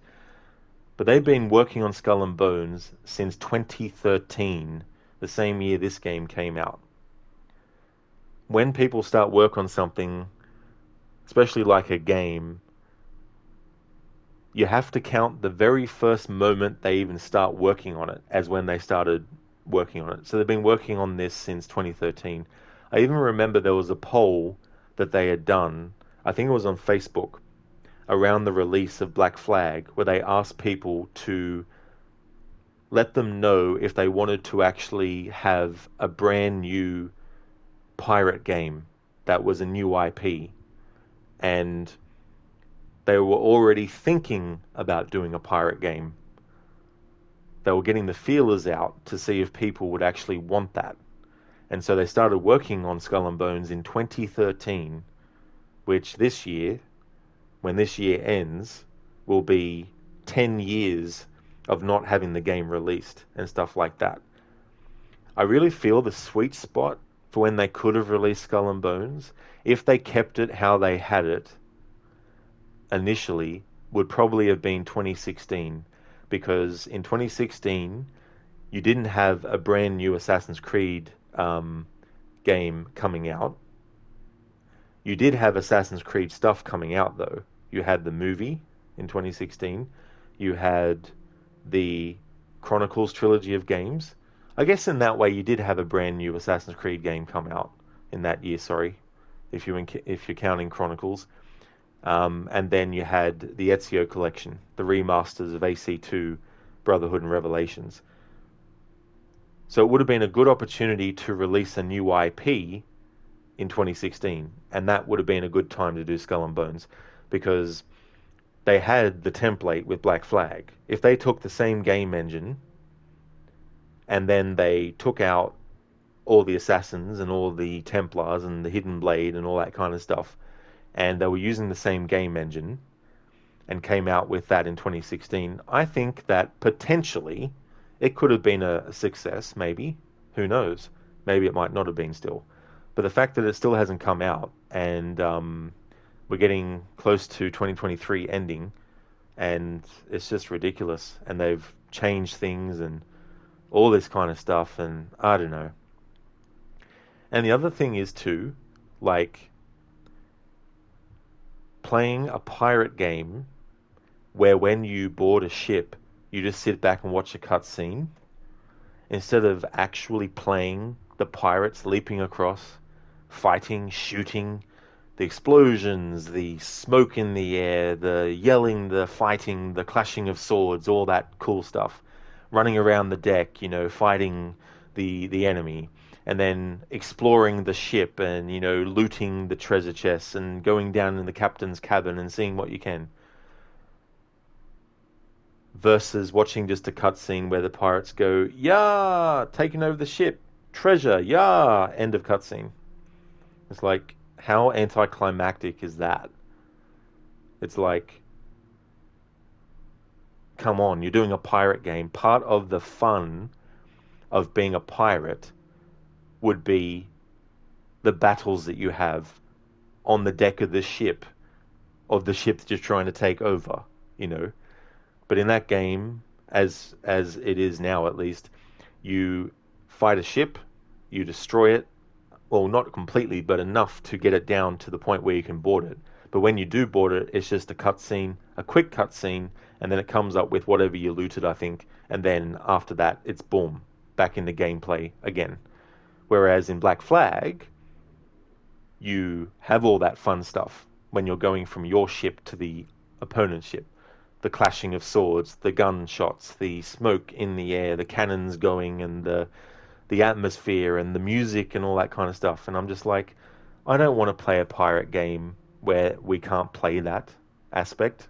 But they've been working on Skull and Bones since 2013, the same year this game came out. When people start work on something, especially like a game, you have to count the very first moment they even start working on it as when they started working on it. So they've been working on this since 2013. I even remember there was a poll that they had done, I think it was on Facebook, around the release of Black Flag, where they asked people to let them know if they wanted to actually have a brand new pirate game that was a new IP. And they were already thinking about doing a pirate game. They were getting the feelers out to see if people would actually want that. And so they started working on Skull and Bones in 2013, which this year, when this year ends, will be 10 years of not having the game released and stuff like that. I really feel the sweet spot for when they could have released Skull and Bones, if they kept it how they had it initially, would probably have been 2016, because in 2016 you didn't have a brand new Assassin's Creed game coming out. You did have Assassin's Creed stuff coming out though. You had the movie in 2016. You had the Chronicles trilogy of games. I guess in that way you did have a brand new Assassin's Creed game come out in that year, if you're counting Chronicles. And then you had the Ezio collection, the remasters of AC2, Brotherhood and Revelations. So it would have been a good opportunity to release a new IP in 2016, and that would have been a good time to do Skull and Bones, because they had the template with Black Flag. If they took the same game engine and then they took out all the assassins and all the Templars and the Hidden Blade and all that kind of stuff, and they were using the same game engine and came out with that in 2016, I think that potentially it could have been a success, maybe. Who knows? Maybe it might not have been still. But the fact that it still hasn't come out, and we're getting close to 2023 ending, and it's just ridiculous. And they've changed things and all this kind of stuff, and I don't know. And the other thing is too, like, playing a pirate game where when you board a ship, you just sit back and watch a cutscene, instead of actually playing the pirates leaping across, fighting, shooting, the explosions, the smoke in the air, the yelling, the fighting, the clashing of swords, all that cool stuff, running around the deck, fighting the enemy, and then exploring the ship and, looting the treasure chests and going down in the captain's cabin and seeing what you can. Versus watching just a cutscene where the pirates go, "Yeah, taking over the ship, treasure, yeah," end of cutscene. It's like, how anticlimactic is that? It's like, come on, you're doing a pirate game. Part of the fun of being a pirate would be the battles that you have on the deck of the ship that you're trying to take over, But in that game, as it is now at least, you fight a ship, you destroy it, well, not completely, but enough to get it down to the point where you can board it. But when you do board it, it's just a cutscene, a quick cutscene, and then it comes up with whatever you looted, I think, and then after that, it's boom, back into gameplay again. Whereas in Black Flag, you have all that fun stuff when you're going from your ship to the opponent's ship. the clashing of swords, the gunshots, the smoke in the air, the cannons going, and the atmosphere and the music and all that kind of stuff. And I'm just like, I don't want to play a pirate game where we can't play that aspect,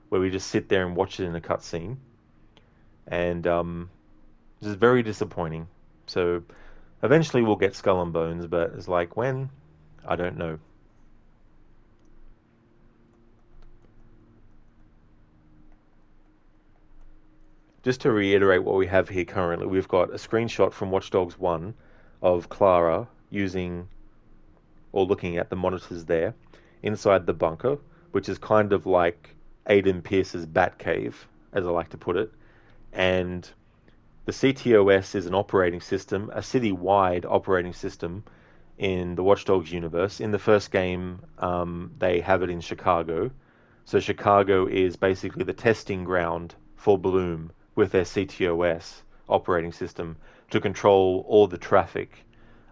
where we just sit there and watch it in a cutscene. And this is very disappointing. So eventually we'll get Skull and Bones, but it's like, when? I don't know. Just to reiterate what we have here currently, we've got a screenshot from Watch Dogs 1 of Clara using or looking at the monitors there inside the bunker, which is kind of like Aiden Pierce's Batcave, as I like to put it. And the CTOS is an operating system, a city-wide operating system in the Watch Dogs universe. In the first game, they have it in Chicago. So Chicago is basically the testing ground for Bloom with their CTOS operating system to control all the traffic,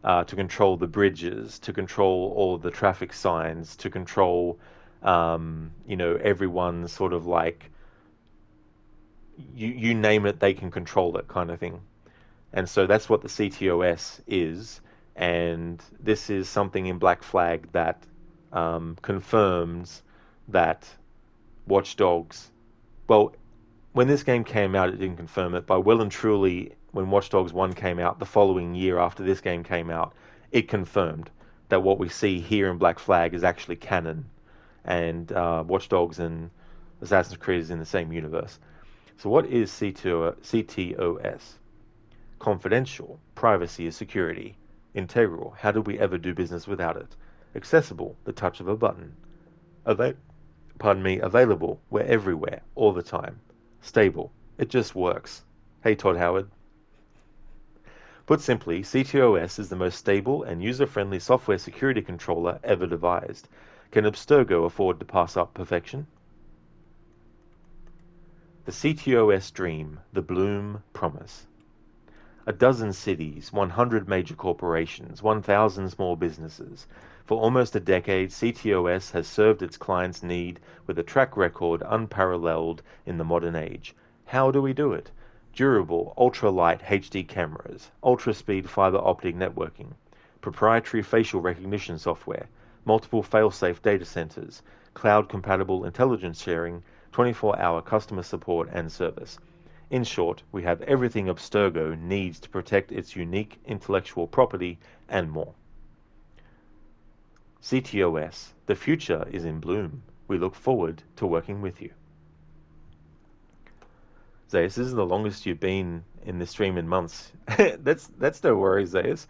to control the bridges, to control all the traffic signs, to control, everyone's sort of like, you name it, they can control it kind of thing. And so that's what the CTOS is. And this is something in Black Flag that confirms that Watch Dogs, well, when this game came out, it didn't confirm it, but well and truly, when Watch Dogs 1 came out, the following year after this game came out, it confirmed that what we see here in Black Flag is actually canon, and Watch Dogs and Assassin's Creed is in the same universe. So what is CTOS? Confidential. Privacy is security. Integral. How do we ever do business without it? Accessible. The touch of a button. Available. We're everywhere. All the time. Stable. It just works. Hey, Todd Howard. Put simply, CTOS is the most stable and user-friendly software security controller ever devised. Can Abstergo afford to pass up perfection? The CTOS dream, the Bloom promise. 12 cities, 100 major corporations, 1,000 small businesses. For almost a decade, CTOS has served its clients' need with a track record unparalleled in the modern age. How do we do it? Durable, ultra-light HD cameras, ultra-speed fiber optic networking, proprietary facial recognition software, multiple fail-safe data centers, cloud-compatible intelligence sharing, 24-hour customer support and service. In short, we have everything Abstergo needs to protect its unique intellectual property and more. CTOS, the future is in Bloom. We look forward to working with you. Zayas, this is the longest you've been in this stream in months. That's no worries, Zayas.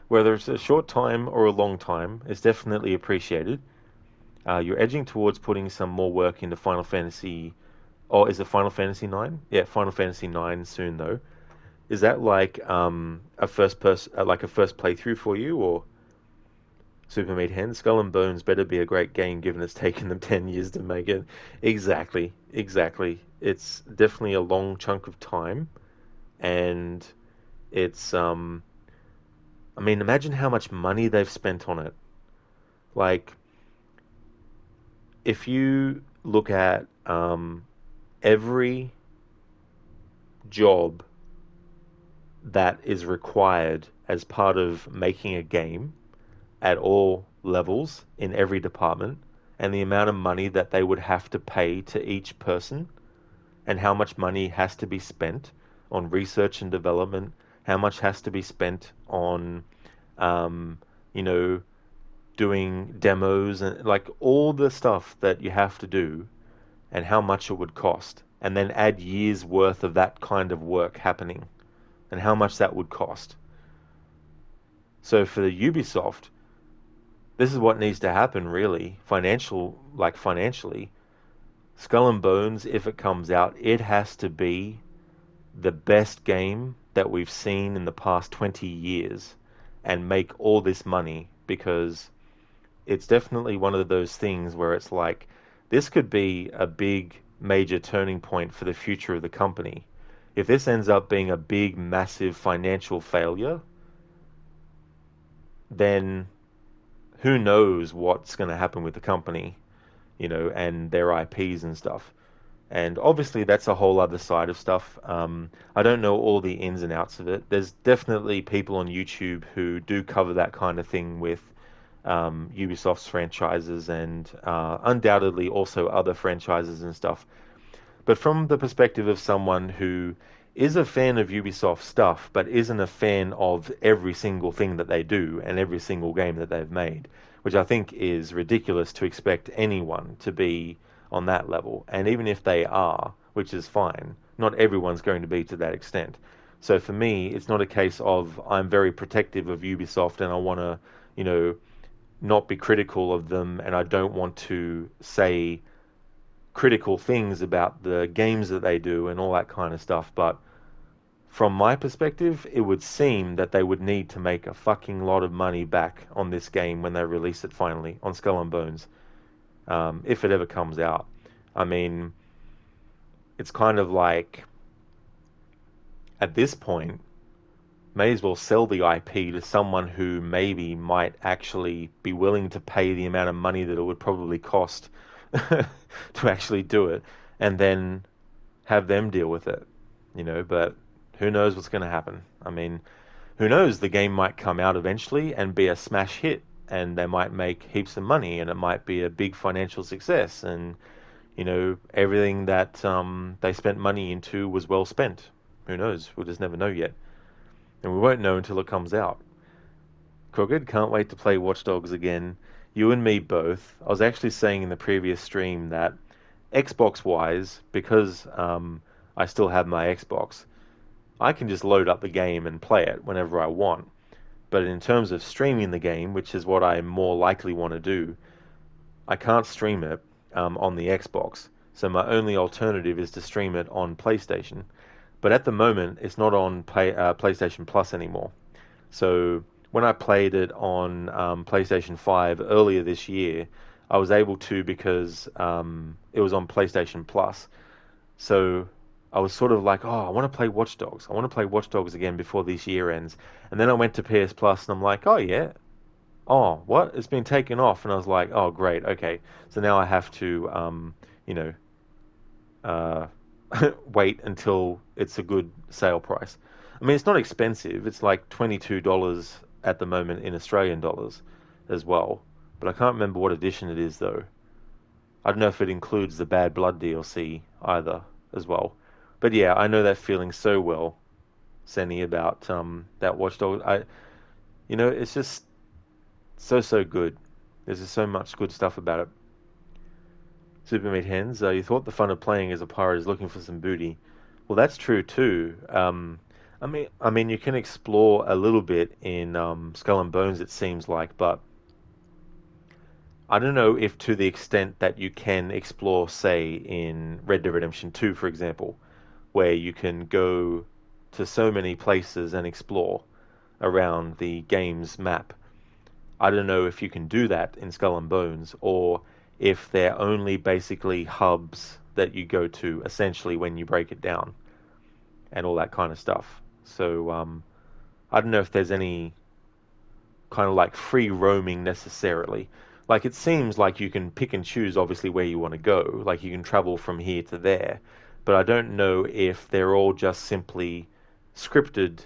Whether it's a short time or a long time, it's definitely appreciated. You're edging towards putting some more work into Final Fantasy. Oh, is it Final Fantasy 9? Yeah, Final Fantasy 9 soon though. Is that like a first playthrough for you, or Super Meat Hen? Skull and Bones better be a great game, given it's taken them 10 years to make it. Exactly. It's definitely a long chunk of time, and it's imagine how much money they've spent on it. Like, if you look at every job that is required as part of making a game at all levels in every department, and the amount of money that they would have to pay to each person, and how much money has to be spent on research and development, how much has to be spent on, doing demos and like all the stuff that you have to do, and how much it would cost, and then add years worth of that kind of work happening, and how much that would cost. So for the Ubisoft, this is what needs to happen, really, financially. Skull and Bones, if it comes out, it has to be the best game that we've seen in the past 20 years and make all this money, because it's definitely one of those things where it's like, this could be a big, major turning point for the future of the company. If this ends up being a big, massive financial failure, then who knows what's going to happen with the company, and their IPs and stuff. And obviously that's a whole other side of stuff. I don't know all the ins and outs of it. There's definitely people on YouTube who do cover that kind of thing with Ubisoft's franchises and undoubtedly also other franchises and stuff. But from the perspective of someone who is a fan of Ubisoft stuff, but isn't a fan of every single thing that they do and every single game that they've made, which I think is ridiculous to expect anyone to be on that level. And even if they are, which is fine, not everyone's going to be to that extent. So for me, it's not a case of I'm very protective of Ubisoft and I want to, not be critical of them, and I don't want to say critical things about the games that they do and all that kind of stuff. But from my perspective, it would seem that they would need to make a fucking lot of money back on this game when they release it finally on Skull and Bones, if it ever comes out. I mean, it's kind of like, at this point, may as well sell the IP to someone who maybe might actually be willing to pay the amount of money that it would probably cost to actually do it, and then have them deal with it, but who knows what's going to happen. I mean, who knows, the game might come out eventually and be a smash hit, and they might make heaps of money, and it might be a big financial success, and, everything that they spent money into was well spent. Who knows? We'll just never know yet. And we won't know until it comes out. Crooked, can't wait to play Watch Dogs again. You and me both. I was actually saying in the previous stream that Xbox-wise, because I still have my Xbox, I can just load up the game and play it whenever I want. But in terms of streaming the game, which is what I more likely want to do, I can't stream it on the Xbox. So my only alternative is to stream it on PlayStation. But at the moment, it's not on PlayStation Plus anymore. So when I played it on PlayStation 5 earlier this year, I was able to because it was on PlayStation Plus. So I was sort of like, I want to play Watch Dogs. I want to play Watch Dogs again before this year ends. And then I went to PS Plus and I'm like, oh yeah. Oh, what? It's been taken off. And I was like, oh, great. Okay. So now I have to, wait until it's a good sale price. I mean, it's not expensive. It's like $22 at the moment in Australian dollars as well. But I can't remember what edition it is, though. I don't know if it includes the Bad Blood DLC either as well. But yeah, I know that feeling so well, Senny, about that Watch Dogs. It's just so good. There's just so much good stuff about it. Super Meat Hens, you thought the fun of playing as a pirate is looking for some booty. Well, that's true too. I mean, you can explore a little bit in Skull and Bones, it seems like, but I don't know if to the extent that you can explore, say, in Red Dead Redemption 2, for example, where you can go to so many places and explore around the game's map. I don't know if you can do that in Skull and Bones, or if they're only basically hubs that you go to essentially when you break it down and all that kind of stuff. So I don't know if there's any kind of like free roaming necessarily. Like, it seems like you can pick and choose obviously where you want to go, like you can travel from here to there, but I don't know if they're all just simply scripted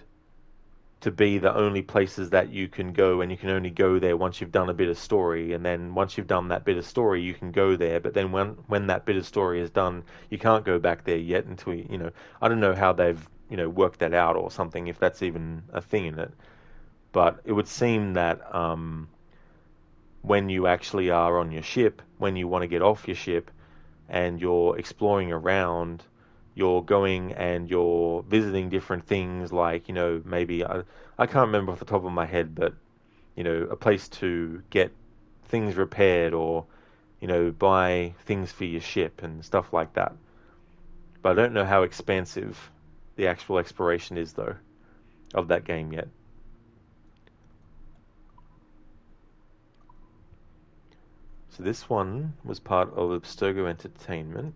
to be the only places that you can go, and you can only go there once you've done a bit of story, and then once you've done that bit of story you can go there, but then when that bit of story is done you can't go back there yet until I don't know how they've worked that out or something, if that's even a thing in it. But it would seem that when you actually are on your ship, when you want to get off your ship and you're exploring around, you're going and you're visiting different things, like, maybe, I can't remember off the top of my head, but, a place to get things repaired or, buy things for your ship and stuff like that. But I don't know how expansive the actual exploration is, though, of that game yet. So this one was part of Abstergo Entertainment.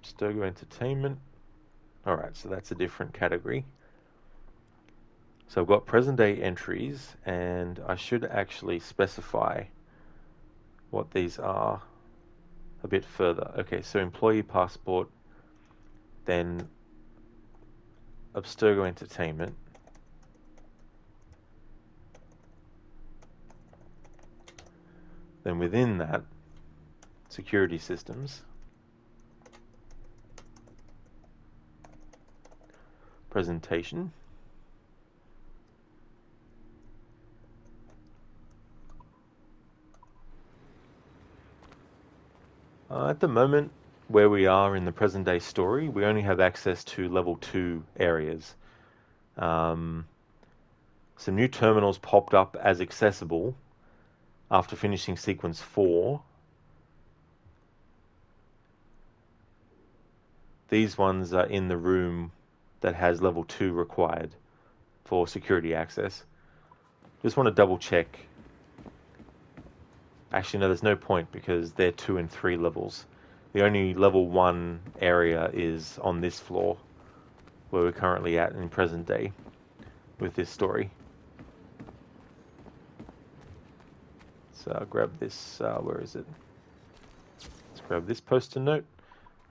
Abstergo Entertainment. Alright, so that's a different category. So I've got present day entries, and I should actually specify what these are a bit further. Okay, so employee passport, then Abstergo Entertainment. Then within that, security systems, presentation, at the moment, where we are in the present day story, we only have access to level 2 areas. Some new terminals popped up as accessible after finishing sequence 4. These ones are in the room that has level 2 required for security access. Just want to double check. Actually, no, there's no point because they're 2 and 3 levels. The only level 1 area is on this floor, where we're currently at in present day with this story. So I'll grab this, where is it? Let's grab this post-it note.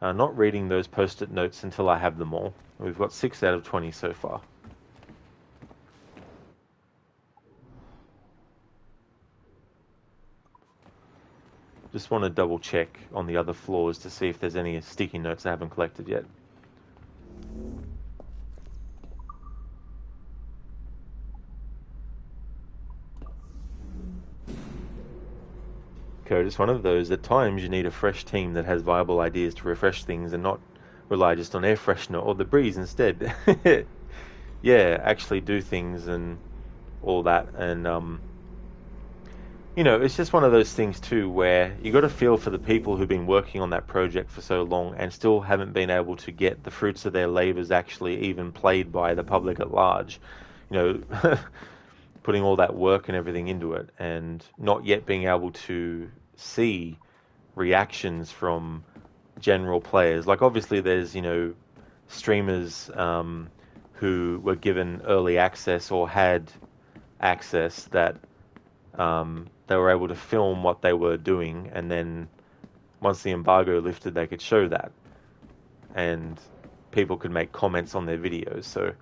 Not reading those post-it notes until I have them all. We've got 6 out of 20 so far. Just want to double check on the other floors to see if there's any sticky notes I haven't collected yet. Code is one of those. At times you need a fresh team that has viable ideas to refresh things and not rely just on air freshener or the breeze instead. Yeah, actually do things and all that. And you know, it's just one of those things too where you got to feel for the people who've been working on that project for so long and still haven't been able to get the fruits of their labors actually even played by the public at large. You know, putting all that work and everything into it and not yet being able to see reactions from general players. Like obviously there's, you know, streamers who were given early access or had access that they were able to film what they were doing, and then once the embargo lifted they could show that and people could make comments on their videos. So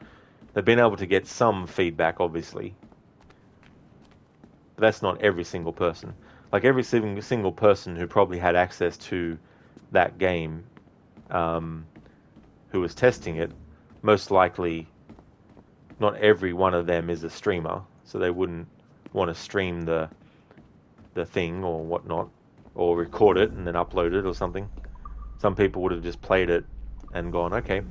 they've been able to get some feedback obviously, but that's not every single person. Like every single person who probably had access to that game who was testing it, most likely not every one of them is a streamer, so they wouldn't want to stream the thing or whatnot, or record it and then upload it or something. Some people would have just played it and gone, okay,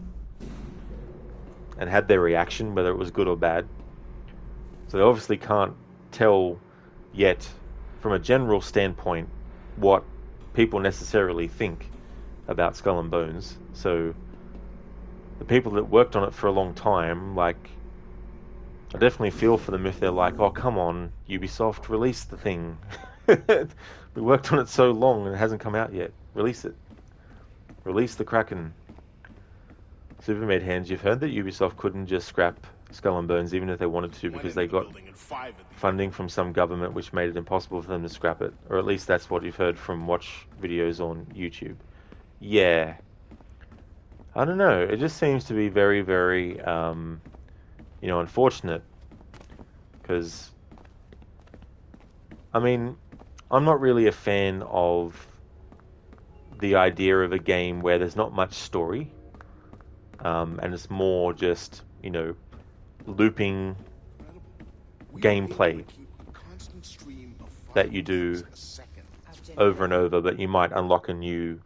and had their reaction, whether it was good or bad. So they obviously can't tell yet, from a general standpoint, what people necessarily think about Skull and Bones. So the people that worked on it for a long time, like, I definitely feel for them if they're like, oh, come on, Ubisoft, release the thing. We worked on it so long and it hasn't come out yet. Release it. Release the Kraken. Supermaid Hands, you've heard that Ubisoft couldn't just scrap Skull and Bones even if they wanted to because they got funding from some government which made it impossible for them to scrap it. Or at least that's what you've heard from watch videos on YouTube. Yeah. I don't know. It just seems to be very, very, you know, unfortunate. Because, I mean, I'm not really a fan of the idea of a game where there's not much story. And it's more just, you know, looping gameplay that you do over and over, but you might unlock a new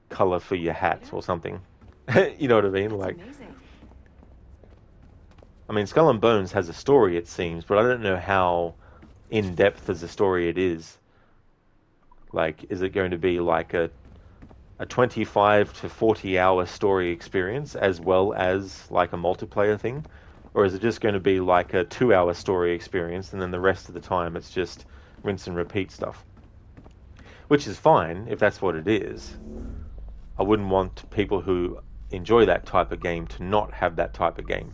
color for your hat or something. You know what I mean? Like, I mean, Skull and Bones has a story, it seems, but I don't know how in-depth as a story it is. Like, is it going to be like a 25 to 40 hour story experience as well as like a multiplayer thing? Or is it just going to be like a 2 hour story experience and then the rest of the time it's just rinse and repeat stuff? Which is fine if that's what it is. I wouldn't want people who enjoy that type of game to not have that type of game.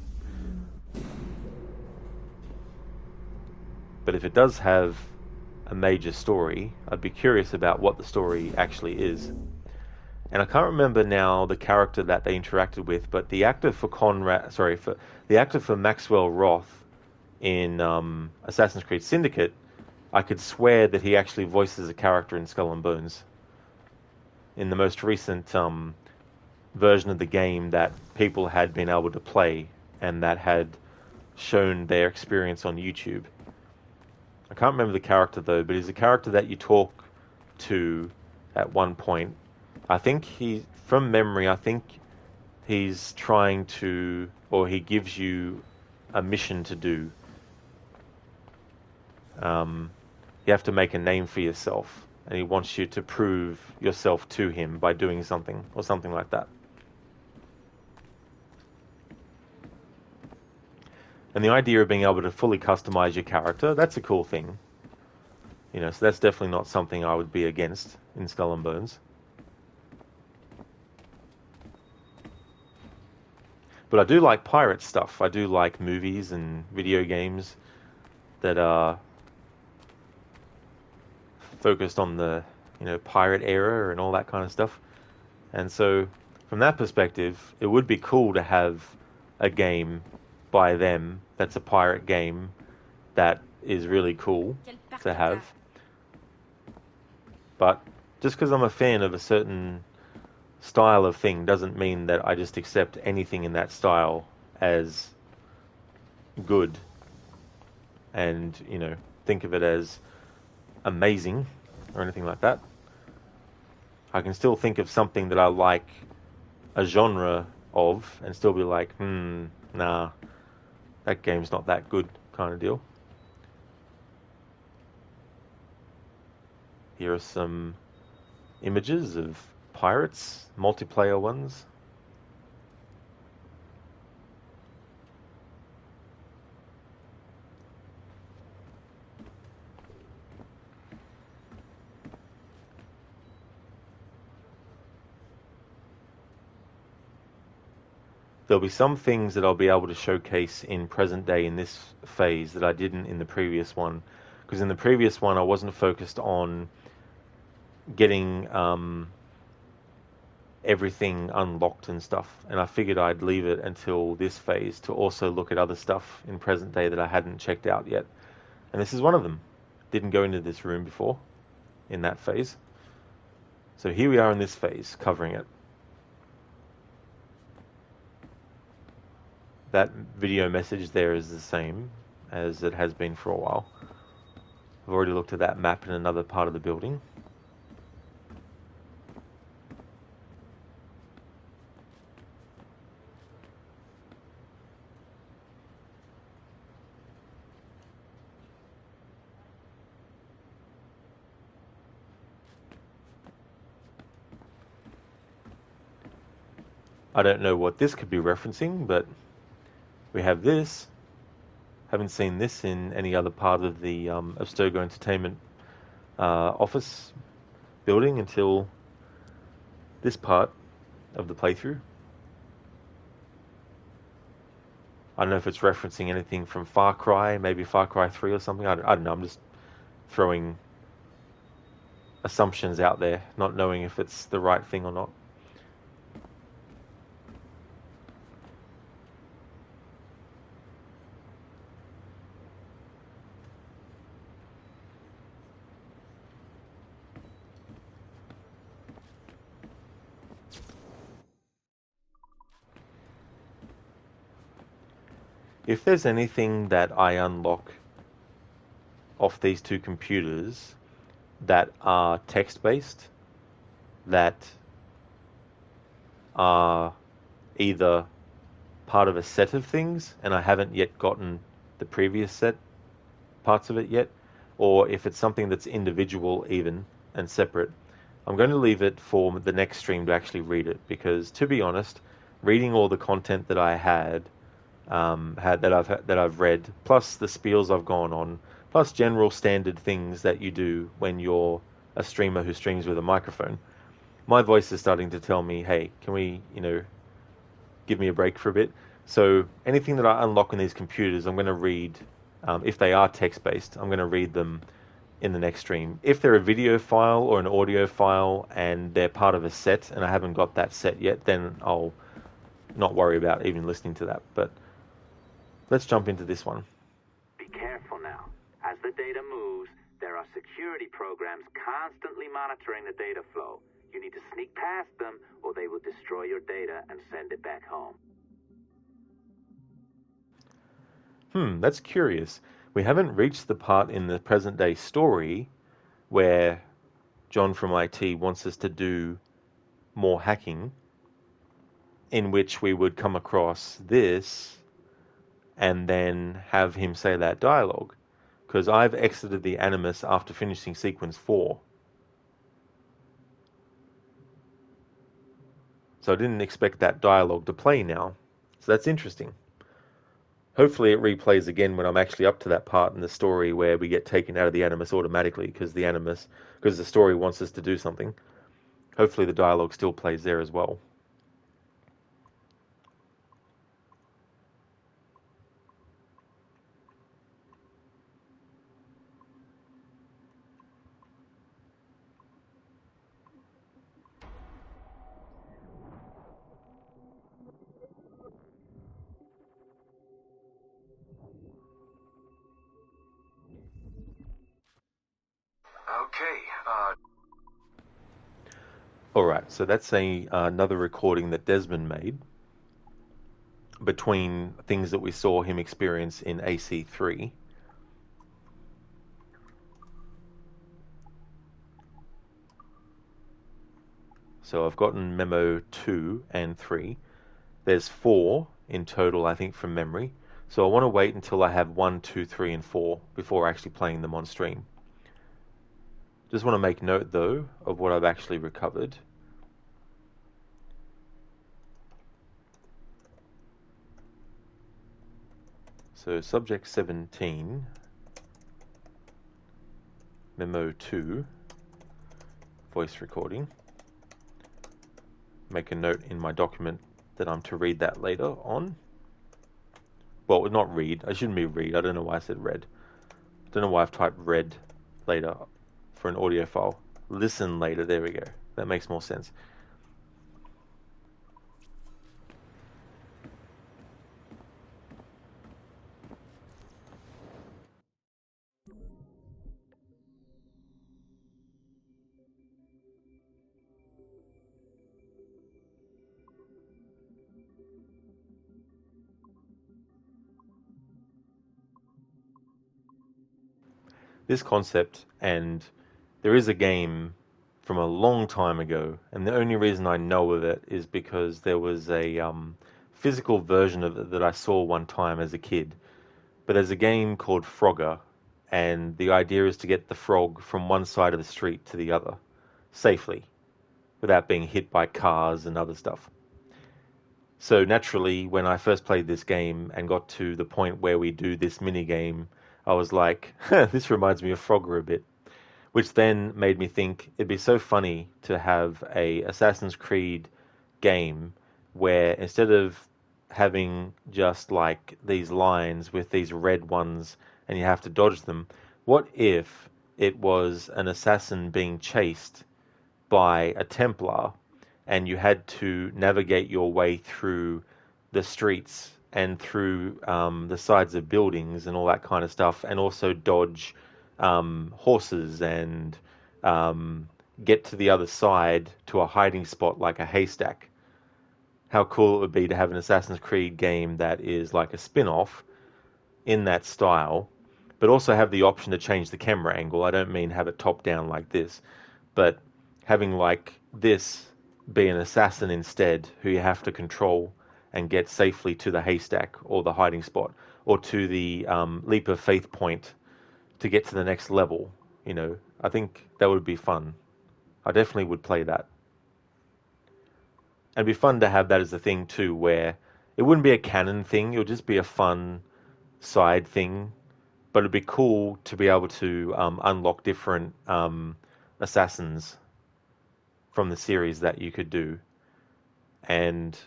But if it does have a major story, I'd be curious about what the story actually is. And I can't remember now the character that they interacted with, but the actor for Maxwell Roth in Assassin's Creed Syndicate, I could swear that he actually voices a character in Skull and Bones. In the most recent version of the game that people had been able to play and that had shown their experience on YouTube. I can't remember the character though, but he's a character that you talk to at one point. I think from memory, I think he's trying to, or he gives you a mission to do. You have to make a name for yourself, and he wants you to prove yourself to him by doing something, or something like that. And the idea of being able to fully customize your character, that's a cool thing. You know, so that's definitely not something I would be against in Skull and Bones. But I do like pirate stuff. I do like movies and video games that are focused on the, pirate era and all that kind of stuff. And so, from that perspective, it would be cool to have a game by them that's a pirate game that is really cool to have. But just because I'm a fan of a certain style of thing doesn't mean that I just accept anything in that style as good and, think of it as amazing or anything like that. I can still think of something that I like a genre of and still be like, nah, that game's not that good kind of deal. Here are some images of pirates, multiplayer ones. There'll be some things that I'll be able to showcase in present day in this phase that I didn't in the previous one. Because in the previous one I wasn't focused on getting everything unlocked and stuff. And I figured I'd leave it until this phase to also look at other stuff in present day that I hadn't checked out yet. And this is one of them. Didn't go into this room before in that phase. So here we are in this phase, covering it. That video message there is the same as it has been for a while. I've already looked at that map in another part of the building. I don't know what this could be referencing, but we have this. Haven't seen this in any other part of the Abstergo Entertainment office building until this part of the playthrough. I don't know if it's referencing anything from Far Cry, maybe Far Cry 3 or something. I don't know. I'm just throwing assumptions out there, not knowing if it's the right thing or not. If there's anything that I unlock off these two computers that are text-based, that are either part of a set of things, and I haven't yet gotten the previous set parts of it yet, or if it's something that's individual even and separate, I'm going to leave it for the next stream to actually read it, because to be honest, reading all the content that I had that I've read, plus the spiels I've gone on, plus general standard things that you do when you're a streamer who streams with a microphone, my voice is starting to tell me, hey, can we, give me a break for a bit? So anything that I unlock in these computers, I'm going to read, if they are text-based, I'm going to read them in the next stream. If they're a video file or an audio file and they're part of a set and I haven't got that set yet, then I'll not worry about even listening to that. But let's jump into this one. Be careful now. As the data moves, there are security programs constantly monitoring the data flow. You need to sneak past them or they will destroy your data and send it back home. That's curious. We haven't reached the part in the present day story where John from IT wants us to do more hacking, in which we would come across this and then have him say that dialogue. Because I've exited the Animus after finishing sequence 4. So I didn't expect that dialogue to play now. So that's interesting. Hopefully it replays again when I'm actually up to that part in the story where we get taken out of the Animus automatically because the story wants us to do something. Hopefully the dialogue still plays there as well. Alright, so that's another recording that Desmond made between things that we saw him experience in AC3. So I've gotten memo 2 and 3. There's 4 in total, I think, from memory. So I want to wait until I have 1, 2, 3, and 4 before actually playing them on stream. Just want to make note, though, of what I've actually recovered. So subject 17, memo 2, voice recording. Make a note in my document that I'm to read that later on. Well, not read. I shouldn't be read. I don't know why I said read. I don't know why I've typed read later for an audio file. Listen later. There we go. That makes more sense. This concept, and there is a game from a long time ago, and the only reason I know of it is because there was a physical version of it that I saw one time as a kid. But there's a game called Frogger, and the idea is to get the frog from one side of the street to the other safely without being hit by cars and other stuff. So naturally, when I first played this game and got to the point where we do this mini game, I was like, this reminds me of Frogger a bit. Which then made me think it'd be so funny to have a Assassin's Creed game where instead of having just like these lines with these red ones and you have to dodge them, what if it was an assassin being chased by a Templar and you had to navigate your way through the streets and through the sides of buildings and all that kind of stuff, and also dodge horses and get to the other side to a hiding spot like a haystack. How cool it would be to have an Assassin's Creed game that is like a spin-off in that style, but also have the option to change the camera angle. I don't mean have it top down like this, but having like this be an assassin instead who you have to control and get safely to the haystack or the hiding spot or to the leap of faith point to get to the next level. You know, I think that would be fun. I definitely would play that. And it'd be fun to have that as a thing too, where it wouldn't be a canon thing, it would just be a fun side thing, but it'd be cool to be able to unlock different assassins from the series that you could do, and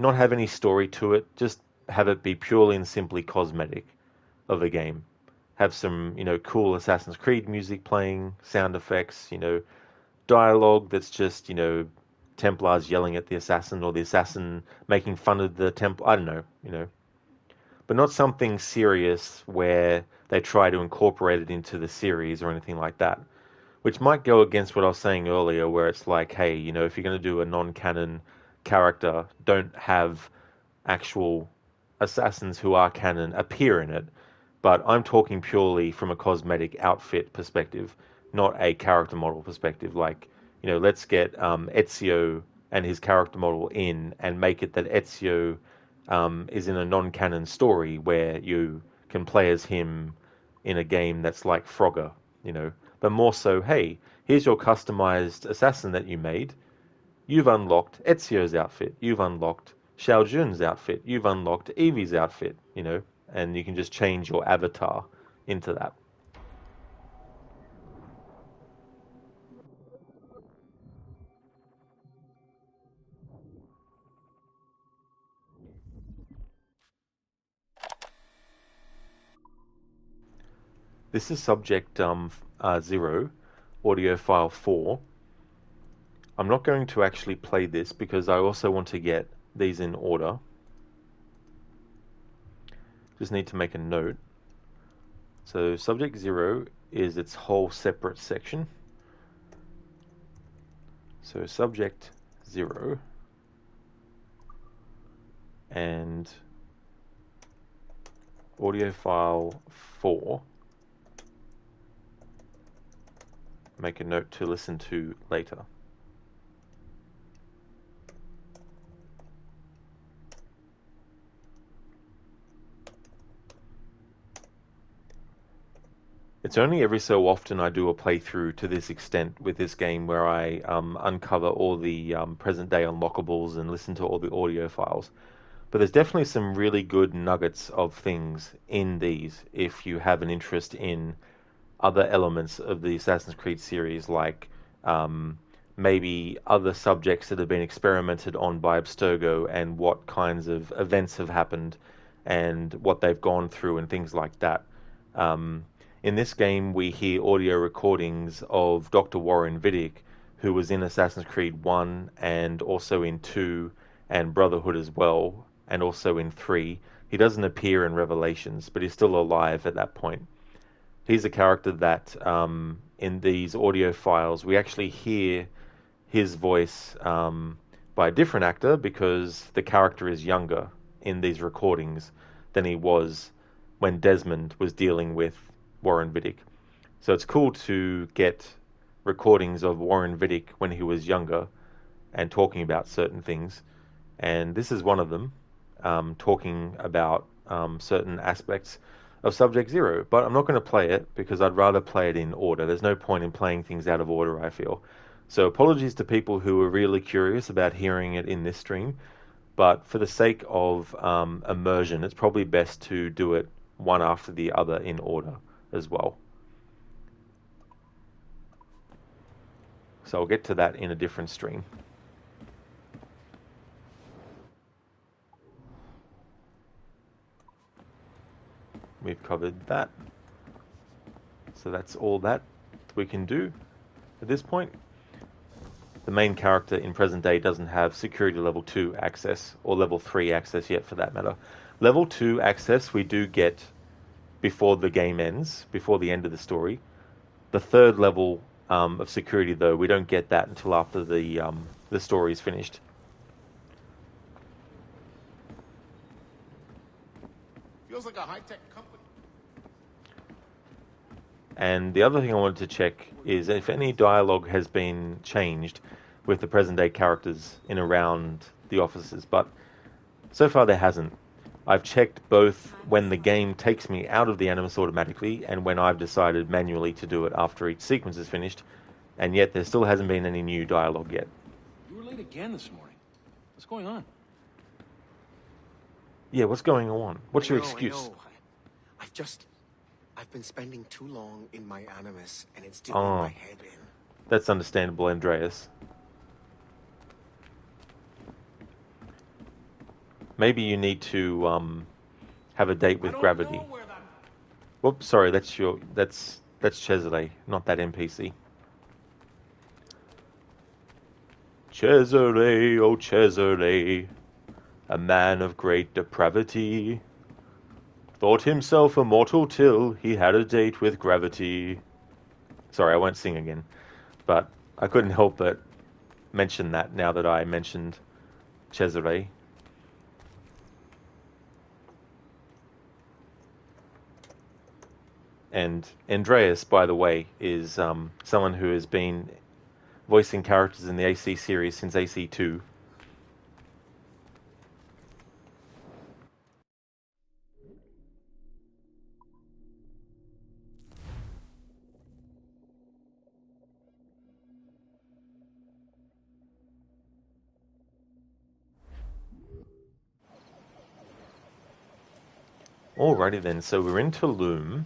not have any story to it, just have it be purely and simply cosmetic of a game. have some, you know, cool Assassin's Creed music playing, sound effects, you know, dialogue that's just, you know, Templars yelling at the assassin or the assassin making fun of the Templar. I don't know, you know. But not something serious where they try to incorporate it into the series or anything like that. Which might go against what I was saying earlier, where it's like, hey, you know, if you're going to do a non-canon character, don't have actual assassins who are canon appear in it. But I'm talking purely from a cosmetic outfit perspective, not a character model perspective. Like, you know, let's get Ezio and his character model in and make it that Ezio is in a non-canon story where you can play as him in a game that's like Frogger, you know. But more so, hey, here's your customized assassin that you made. You've unlocked Ezio's outfit. You've unlocked Xiao Jun's outfit. You've unlocked Evie's outfit, you know. And you can just change your avatar into that. This is subject 0, audio file 4. I'm not going to actually play this because I also want to get these in order. Just need to make a note. So subject 0 is its whole separate section. So subject 0 and audio file 4. Make a note to listen to later. It's only every so often I do a playthrough to this extent with this game where I uncover all the present day unlockables and listen to all the audio files. But there's definitely some really good nuggets of things in these if you have an interest in other elements of the Assassin's Creed series, like maybe other subjects that have been experimented on by Abstergo and what kinds of events have happened and what they've gone through and things like that. In this game, we hear audio recordings of Dr. Warren Vidic, who was in Assassin's Creed 1 and also in 2 and Brotherhood as well, and also in 3. He doesn't appear in Revelations, but he's still alive at that point. He's a character that in these audio files, we actually hear his voice by a different actor because the character is younger in these recordings than he was when Desmond was dealing with Warren Vidic. So it's cool to get recordings of Warren Vidic when he was younger and talking about certain things. And this is one of them, talking about certain aspects of Subject 0. But I'm not going to play it because I'd rather play it in order. There's no point in playing things out of order, I feel. So apologies to people who are really curious about hearing it in this stream. But for the sake of immersion, it's probably best to do it one after the other in order as well. So I'll get to that in a different stream. We've covered that. So that's all that we can do at this point. The main character in present day doesn't have security level 2 access, or level 3 access yet for that matter. Level 2 access we do get before the game ends, before the end of the story. The third level of security, though, we don't get that until after the story is finished. Feels like a high-tech company. And the other thing I wanted to check is if any dialogue has been changed with the present-day characters in around the offices, but so far there hasn't. I've checked both when the game takes me out of the Animus automatically and when I've decided manually to do it after each sequence is finished, and yet there still hasn't been any new dialogue yet. You were late again this morning. What's going on? Yeah, what's going on? What's your excuse? I know. I've been spending too long in my Animus, and it's doing my head in. That's understandable, Andreas. Maybe you need to have a date with Gravity. Whoops, sorry, that's Cesare, not that NPC. Cesare, oh Cesare, a man of great depravity, thought himself immortal till he had a date with gravity. Sorry, I won't sing again, but I couldn't help but mention that now that I mentioned Cesare. And Andreas, by the way, is someone who has been voicing characters in the AC series since AC2. Alrighty then, so we're in Tulum.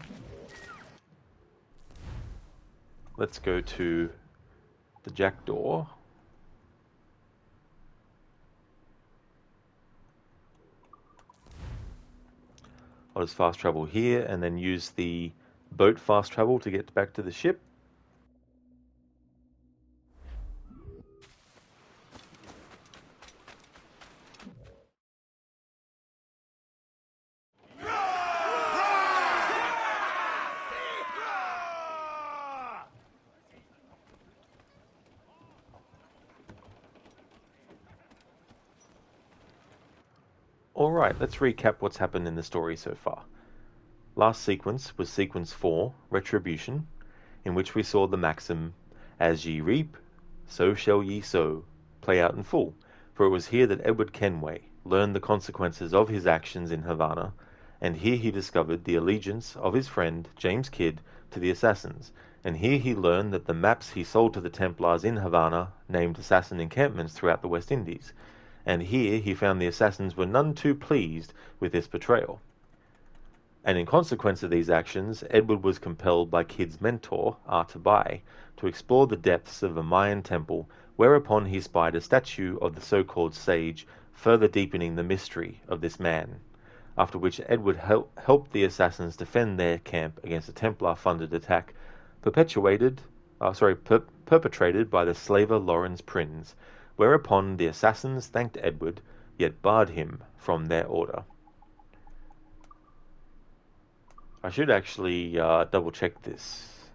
Let's go to the Jackdaw. I'll just fast travel here and then use the boat fast travel to get back to the ship. Alright, let's recap what's happened in the story so far. Last sequence was sequence 4, Retribution, in which we saw the maxim, "As ye reap, so shall ye sow," play out in full, for it was here that Edward Kenway learned the consequences of his actions in Havana, and here he discovered the allegiance of his friend James Kidd to the Assassins, and here he learned that the maps he sold to the Templars in Havana named assassin encampments throughout the West Indies, and here he found the assassins were none too pleased with this betrayal. And in consequence of these actions, Edward was compelled by Kidd's mentor, Artabai, to explore the depths of a Mayan temple, whereupon he spied a statue of the so-called sage, further deepening the mystery of this man. After which Edward helped the assassins defend their camp against a Templar-funded attack perpetrated by the slaver Lorenz Prins, whereupon the assassins thanked Edward, yet barred him from their order. I should actually double check this,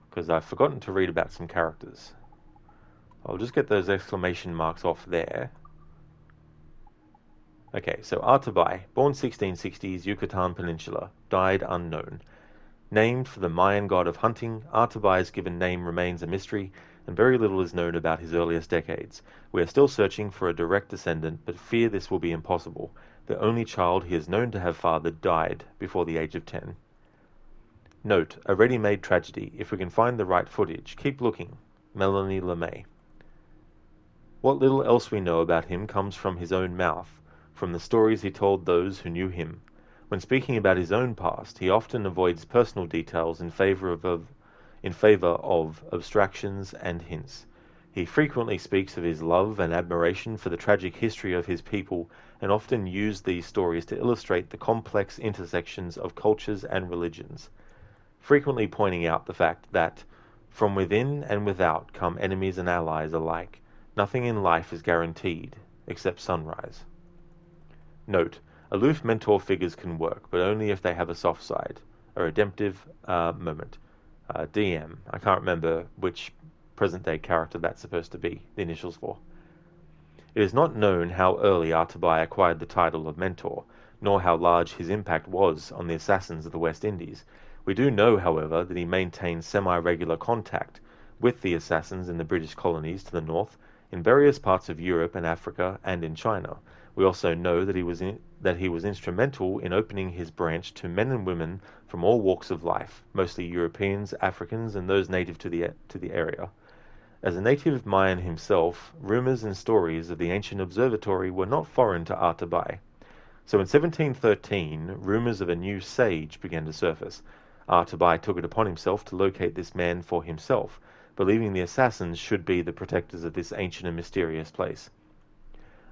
because I've forgotten to read about some characters. I'll just get those exclamation marks off there. Okay, so Artabai, born 1660s, Yucatan Peninsula, died unknown. Named for the Mayan god of hunting, Artabai's given name remains a mystery, and very little is known about his earliest decades. We are still searching for a direct descendant, but fear this will be impossible. The only child he is known to have fathered died before the age of 10. Note, a ready-made tragedy. If we can find the right footage, keep looking. Melanie LeMay. What little else we know about him comes from his own mouth, from the stories he told those who knew him. When speaking about his own past, he often avoids personal details in favor of abstractions and hints. He frequently speaks of his love and admiration for the tragic history of his people, and often used these stories to illustrate the complex intersections of cultures and religions, frequently pointing out the fact that from within and without come enemies and allies alike. Nothing in life is guaranteed, except sunrise. Note, aloof mentor figures can work, but only if they have a soft side, a redemptive moment. DM. I can't remember which present-day character that's supposed to be the initials for. It is not known how early Artabai acquired the title of mentor, nor how large his impact was on the assassins of the West Indies. We do know, however, that he maintained semi-regular contact with the assassins in the British colonies to the north, in various parts of Europe and Africa, and in China. We also know that he was instrumental in opening his branch to men and women from all walks of life, mostly Europeans, Africans, and those native to the area. As a native Mayan himself, rumors and stories of the ancient observatory were not foreign to Artabai. So in 1713, rumors of a new sage began to surface. Artabai took it upon himself to locate this man for himself, believing the assassins should be the protectors of this ancient and mysterious place.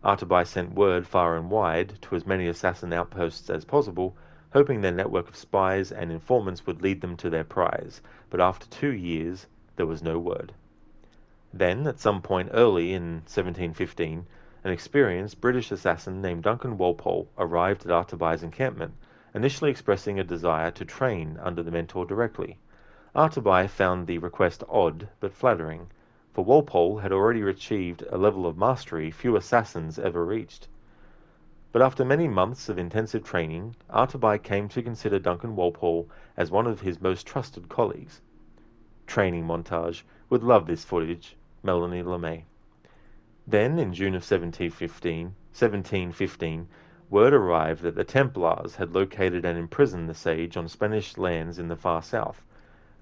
Artabai sent word far and wide to as many assassin outposts as possible hoping their network of spies and informants would lead them to their prize, but after 2 years, there was no word. Then, at some point early in 1715, an experienced British assassin named Duncan Walpole arrived at Artabay's encampment, initially expressing a desire to train under the mentor directly. Artabay found the request odd but flattering, for Walpole had already achieved a level of mastery few assassins ever reached. But after many months of intensive training, Artabay came to consider Duncan Walpole as one of his most trusted colleagues. Training montage. Would love this footage. Melanie LeMay. Then, in June of 1715, word arrived that the Templars had located and imprisoned the sage on Spanish lands in the far south.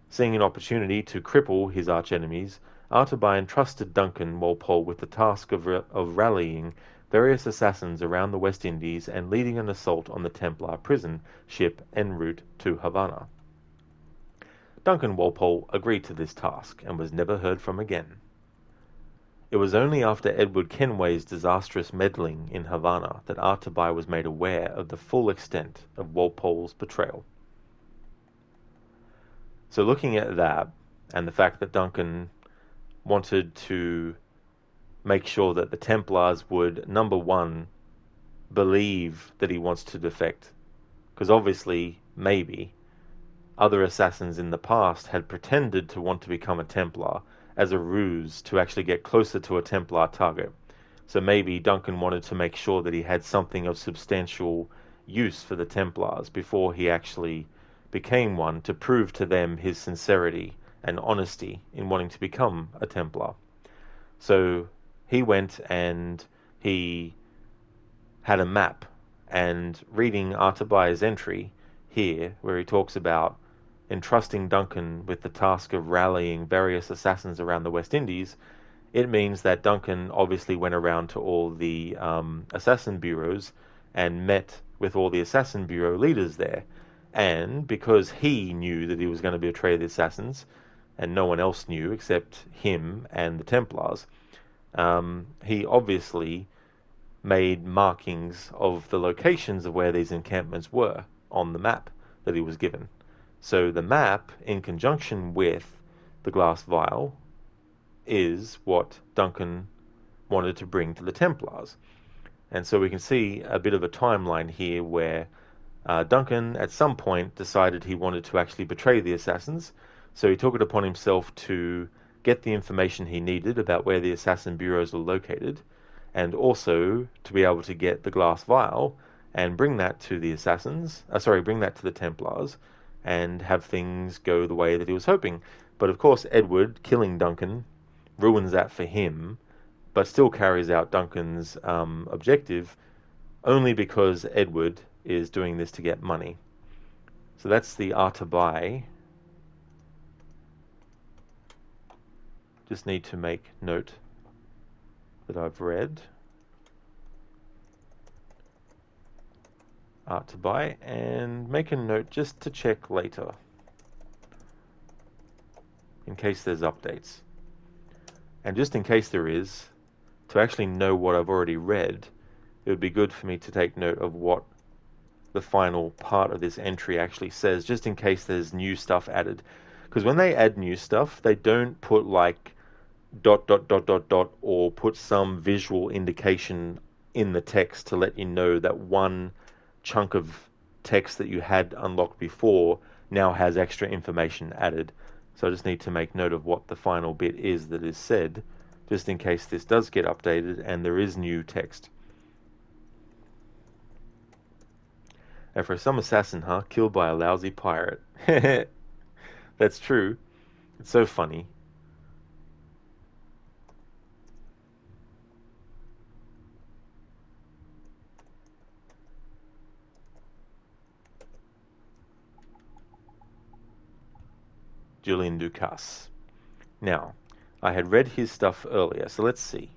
Seeing an opportunity to cripple his archenemies, Artabay entrusted Duncan Walpole with the task of rallying various assassins around the West Indies and leading an assault on the Templar prison ship en route to Havana. Duncan Walpole agreed to this task and was never heard from again. It was only after Edward Kenway's disastrous meddling in Havana that Artabay was made aware of the full extent of Walpole's betrayal. So looking at that, and the fact that Duncan wanted to make sure that the Templars would, number one, believe that he wants to defect, because obviously, maybe, other assassins in the past had pretended to want to become a Templar as a ruse to actually get closer to a Templar target. So maybe Duncan wanted to make sure that he had something of substantial use for the Templars before he actually became one, to prove to them his sincerity and honesty in wanting to become a Templar. So he went and he had a map, and reading Artabay's entry here, where he talks about entrusting Duncan with the task of rallying various assassins around the West Indies, it means that Duncan obviously went around to all the assassin bureaus and met with all the assassin bureau leaders there. And because he knew that he was going to betray the assassins, and no one else knew except him and the Templars, he obviously made markings of the locations of where these encampments were on the map that he was given. So the map, in conjunction with the glass vial, is what Duncan wanted to bring to the Templars. And so we can see a bit of a timeline here where Duncan at some point decided he wanted to actually betray the assassins, so he took it upon himself to get the information he needed about where the assassin bureaus were located, and also to be able to get the glass vial and bring that to the bring that to the Templars, and have things go the way that he was hoping. But of course, Edward killing Duncan ruins that for him, but still carries out Duncan's objective, only because Edward is doing this to get money. So that's the Artabay. Just need to make note that I've read Artabay, and make a note just to check later in case there's updates. And just in case there is, to actually know what I've already read, it would be good for me to take note of what the final part of this entry actually says, just in case there's new stuff added. Because when they add new stuff, they don't put like ... or put some visual indication in the text to let you know that one chunk of text that you had unlocked before now has extra information added. So I just need to make note of what the final bit is that is said, just in case this does get updated and there is new text. And for some assassin, huh? Killed by a lousy pirate. That's true. It's so funny. Julian Ducasse. Now, I had read his stuff earlier, so let's see.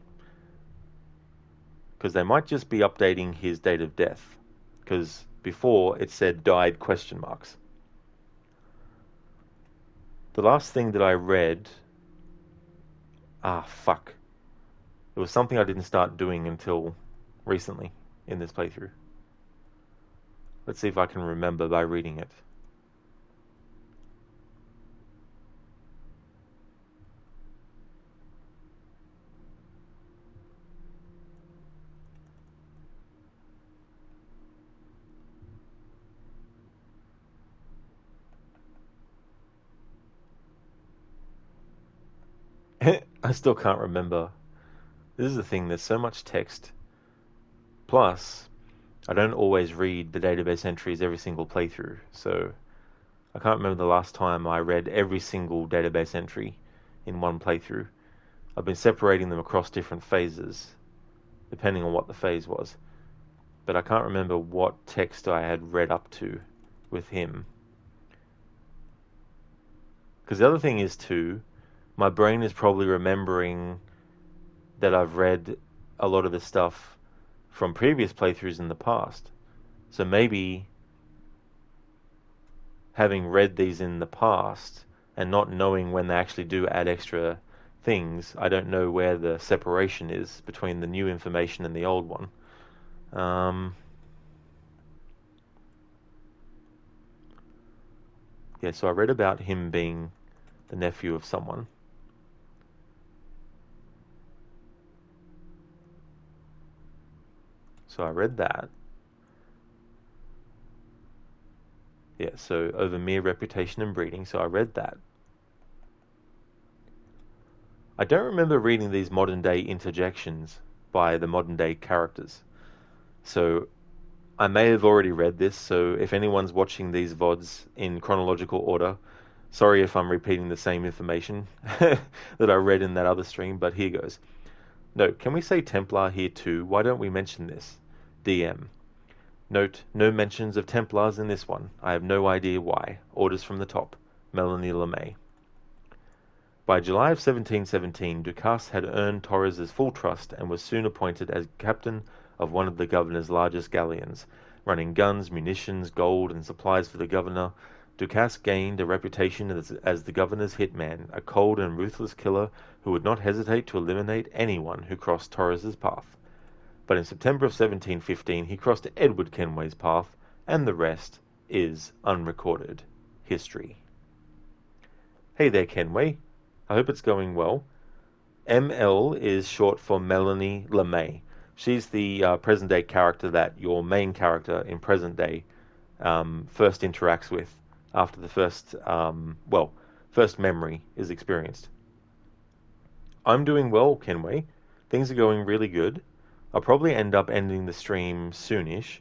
Because they might just be updating his date of death. Because before it said died ? The last thing that I read... fuck. It was something I didn't start doing until recently in this playthrough. Let's see if I can remember by reading it. I still can't remember. This is the thing, there's so much text. Plus, I don't always read the database entries every single playthrough, so I can't remember the last time I read every single database entry in one playthrough. I've been separating them across different phases, depending on what the phase was. But I can't remember what text I had read up to with him. Because the other thing is too, my brain is probably remembering that I've read a lot of the stuff from previous playthroughs in the past. So maybe having read these in the past and not knowing when they actually do add extra things, I don't know where the separation is between the new information and the old one. Yeah, so I read about him being the nephew of someone. So I read that. Yeah, so over mere reputation and breeding, so I read that. I don't remember reading these modern day interjections by the modern day characters. So I may have already read this, so if anyone's watching these VODs in chronological order, sorry if I'm repeating the same information that I read in that other stream, but here goes. Note, can we say Templar here too? Why don't we mention this? DM. Note, no mentions of Templars in this one. I have no idea why. Orders from the top. Melanie LeMay. By July of 1717, Ducasse had earned Torres's full trust and was soon appointed as captain of one of the governor's largest galleons. Running guns, munitions, gold, and supplies for the governor, Ducasse gained a reputation as the governor's hitman, a cold and ruthless killer who would not hesitate to eliminate anyone who crossed Torres's path. But in September of 1715, he crossed Edward Kenway's path, and the rest is unrecorded history. Hey there, Kenway. I hope it's going well. ML is short for Melanie LeMay. She's the present-day character that your main character in present day first interacts with after the first memory is experienced. I'm doing well, Kenway. Things are going really good. I'll probably end up ending the stream soonish,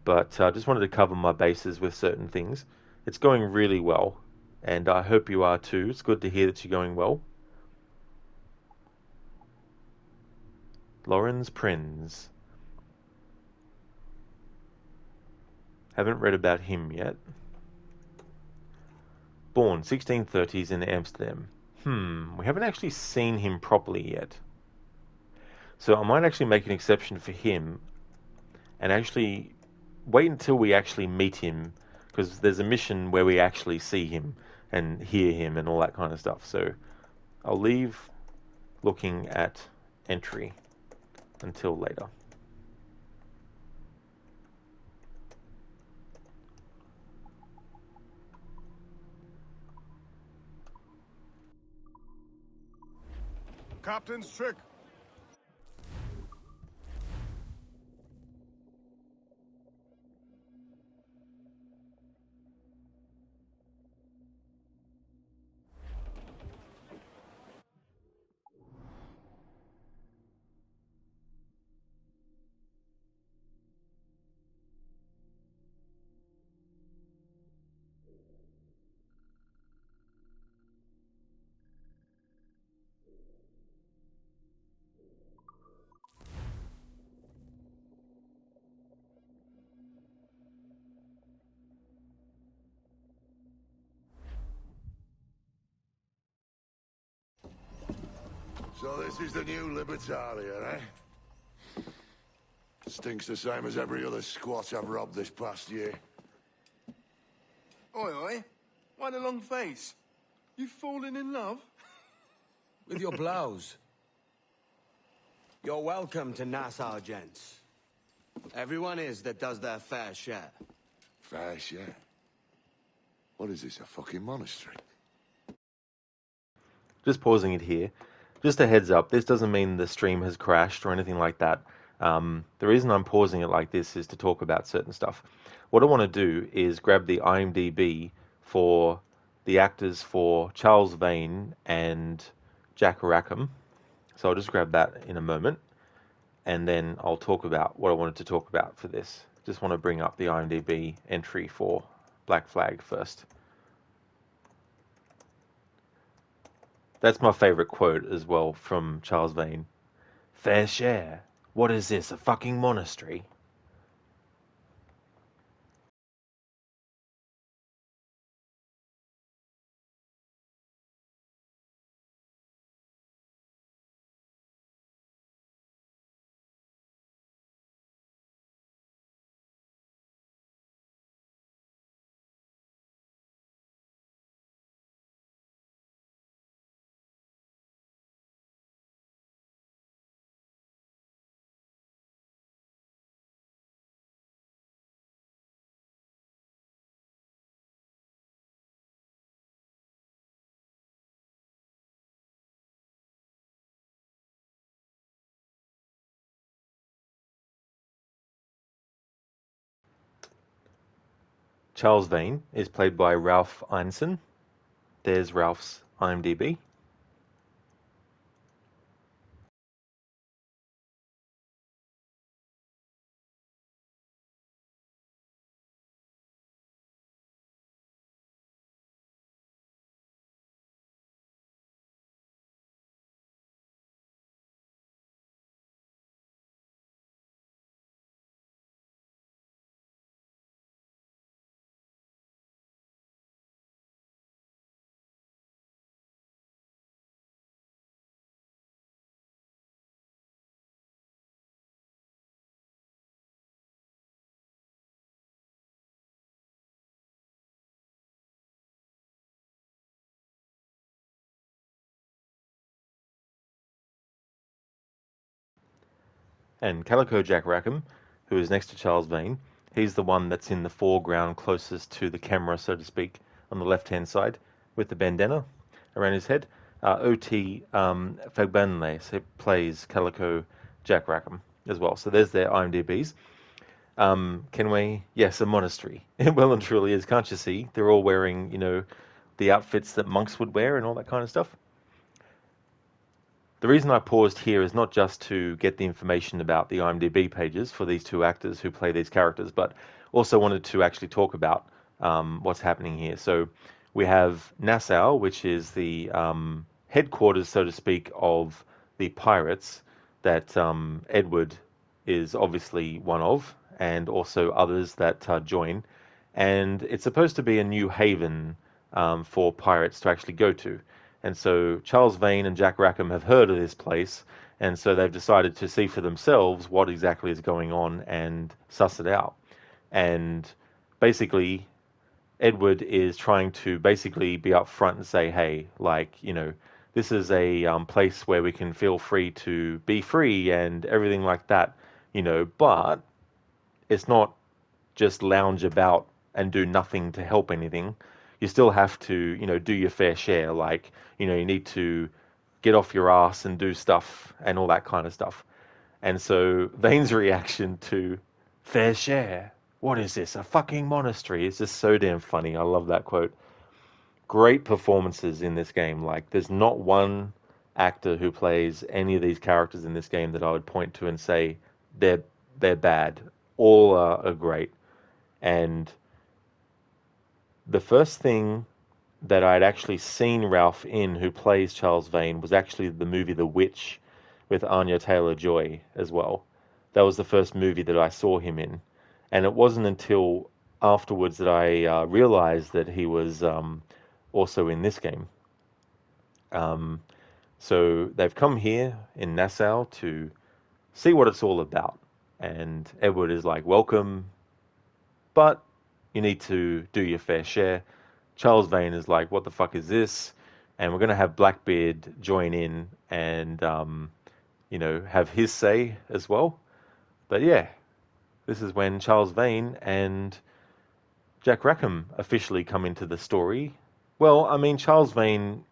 but I just wanted to cover my bases with certain things. It's going really well, and I hope you are too. It's good to hear that you're going well. Lorenz Prinz. Haven't read about him yet. Born 1630s in Amsterdam. We haven't actually seen him properly yet. So I might actually make an exception for him and actually wait until we actually meet him, because there's a mission where we actually see him and hear him and all that kind of stuff. So I'll leave looking at entry until later. Captain's trick. So this is the new Libertalia, eh? Stinks the same as every other squat I've robbed this past year. Oi, oi. Why the long face? You fallen in love? With your blouse. You're welcome to Nassau, gents. Everyone is that does their fair share. Fair share. What is this, a fucking monastery? Just pausing it here. Just a heads up, this doesn't mean the stream has crashed or anything like that. The reason I'm pausing it like this is to talk about certain stuff. What I want to do is grab the IMDb for the actors for Charles Vane and Jack Rackham. So I'll just grab that in a moment, and then I'll talk about what I wanted to talk about for this. Just want to bring up the IMDb entry for Black Flag first. That's my favourite quote as well from Charles Vane. Fair share. What is this, a fucking monastery? Charles Vane is played by Ralph Ineson. There's Ralph's IMDb. And Calico Jack Rackham, who is next to Charles Vane, he's the one that's in the foreground closest to the camera, so to speak, on the left-hand side, with the bandana around his head. O.T. Fagbanle plays Calico Jack Rackham as well. So there's their IMDb's. Kenway, yes, a monastery. It well and truly is, can't you see? They're all wearing, the outfits that monks would wear and all that kind of stuff. The reason I paused here is not just to get the information about the IMDb pages for these two actors who play these characters, but also wanted to actually talk about what's happening here. So we have Nassau, which is the headquarters, so to speak, of the pirates that Edward is obviously one of, and also others that join. And it's supposed to be a new haven for pirates to actually go to. And so Charles Vane and Jack Rackham have heard of this place, and so they've decided to see for themselves what exactly is going on and suss it out. And basically, Edward is trying to basically be upfront and say, hey, this is a place where we can feel free to be free and everything like that, but it's not just lounge about and do nothing to help anything. You still have to, do your fair share. You need to get off your ass and do stuff and all that kind of stuff. And so Vane's reaction to fair share, what is this, a fucking monastery? It's just so damn funny. I love that quote. Great performances in this game. There's not one actor who plays any of these characters in this game that I would point to and say they're bad. All are great. And the first thing that I'd actually seen Ralph in, who plays Charles Vane, was actually the movie The Witch with Anya Taylor-Joy as well. That was the first movie that I saw him in. And it wasn't until afterwards that I realized that he was also in this game. So they've come here in Nassau to see what it's all about. And Edward is like, welcome, but you need to do your fair share. Charles Vane is like, what the fuck is this? And we're going to have Blackbeard join in and, have his say as well. But yeah, this is when Charles Vane and Jack Rackham officially come into the story? Well, I mean, Charles Vane,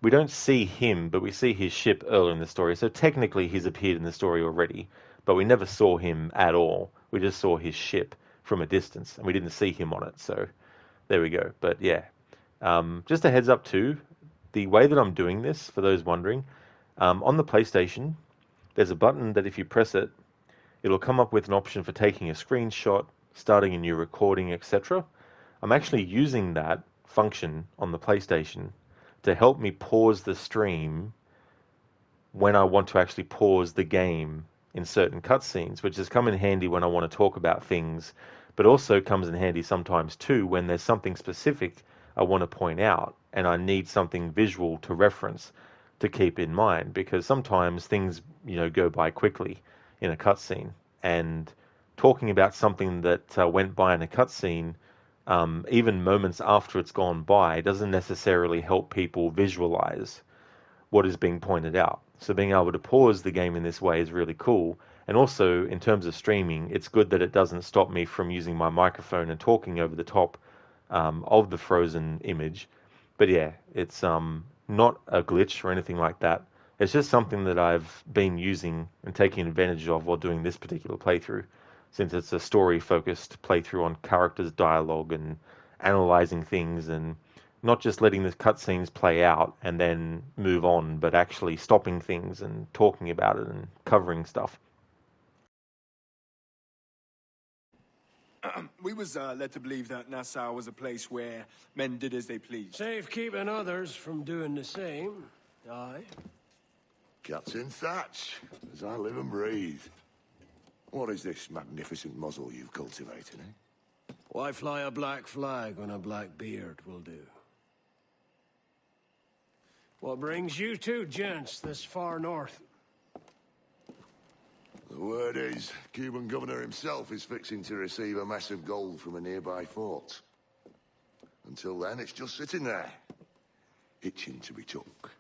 we don't see him, but we see his ship earlier in the story. So technically he's appeared in the story already, but we never saw him at all. We just saw his ship from a distance, and we didn't see him on it. So there we go. But yeah, just a heads up too, the way that I'm doing this, for those wondering, on the PlayStation, there's a button that if you press it, it'll come up with an option for taking a screenshot, starting a new recording, etc. I'm actually using that function on the PlayStation to help me pause the stream when I want to actually pause the game in certain cutscenes, which has come in handy when I want to talk about things, but also comes in handy sometimes too when there's something specific I want to point out and I need something visual to reference to keep in mind, because sometimes things, go by quickly in a cutscene, and talking about something that went by in a cutscene, even moments after it's gone by, doesn't necessarily help people visualize what is being pointed out. So being able to pause the game in this way is really cool. And also, in terms of streaming, it's good that it doesn't stop me from using my microphone and talking over the top of the frozen image. But yeah, it's not a glitch or anything like that. It's just something that I've been using and taking advantage of while doing this particular playthrough, since it's a story-focused playthrough on characters' dialogue and analyzing things, and not just letting the cutscenes play out and then move on, but actually stopping things and talking about it and covering stuff. We was led to believe that Nassau was a place where men did as they pleased. Safe keeping others from doing the same. Aye. Captain Thatch, as I live and breathe. What is this magnificent muzzle you've cultivated, eh? Why fly a black flag when a black beard will do? What brings you two gents this far north? The word is, Cuban governor himself is fixing to receive a mess of gold from a nearby fort. Until then, it's just sitting there, itching to be took.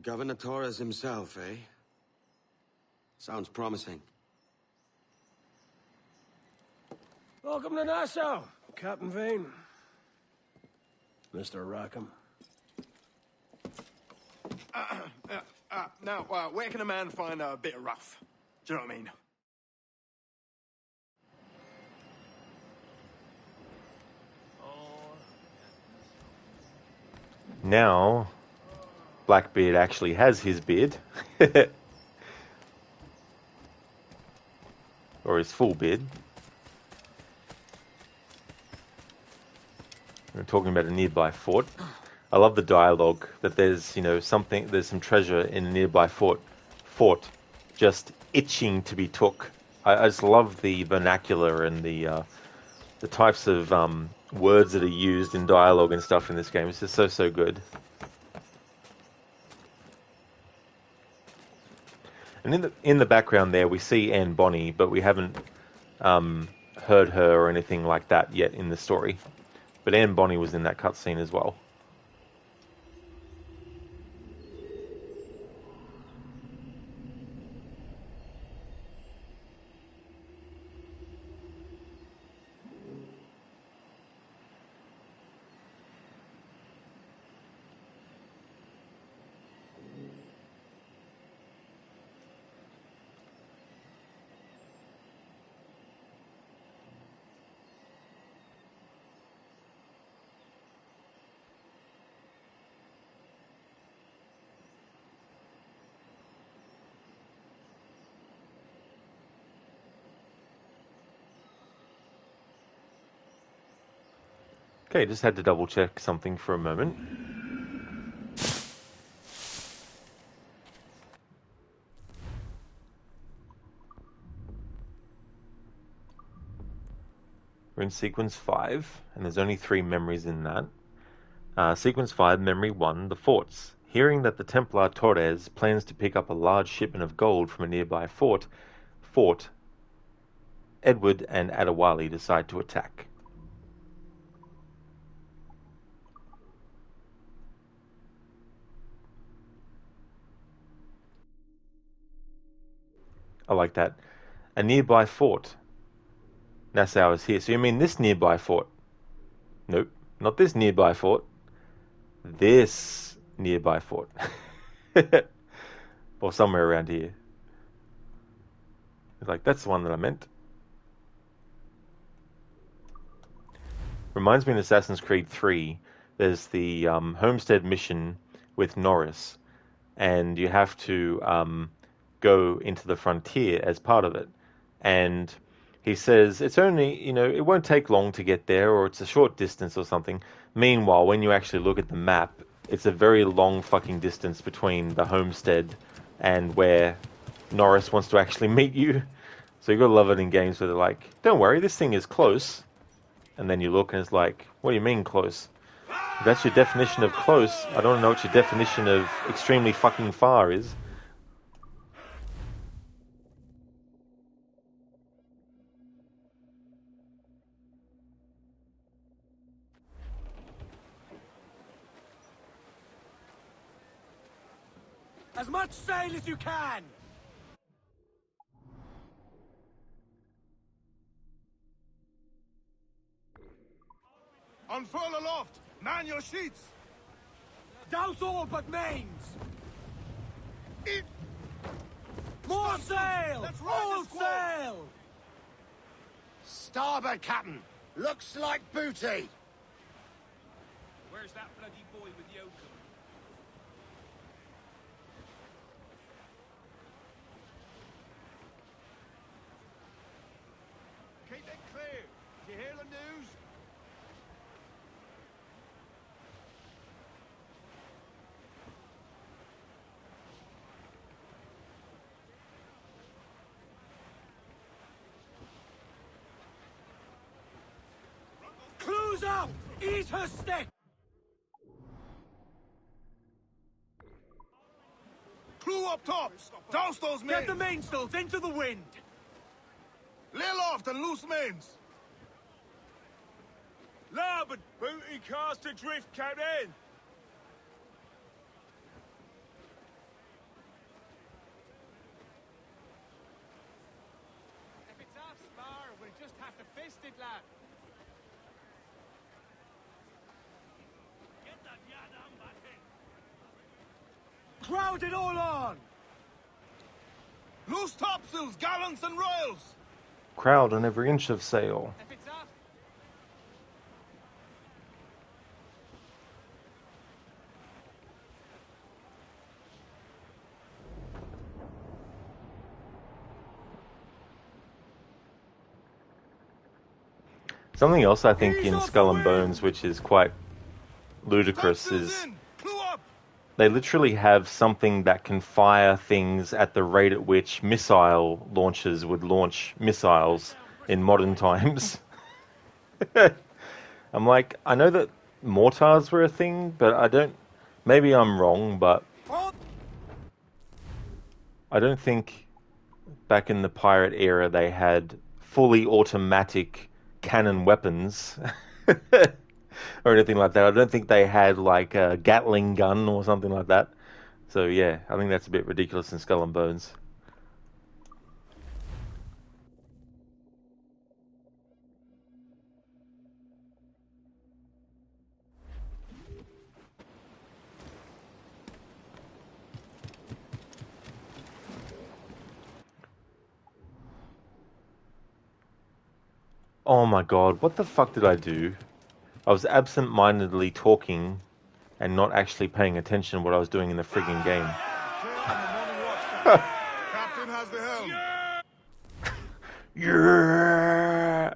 Governor Torres himself, eh? Sounds promising. Welcome to Nassau, Captain Vane. Mr. Rackham. Now, where can a man find a bit of rough? Do you know what I mean? Now, Blackbeard actually has his beard. Or his full beard. We're talking about a nearby fort. I love the dialogue that there's, there's some treasure in a nearby fort just itching to be took. I just love the vernacular and the types of words that are used in dialogue and stuff in this game. It's just so good. And in the background there, we see Anne Bonny, but we haven't heard her or anything like that yet in the story. But Anne Bonny was in that cutscene as well. Okay, just had to double check something for a moment. We're in sequence 5, and there's only 3 memories in that. Sequence 5, memory 1, the forts. Hearing that the Templar Torres plans to pick up a large shipment of gold from a nearby fort, Edward and Adewale decide to attack. I like that. A nearby fort. Nassau is here. So you mean this nearby fort? Nope, not this nearby fort. This nearby fort. Or somewhere around here. Like, that's the one that I meant. Reminds me in Assassin's Creed 3, there's the Homestead mission with Norris, and you have to go into the frontier as part of it. And he says it's only, it won't take long to get there, or it's a short distance or something. Meanwhile, when you actually look at the map, it's a very long fucking distance between the homestead and where Norris wants to actually meet you. So you gotta love it in games where they're like, don't worry, this thing is close. And then you look and it's like, what do you mean close? If that's your definition of close, I don't know what your definition of extremely fucking far is. As much sail as you can! Unfurl aloft! Man your sheets! Douse all but mains! More sail! Let's ride All the squall! sail! Starboard, Captain! Looks like booty! Where's that bloody boy with the oakum? Keep it clear! Do you hear the news? Clues up! Eat her stick! Crew up tops! Douse those men! Get the mainsails into the wind! Lay aloft and loose mains! Larboard! Booty cast adrift, Captain! If it's half spar, we'll just have to fist it, lad. Get that yard on back in! Crowd it all on! Loose topsails, gallants and royals! Crowd on every inch of sail. If it's half... Something else I think in Skull and Bones, which is quite ludicrous, is they literally have something that can fire things at the rate at which missile launchers would launch missiles in modern times. I'm like, I know that mortars were a thing, but I don't... Maybe I'm wrong, but I don't think back in the pirate era they had fully automatic cannon weapons or anything like that. I don't think they had like a Gatling gun or something like that. So yeah, I think that's a bit ridiculous in Skull and Bones. Oh my god, what the fuck did I do? I was absent-mindedly talking and not actually paying attention to what I was doing in the frigging game. Captain has the helm! Yeah!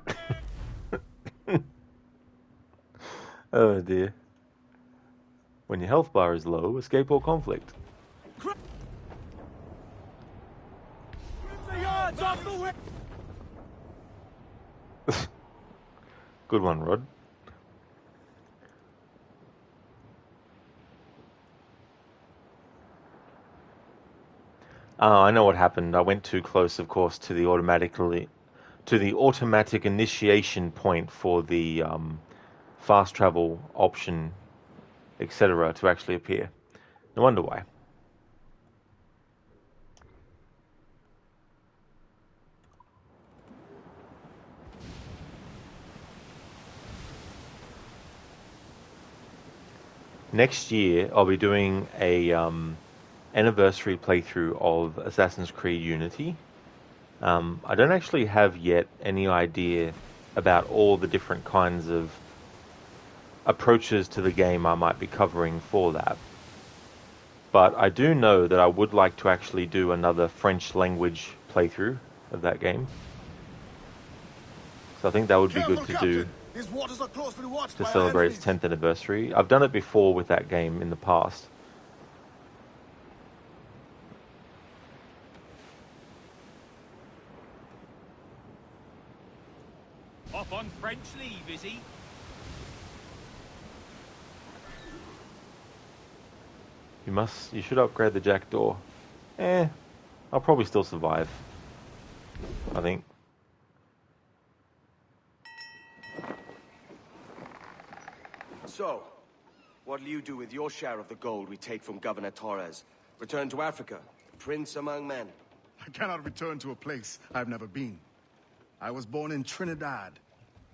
Oh dear. When your health bar is low, escape all conflict. The yards off the wind! Good one, Rod. I know what happened. I went too close, of course, to the automatic initiation point for the fast travel option, etc., to actually appear. No wonder why. next year I'll be doing a anniversary playthrough of Assassin's Creed Unity. I don't actually have yet any idea about all the different kinds of approaches to the game I might be covering for that. But I do know that I would like to actually do another French language playthrough of that game. So I think that would be good to do to celebrate its 10th anniversary. I've done it before with that game in the past. Off on French leave, is he? You should upgrade the jackdaw. I'll probably still survive, I think. So, what'll you do with your share of the gold we take from Governor Torres? Return to Africa, prince among men? I cannot return to a place I've never been. I was born in Trinidad,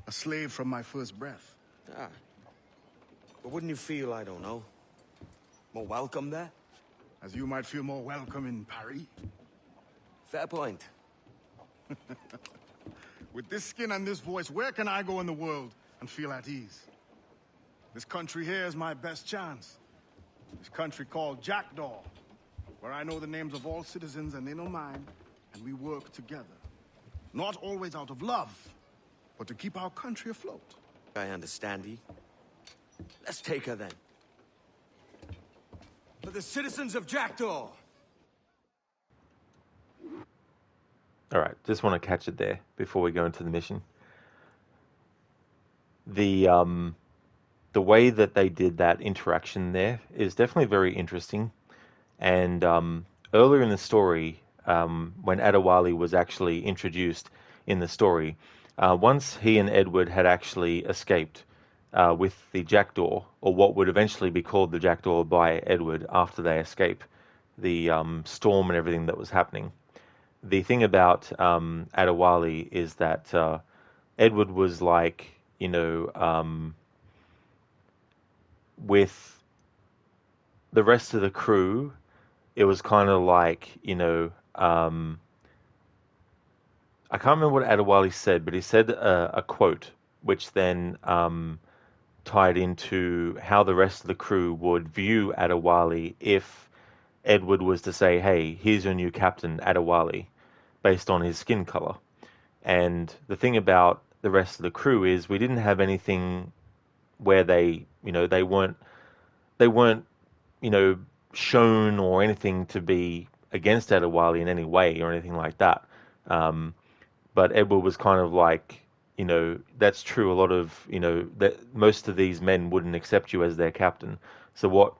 a slave from my first breath. Ah. But wouldn't you feel, I don't know, more welcome there? As you might feel more welcome in Paris. Fair point. With this skin and this voice, where can I go in the world and feel at ease? This country here is my best chance. This country called Jackdaw, where I know the names of all citizens and they know mine, and we work together. Not always out of love, but to keep our country afloat. I understand ye. Let's take her then. For the citizens of Jackdaw! Alright, just want to catch it there before we go into the mission. The way that they did that interaction there is definitely very interesting. And earlier in the story, when Adewale was actually introduced in the story, once he and Edward had actually escaped with the Jackdaw, or what would eventually be called the Jackdaw by Edward after they escape the storm and everything that was happening. The thing about Adewale is that Edward was like, with the rest of the crew, it was kind of like, I can't remember what Adewale said, but he said a quote, which then tied into how the rest of the crew would view Adewale if Edward was to say, hey, here's your new captain, Adewale, based on his skin color. And the thing about the rest of the crew is we didn't have anything where they weren't shown or anything to be against Adewale in any way or anything like that. But Edward was kind of like, that's true. A lot of, that most of these men wouldn't accept you as their captain. So what,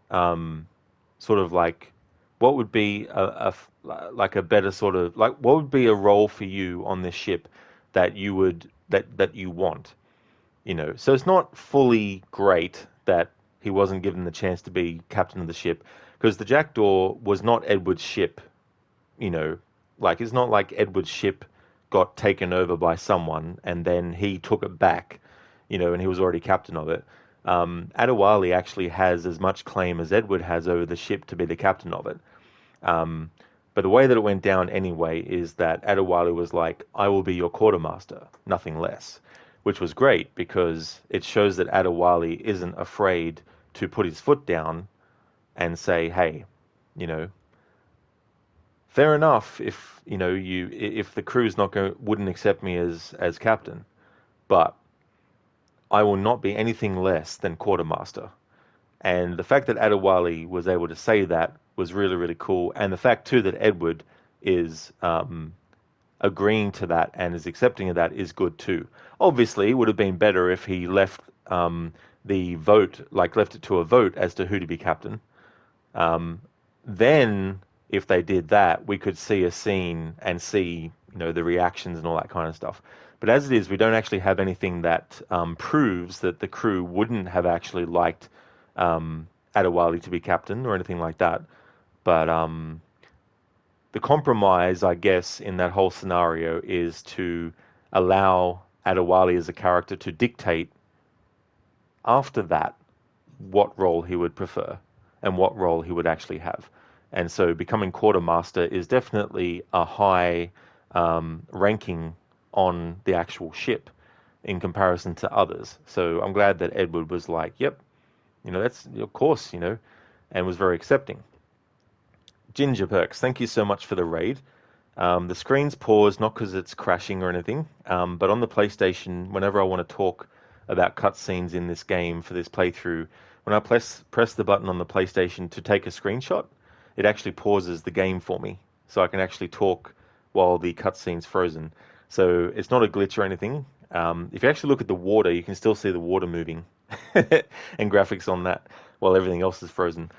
what would be a better sort of, what would be a role for you on this ship that you would, that you want? So it's not fully great that he wasn't given the chance to be captain of the ship, because the Jackdaw was not Edward's ship. It's not like Edward's ship got taken over by someone and then he took it back, and he was already captain of it. Adewale actually has as much claim as Edward has over the ship to be the captain of it. But the way that it went down anyway is that Adewale was like, I will be your quartermaster, nothing less. Which was great because it shows that Adewale isn't afraid to put his foot down and say, hey, fair enough if if the crew's wouldn't accept me as captain, but I will not be anything less than quartermaster. And the fact that Adewale was able to say that was really, really cool. And the fact too that Edward is agreeing to that and is accepting of that is good too. Obviously, it would have been better if he left the vote, left it to a vote as to who to be captain. Then, if they did that, we could see a scene and see, the reactions and all that kind of stuff. But as it is, we don't actually have anything that proves that the crew wouldn't have actually liked Adewale to be captain or anything like that. But the compromise, I guess, in that whole scenario is to allow Adewale as a character to dictate after that what role he would prefer and what role he would actually have. And so becoming quartermaster is definitely a high ranking on the actual ship in comparison to others. So I'm glad that Edward was like, yep, that's, of course, and was very accepting. Ginger Perks, thank you so much for the raid. The screen's paused, not because it's crashing or anything, but on the PlayStation, whenever I want to talk about cutscenes in this game for this playthrough, when I press the button on the PlayStation to take a screenshot, it actually pauses the game for me, so I can actually talk while the cutscene's frozen. So it's not a glitch or anything. If you actually look at the water, you can still see the water moving and graphics on that while everything else is frozen.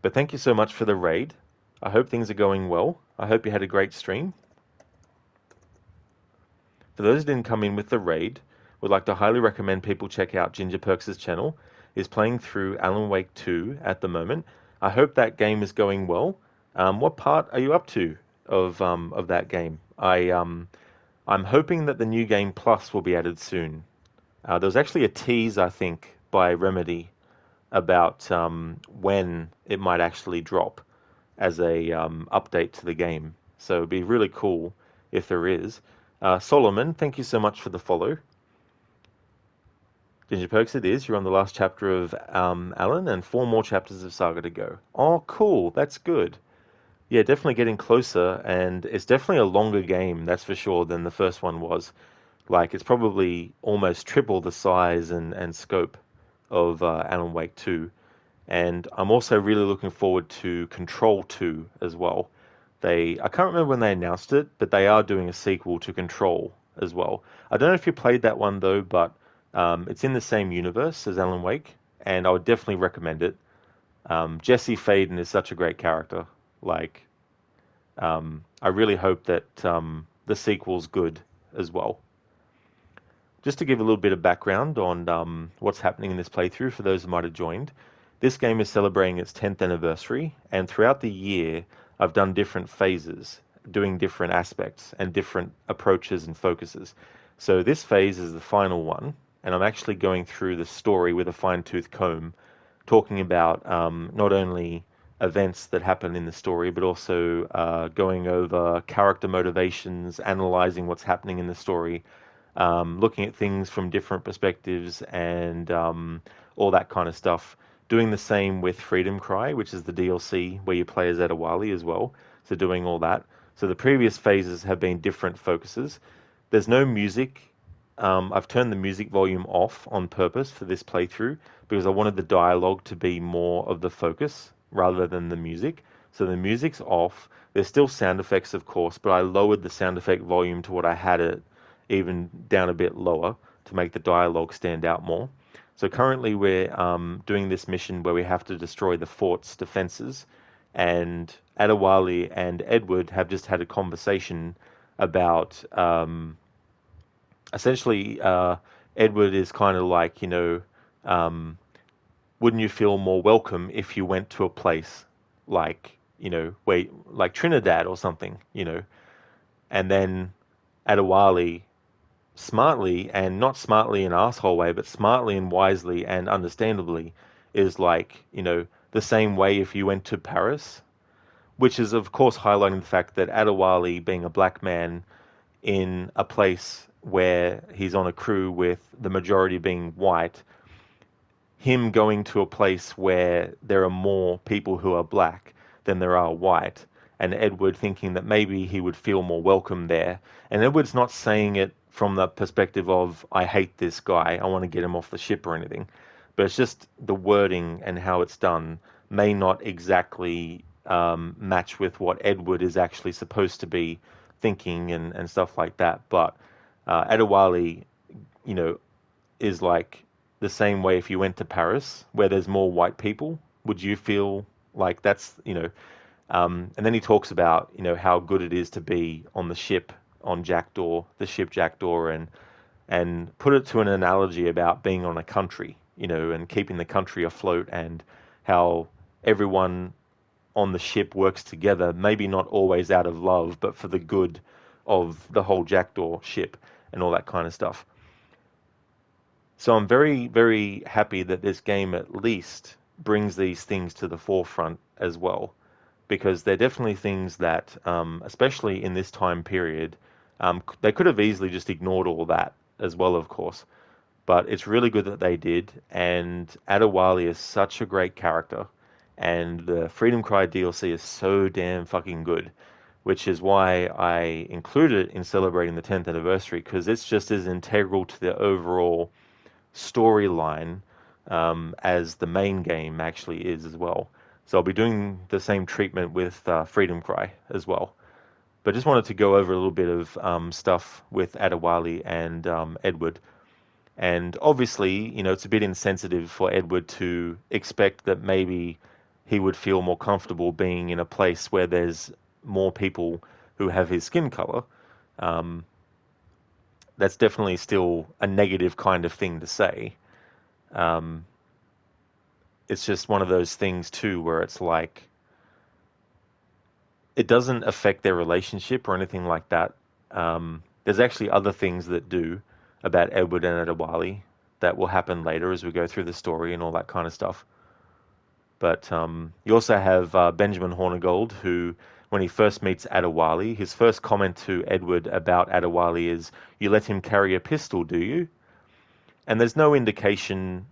But thank you so much for the raid. I hope things are going well. I hope you had a great stream. For those who didn't come in with the raid, would like to highly recommend people check out Ginger Perks' channel. He's playing through Alan Wake 2 at the moment. I hope that game is going well. What part are you up to of that game? I'm hoping that the New Game Plus will be added soon. There was actually a tease, I think, by Remedy about when it might actually drop as a update to the game. So it'd be really cool if there is. Solomon, thank you so much for the follow. Ginger Perks, it is. You're on the last chapter of Alan and 4 more chapters of Saga to go. Oh, cool. That's good. Yeah, definitely getting closer, and it's definitely a longer game, that's for sure, than the first one was. Like, it's probably almost triple the size and scope of Alan Wake 2. And I'm also really looking forward to Control 2 as well. I can't remember when they announced it, but they are doing a sequel to Control as well. I don't know if you played that one, though, but it's in the same universe as Alan Wake, and I would definitely recommend it. Jesse Faden is such a great character. Like, I really hope that the sequel's good as well. Just to give a little bit of background on what's happening in this playthrough for those who might have joined, this game is celebrating its 10th anniversary, and throughout the year, I've done different phases, doing different aspects and different approaches and focuses. So this phase is the final one, and I'm actually going through the story with a fine-tooth comb, talking about not only events that happen in the story, but also going over character motivations, analyzing what's happening in the story, looking at things from different perspectives, and all that kind of stuff. Doing the same with Freedom Cry, which is the DLC where you play as Adewale as well. So doing all that. So the previous phases have been different focuses. There's no music. I've turned the music volume off on purpose for this playthrough because I wanted the dialogue to be more of the focus rather than the music. So the music's off. There's still sound effects, of course, but I lowered the sound effect volume to what I had it, even down a bit lower to make the dialogue stand out more. So currently we're doing this mission where we have to destroy the fort's defenses, and Adewale and Edward have just had a conversation about essentially Edward is kind of like, wouldn't you feel more welcome if you went to a place like, like Trinidad or something, and then Adewale smartly, and not smartly in an asshole way, but smartly and wisely and understandably, is like, the same way if you went to Paris, which is of course highlighting the fact that Adewale, being a black man in a place where he's on a crew with the majority being white, him going to a place where there are more people who are black than there are white, and Edward thinking that maybe he would feel more welcome there. And Edward's not saying it from the perspective of, I hate this guy, I want to get him off the ship or anything. But it's just the wording and how it's done may not exactly match with what Edward is actually supposed to be thinking and stuff like that. But Adewale, is like the same way if you went to Paris, where there's more white people, would you feel like that's, and then he talks about, how good it is to be on the ship, on Jackdaw, the ship Jackdaw, and put it to an analogy about being on a country, and keeping the country afloat, and how everyone on the ship works together, maybe not always out of love, but for the good of the whole Jackdaw ship and all that kind of stuff. So I'm very, very happy that this game at least brings these things to the forefront as well, because they're definitely things that, especially in this time period, they could have easily just ignored all that as well, of course. But it's really good that they did, and Adewale is such a great character, and the Freedom Cry DLC is so damn fucking good, which is why I included it in celebrating the 10th anniversary, because it's just as integral to the overall storyline as the main game actually is as well. So I'll be doing the same treatment with Freedom Cry as well. But just wanted to go over a little bit of stuff with Adewale and Edward. And obviously, you know, it's a bit insensitive for Edward to expect that maybe he would feel more comfortable being in a place where there's more people who have his skin color. That's definitely still a negative kind of thing to say. It's just one of those things too where it's like, it doesn't affect their relationship or anything like that. There's actually other things that do about Edward and Adewale that will happen later as we go through the story and all that kind of stuff. But you also have Benjamin Hornigold, who, when he first meets Adewale, his first comment to Edward about Adewale is, "You let him carry a pistol, do you?" And there's no indication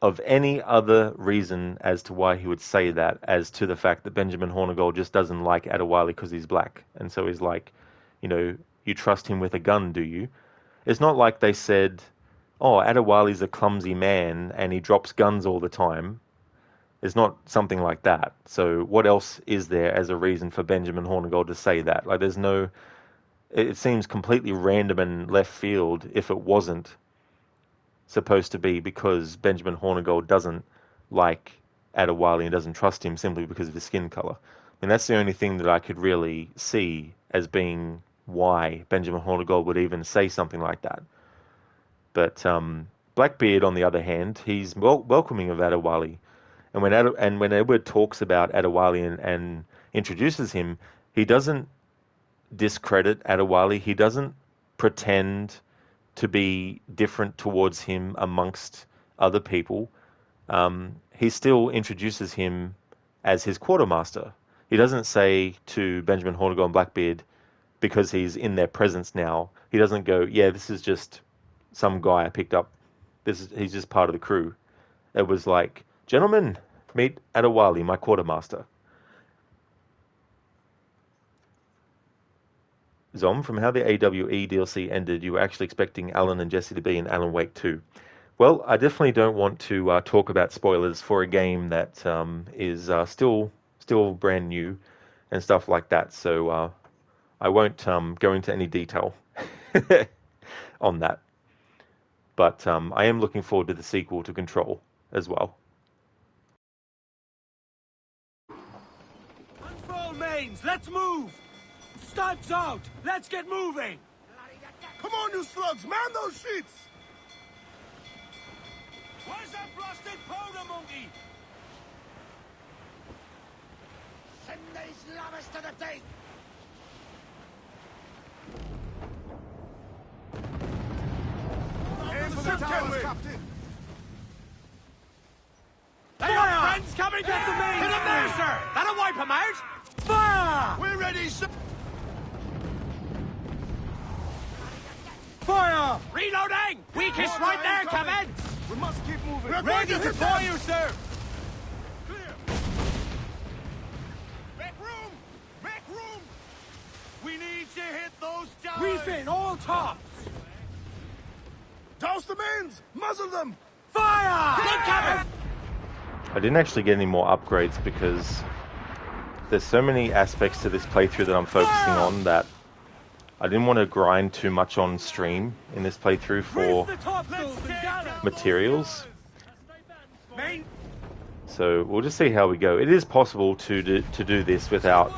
of any other reason as to why he would say that, as to the fact that Benjamin Hornigold just doesn't like Adewale because he's black. And so he's like, you know, "You trust him with a gun, do you?" It's not like they said, "Oh, Adewale's a clumsy man and he drops guns all the time." It's not something like that. So what else is there as a reason for Benjamin Hornigold to say that? Like, there's no... It seems completely random and left field if it wasn't supposed to be because Benjamin Hornigold doesn't like Adewale and doesn't trust him simply because of his skin color. I mean, that's the only thing that I could really see as being why Benjamin Hornigold would even say something like that. But Blackbeard, on the other hand, he's welcoming of Adewale. And when Edward talks about Adewale and introduces him, he doesn't discredit Adewale. He doesn't pretend to be different towards him amongst other people. He still introduces him as his quartermaster. He doesn't say to Benjamin Hornigold and Blackbeard, because he's in their presence now, he doesn't go, "Yeah, this is just some guy I picked up. He's just part of the crew." It was like, "Gentlemen, meet Adewale, my quartermaster." Zom, from how the AWE DLC ended, you were actually expecting Alan and Jesse to be in Alan Wake 2. Well, I definitely don't want to talk about spoilers for a game that is still brand new and stuff like that. So I won't go into any detail on that. But I am looking forward to the sequel to Control as well. Unfold mains, let's move! Studs out! Let's get moving! Come on, you slugs! Man those sheets! Where's that blasted powder monkey? Send these lovers to the teeth! Aim for the towers, Captain! They got friends coming down the main! Hit them there, sir! That'll wipe them out! Fire! We're ready, sir! Fire! Reloading! Weakest right there, come in! We must keep moving. We're ready to deploy you, sir! Clear! Make room! Make room! We need to hit those towers! Refit all tops! Douse the mains! Muzzle them! Fire! Good cover! I didn't actually get any more upgrades because there's so many aspects to this playthrough that I'm focusing on that I didn't want to grind too much on stream in this playthrough for materials. So we'll just see how we go. It is possible to do this without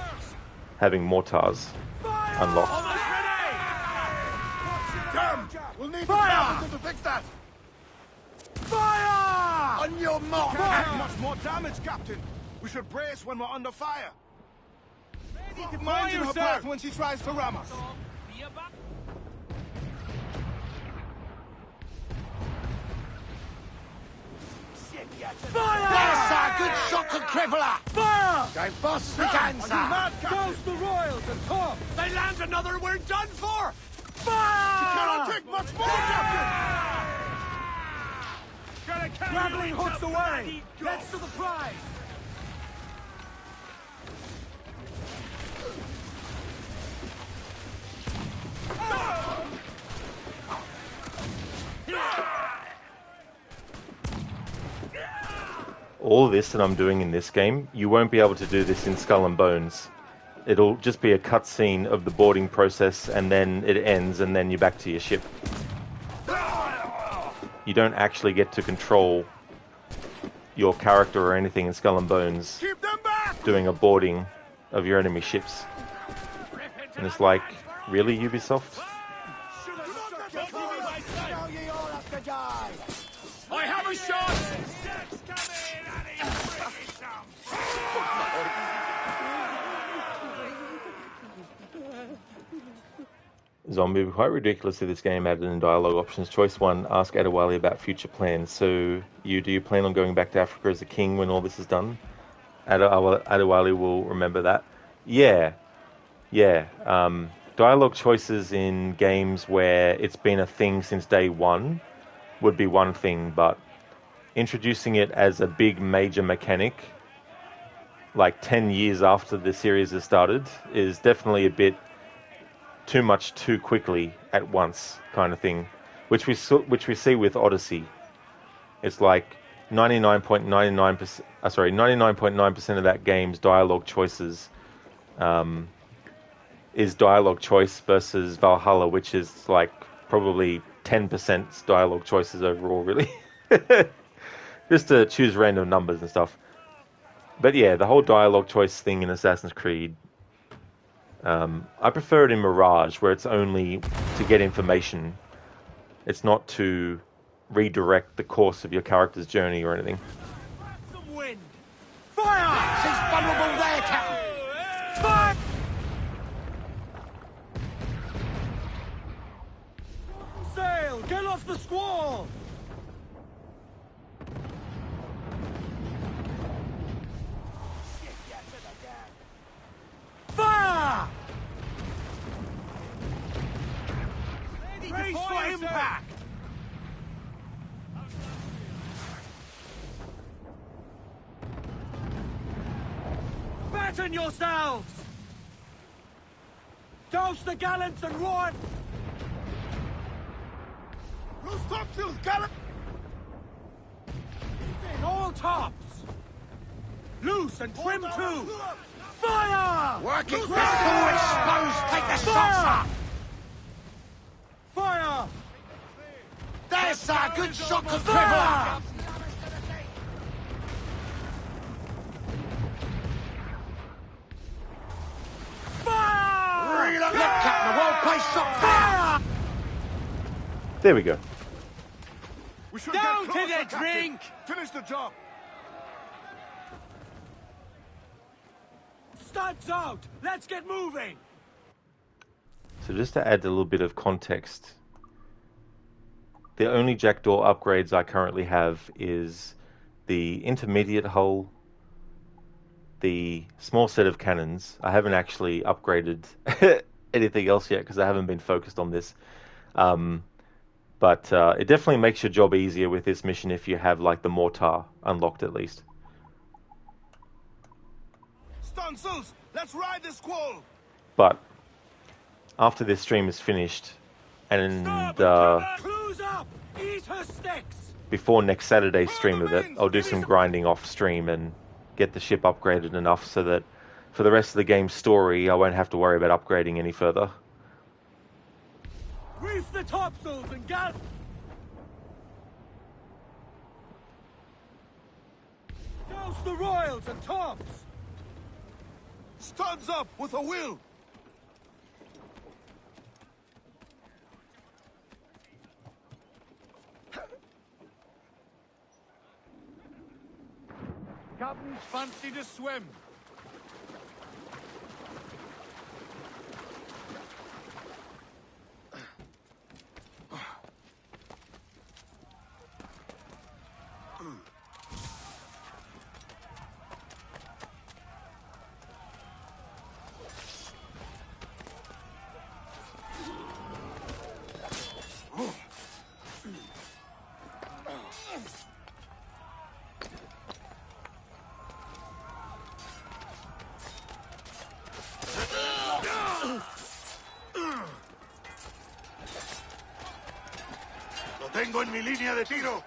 having mortars unlocked. Damn! We'll need the carpenter to fix that! Fire! On your mark! Not much more damage, Captain. We should brace when we're under fire. Keep mines in her path when she tries to ram us. Fire! There, sir! Good shot to crippler! Fire! Go fast as we can, sir! Ghost the Royals and Tom! They land another, we're done for! Fire! You cannot take much more, Captain! Grappling hooks away! Let's to the prize! All this that I'm doing in this game, you won't be able to do this in Skull and Bones. It'll just be a cutscene of the boarding process, and then it ends, and then you're back to your ship. You don't actually get to control your character or anything in Skull and Bones doing a boarding of your enemy ships. And it's like, really, Ubisoft? I have a shot! Zombie, quite ridiculous if this game added in dialogue options. Choice 1, ask Adewale about future plans. So, do you plan on going back to Africa as a king when all this is done? Adewale will remember that. Yeah. Dialogue choices in games where it's been a thing since day one would be one thing, but introducing it as a big major mechanic like 10 years after the series has started is definitely a bit too much too quickly at once kind of thing, which we see with Odyssey. It's like 99.9% of that game's dialogue choices is dialogue choice versus Valhalla, which is like probably 10% dialogue choices overall, really. Just to choose random numbers and stuff. But yeah, the whole dialogue choice thing in Assassin's Creed, I prefer it in Mirage, where it's only to get information. It's not to redirect the course of your character's journey or anything. Some wind! Fire! She's vulnerable there, Captain! Fire! Sail! Get off the squall! Fire! Brace for impact! Batten yourselves! Douse the gallants and roar! Loose topsails, gallant! In all tops! Loose and trim too! Fire! Working physical exposed, take the shots up! Fire! There's sir, good shot to crippler! Fire! Look, Captain, a well-placed shot! Fire! There we go. We should Down get to closer, the Captain. drink! Finish the job. Studs out! Let's get moving! So just to add a little bit of context, the only Jackdaw upgrades I currently have is the intermediate hull, the small set of cannons. I haven't actually upgraded anything else yet because I haven't been focused on this. But it definitely makes your job easier with this mission if you have like the mortar unlocked at least. Stunsails, let's ride the squall. But after this stream is finished, and Clues up! Eat her sticks! before next Saturday's stream of it, I'll do some grinding off stream and get the ship upgraded enough so that for the rest of the game's story, I won't have to worry about upgrading any further. Reef the topsails and gallop! Douse the royals and tops! Studs up with a will. Captain's fancy to swim! tengo en mi línea de tiro.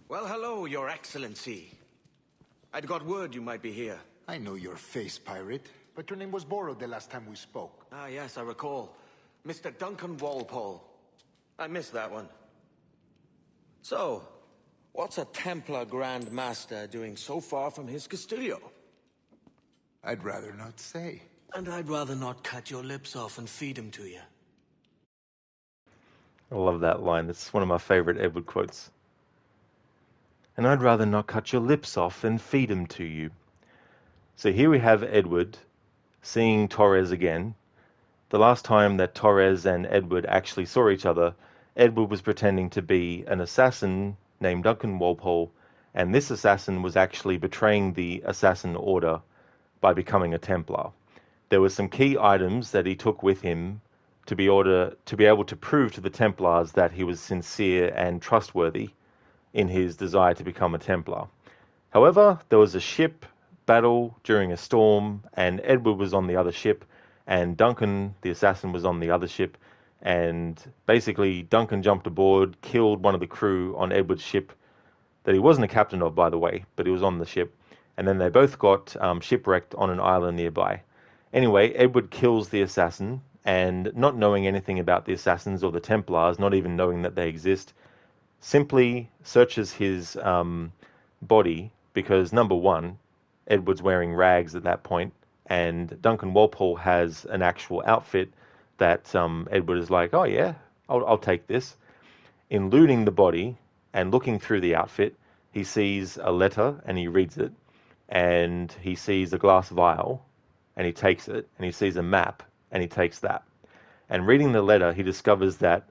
Well, hello, Your Excellency. I'd got word you might be here. I know your face, pirate, but your name was borrowed the last time we spoke. Ah, yes, I recall. Mr. Duncan Walpole. I missed that one. So, what's a Templar Grand Master doing so far from his Castillo? I'd rather not say. And I'd rather not cut your lips off and feed him to you. I love that line. It's one of my favorite Edward quotes. And I'd rather not cut your lips off than feed them to you. So here we have Edward seeing Torres again. The last time that Torres and Edward actually saw each other, Edward was pretending to be an assassin named Duncan Walpole, and this assassin was actually betraying the assassin order by becoming a Templar. There were some key items that he took with him to be able to prove to the Templars that he was sincere and trustworthy in his desire to become a Templar. However, there was a ship battle during a storm, and Edward was on the other ship, and Duncan, the assassin, was on the other ship, and basically Duncan jumped aboard, killed one of the crew on Edward's ship, that he wasn't a captain of, by the way, but he was on the ship, and then they both got shipwrecked on an island nearby. Anyway, Edward kills the assassin, and not knowing anything about the assassins or the Templars, not even knowing that they exist, simply searches his body because, number one, Edward's wearing rags at that point, and Duncan Walpole has an actual outfit that Edward is like, oh yeah, I'll take this. In looting the body and looking through the outfit, he sees a letter and he reads it, and he sees a glass vial and he takes it, and he sees a map and he takes that. And reading the letter, he discovers that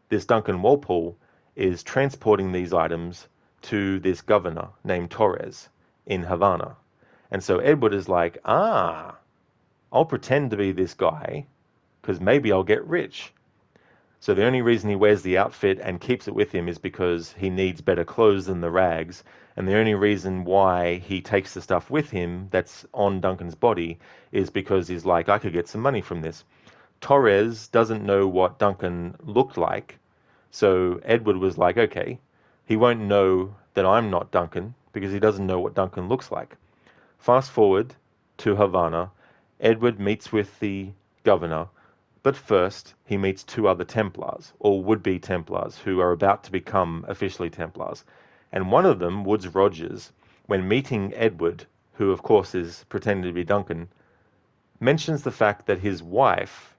this Duncan Walpole is transporting these items to this governor named Torres in Havana. And so Edward is like, I'll pretend to be this guy because maybe I'll get rich. So the only reason he wears the outfit and keeps it with him is because he needs better clothes than the rags. And the only reason why he takes the stuff with him that's on Duncan's body is because he's like, I could get some money from this. Torres doesn't know what Duncan looked like. So Edward was like, okay, he won't know that I'm not Duncan because he doesn't know what Duncan looks like. Fast forward to Havana, Edward meets with the governor, but first he meets two other Templars, or would-be Templars, who are about to become officially Templars. And one of them, Woodes Rogers, when meeting Edward, who of course is pretending to be Duncan, mentions the fact that his wife,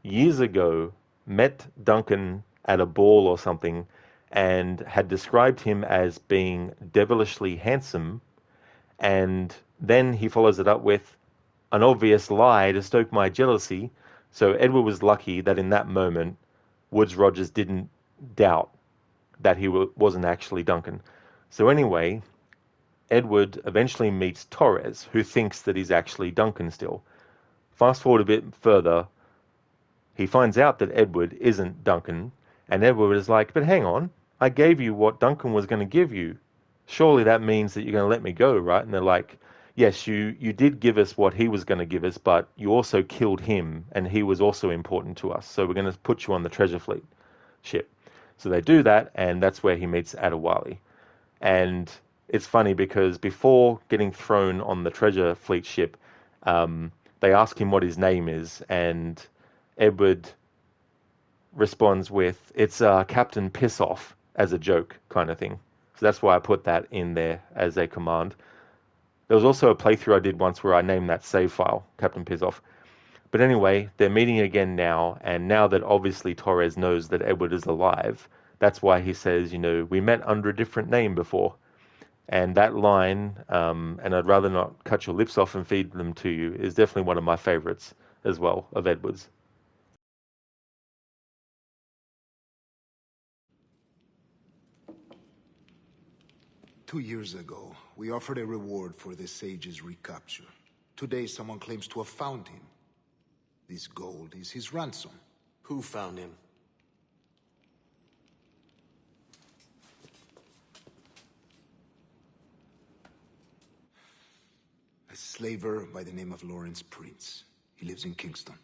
years ago, met Duncan at a ball or something and had described him as being devilishly handsome, and then he follows it up with an obvious lie to stoke my jealousy. So Edward was lucky that in that moment Woodes Rogers didn't doubt that he wasn't actually Duncan. So anyway, Edward eventually meets Torres, who thinks that he's actually Duncan still. Fast forward a bit further, he finds out that Edward isn't Duncan, and Edward is like, but hang on, I gave you what Duncan was going to give you. Surely that means that you're going to let me go, right? And they're like, yes, you did give us what he was going to give us, but you also killed him, and he was also important to us. So we're going to put you on the treasure fleet ship. So they do that, and that's where he meets Adewale. And it's funny because before getting thrown on the treasure fleet ship, they ask him what his name is, and Edward responds with, it's Captain Piss Off, as a joke kind of thing. So that's why I put that in there as a command. There was also a playthrough I did once where I named that save file, Captain Piss Off. But anyway, they're meeting again now, and now that obviously Torres knows that Edward is alive, that's why he says, we met under a different name before. And that line, and I'd rather not cut your lips off and feed them to you, is definitely one of my favorites as well of Edward's. Two years ago, we offered a reward for the sage's recapture. Today, someone claims to have found him. This gold is his ransom. Who found him? A slaver by the name of Lawrence Prince. He lives in Kingston.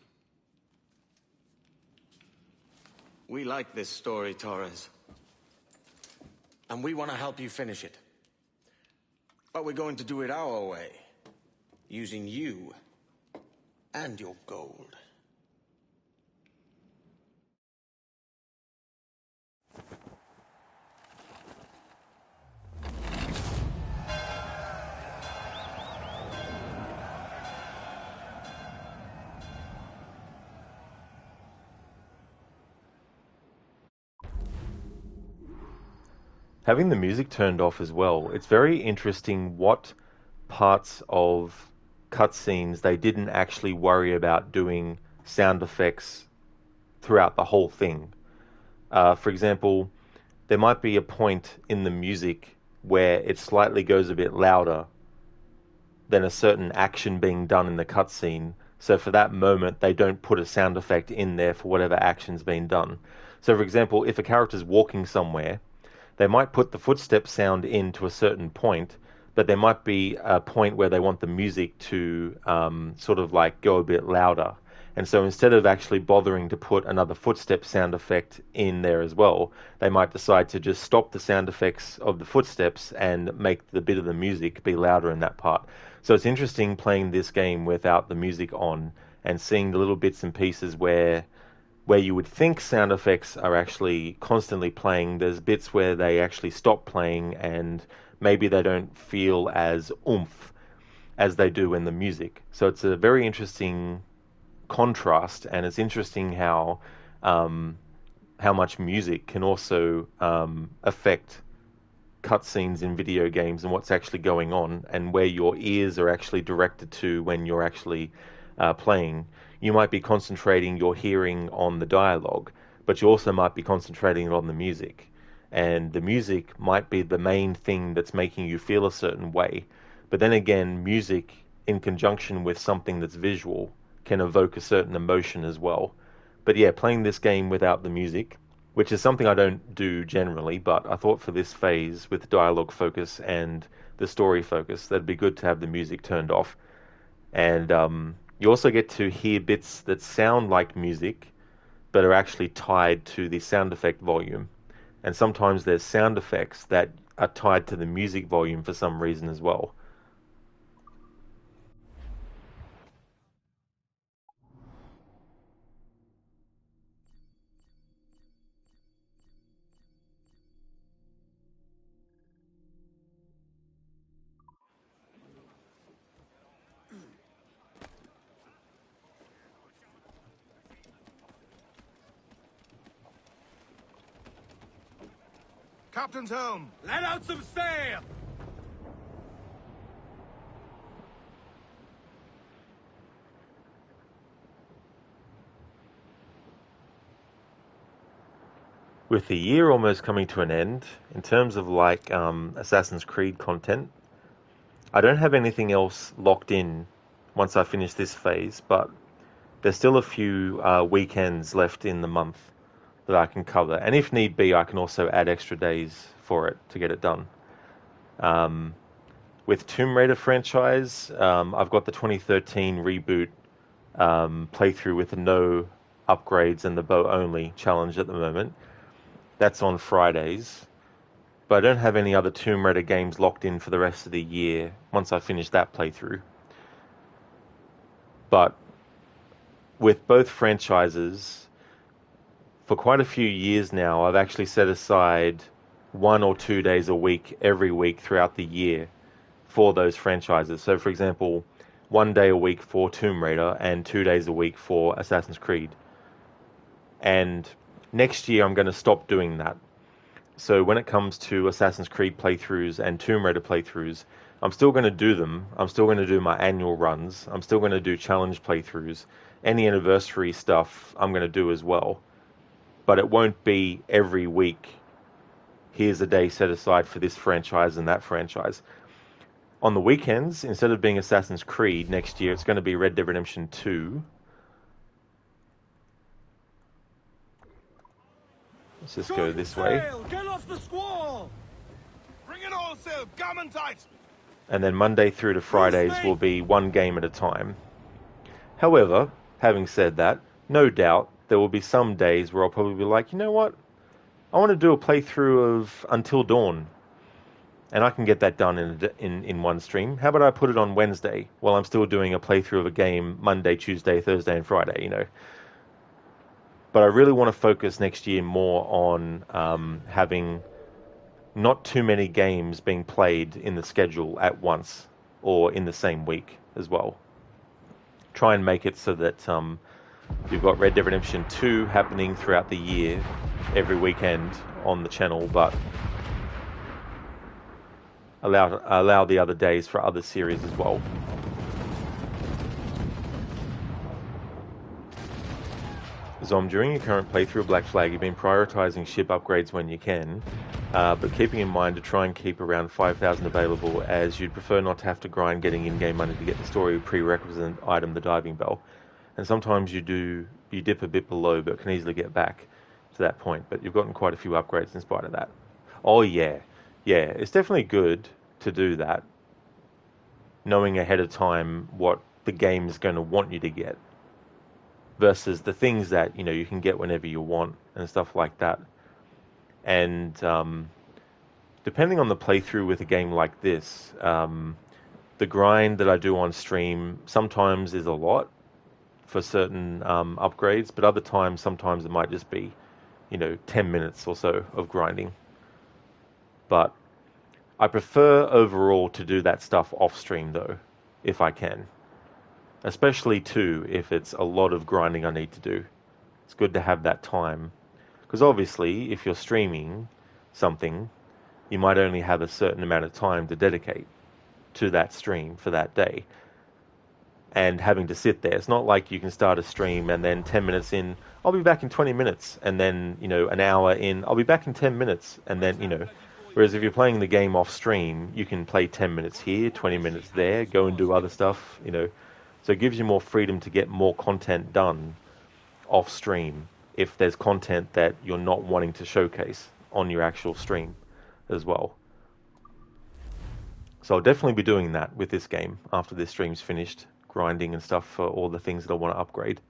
We like this story, Torres. And we want to help you finish it. But we're going to do it our way. Using you and your gold. Having the music turned off as well, it's very interesting what parts of cutscenes they didn't actually worry about doing sound effects throughout the whole thing. For example, there might be a point in the music where it slightly goes a bit louder than a certain action being done in the cutscene. So for that moment, they don't put a sound effect in there for whatever action's been done. So for example, if a character's walking somewhere, they might put the footstep sound in to a certain point, but there might be a point where they want the music to sort of like go a bit louder. And so instead of actually bothering to put another footstep sound effect in there as well, they might decide to just stop the sound effects of the footsteps and make the bit of the music be louder in that part. So it's interesting playing this game without the music on and seeing the little bits and pieces where you would think sound effects are actually constantly playing. There's bits where they actually stop playing and maybe they don't feel as oomph as they do in the music. So it's a very interesting contrast, and it's interesting how much music can also affect cutscenes in video games and what's actually going on, and where your ears are actually directed to when you're actually playing. You might be concentrating your hearing on the dialogue, but you also might be concentrating on the music. And the music might be the main thing that's making you feel a certain way. But then again, music in conjunction with something that's visual can evoke a certain emotion as well. But yeah, playing this game without the music, which is something I don't do generally, but I thought for this phase with dialogue focus and the story focus, that'd be good to have the music turned off. And you also get to hear bits that sound like music, but are actually tied to the sound effect volume. And sometimes there's sound effects that are tied to the music volume for some reason as well. Captain's home! Let out some sail! With the year almost coming to an end, in terms of like Assassin's Creed content, I don't have anything else locked in once I finish this phase, but there's still a few weekends left in the month that I can cover. And if need be, I can also add extra days for it to get it done. With Tomb Raider franchise, I've got the 2013 reboot playthrough with the no upgrades and the bow only challenge at the moment. That's on Fridays. But I don't have any other Tomb Raider games locked in for the rest of the year once I finish that playthrough. But with both franchises, for quite a few years now, I've actually set aside 1 or 2 days a week, every week throughout the year for those franchises. So, for example, 1 day a week for Tomb Raider and 2 days a week for Assassin's Creed. And next year, I'm going to stop doing that. So when it comes to Assassin's Creed playthroughs and Tomb Raider playthroughs, I'm still going to do them. I'm still going to do my annual runs. I'm still going to do challenge playthroughs. Any anniversary stuff I'm going to do as well. But it won't be every week, here's a day set aside for this franchise and that franchise. On the weekends, instead of being Assassin's Creed next year, it's going to be Red Dead Redemption 2. Let's just go this way. Get off the squall! Bring it all sail, gammon tight! And then Monday through to Fridays will be one game at a time. However, having said that, no doubt there will be some days where I'll probably be like, you know what? I want to do a playthrough of Until Dawn. And I can get that done in one stream. How about I put it on Wednesday while I'm still doing a playthrough of a game Monday, Tuesday, Thursday, and Friday, you know? But I really want to focus next year more on having not too many games being played in the schedule at once or in the same week as well. Try and make it so that you've got Red Dead Redemption 2 happening throughout the year, every weekend on the channel, but allow the other days for other series as well. Zom, during your current playthrough of Black Flag, you've been prioritizing ship upgrades when you can, but keeping in mind to try and keep around 5,000 available, as you'd prefer not to have to grind getting in-game money to get the story prerequisite item, the diving bell. And sometimes you dip a bit below, but can easily get back to that point. But you've gotten quite a few upgrades in spite of that. Oh yeah, it's definitely good to do that, knowing ahead of time what the game is going to want you to get, versus the things that, you know, you can get whenever you want and stuff like that. And depending on the playthrough with a game like this, the grind that I do on stream sometimes is a lot for certain upgrades, but other times, sometimes it might just be, 10 minutes or so of grinding. But I prefer overall to do that stuff off stream though, if I can. Especially too, if it's a lot of grinding I need to do. It's good to have that time. Because obviously, if you're streaming something, you might only have a certain amount of time to dedicate to that stream for that day. And having to sit there, it's not like you can start a stream and then 10 minutes in, I'll be back in 20 minutes. And then, an hour in, I'll be back in 10 minutes. And then, whereas if you're playing the game off stream, you can play 10 minutes here, 20 minutes there, go and do other stuff, So it gives you more freedom to get more content done off stream if there's content that you're not wanting to showcase on your actual stream as well. So I'll definitely be doing that with this game after this stream's finished, grinding and stuff for all the things that I want to upgrade.